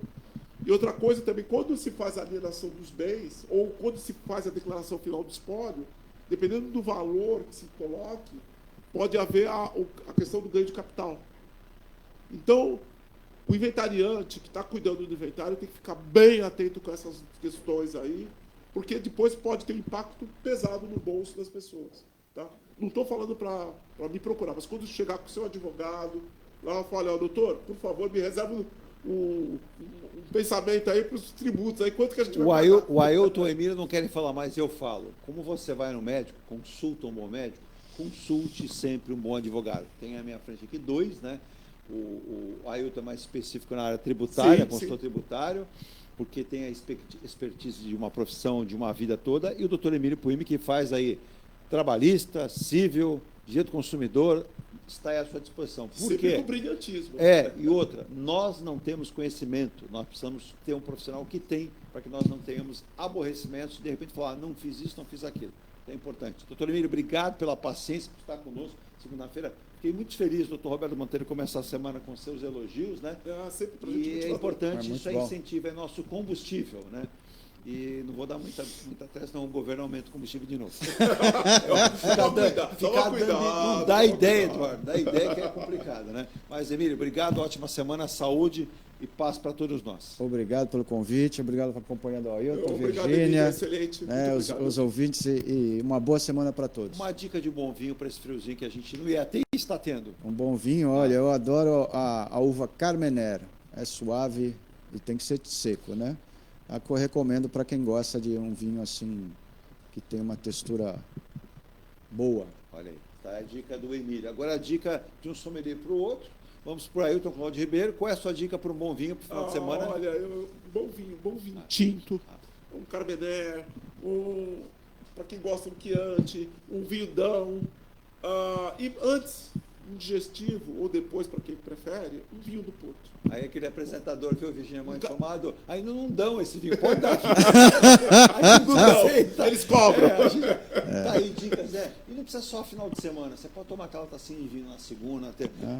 E outra coisa também, quando se faz a alienação dos bens, ou quando se faz a declaração final do espólio, dependendo do valor que se coloque, pode haver a questão do ganho de capital. Então, o inventariante que está cuidando do inventário tem que ficar bem atento com essas questões aí, porque depois pode ter um impacto pesado no bolso das pessoas. Tá? Não estou falando para me procurar, mas quando chegar com o seu advogado, lá fala, ó, doutor, por favor, me reserva um pensamento aí para os tributos, aí quanto que a gente vai pagar? O Ailton e o Emílio não querem falar mais, eu falo. Como você vai no médico, consulta um bom médico, consulte sempre um bom advogado. Tem à minha frente aqui 2, né? O Ailton é mais específico na área tributária, consultor tributário, porque tem a expertise de uma profissão, de uma vida toda, e o doutor Emílio Puimi, que faz aí trabalhista, civil, direito do consumidor, está aí à sua disposição. Por quê? Com brilhantismo. E outra, nós não temos conhecimento, nós precisamos ter um profissional que tem, para que nós não tenhamos aborrecimentos, de repente falar, não fiz isso, não fiz aquilo. É importante. Doutor Emílio, obrigado pela paciência por estar conosco segunda-feira. Fiquei muito feliz, doutor Roberto Monteiro, começar a semana com seus elogios, né? E é importante, isso aí incentiva, é nosso combustível, né? E não vou dar muita testa, não, o governo aumenta o combustível de novo. Não dá ideia, Eduardo, dá ideia que é complicado, né? Mas, Emílio, obrigado, ótima semana, saúde e paz para todos nós. Obrigado pelo convite, obrigado por acompanhar o Ailton, Virgínia, excelente, os ouvintes e uma boa semana para todos. Uma dica de bom vinho para esse friozinho que a gente não ia ter e está tendo. Um bom vinho, olha, eu adoro a uva Carmener, é suave e tem que ser seco, né? Eu recomendo para quem gosta de um vinho assim, que tem uma textura boa. Olha aí, tá a dica do Emílio. Agora a dica de um sommelier para o outro. Vamos para o Ailton Cláudio Ribeiro. Qual é a sua dica para um bom vinho para o final de semana? Olha, bom vinho tinto, um Carmener, para quem gosta do Chianti, um vinho-dão. E antes, um digestivo, ou depois, para quem prefere, um vinho do Porto. Aí aquele apresentador que eu vi Virgínia Mãe tomado, ainda não dão esse vinho, pode dar. Eles cobram. Tá aí dicas, E não precisa só final de semana, você pode tomar aquela tacinha de vinho na segunda,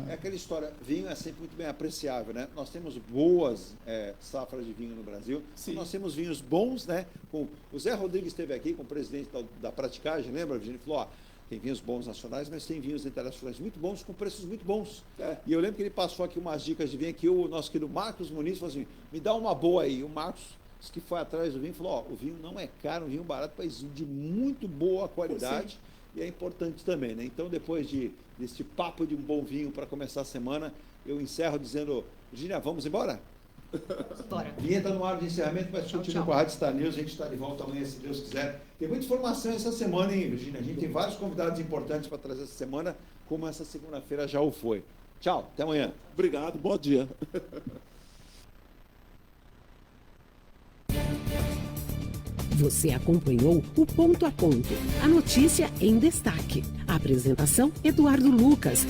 é aquela história, vinho é sempre muito bem apreciável, né? Nós temos boas safras de vinho no Brasil, nós temos vinhos bons, né? O Zé Rodrigues esteve aqui com o presidente da Praticagem, lembra, Virgínia? Falou, tem vinhos bons nacionais, mas tem vinhos internacionais muito bons, com preços muito bons. E eu lembro que ele passou aqui umas dicas de vinho, que o nosso querido Marcos Muniz falou assim, me dá uma boa aí. O Marcos, que foi atrás do vinho, falou, o vinho não é caro, um vinho barato, mas de muito boa qualidade, e é importante também, né? Então, depois desse papo de um bom vinho para começar a semana, eu encerro dizendo, Virgínia, vamos embora? Bora. Vinheta no ar de encerramento, mas continua com a Rádio Star News, a gente está de volta amanhã, se Deus quiser. Tem muita informação essa semana, hein, Virgínia? A gente tem vários convidados importantes para trazer essa semana, como essa segunda-feira já o foi. Tchau, até amanhã. Obrigado, bom dia. Você acompanhou o Ponto a Ponto, a notícia em destaque. A apresentação, Eduardo Lucas.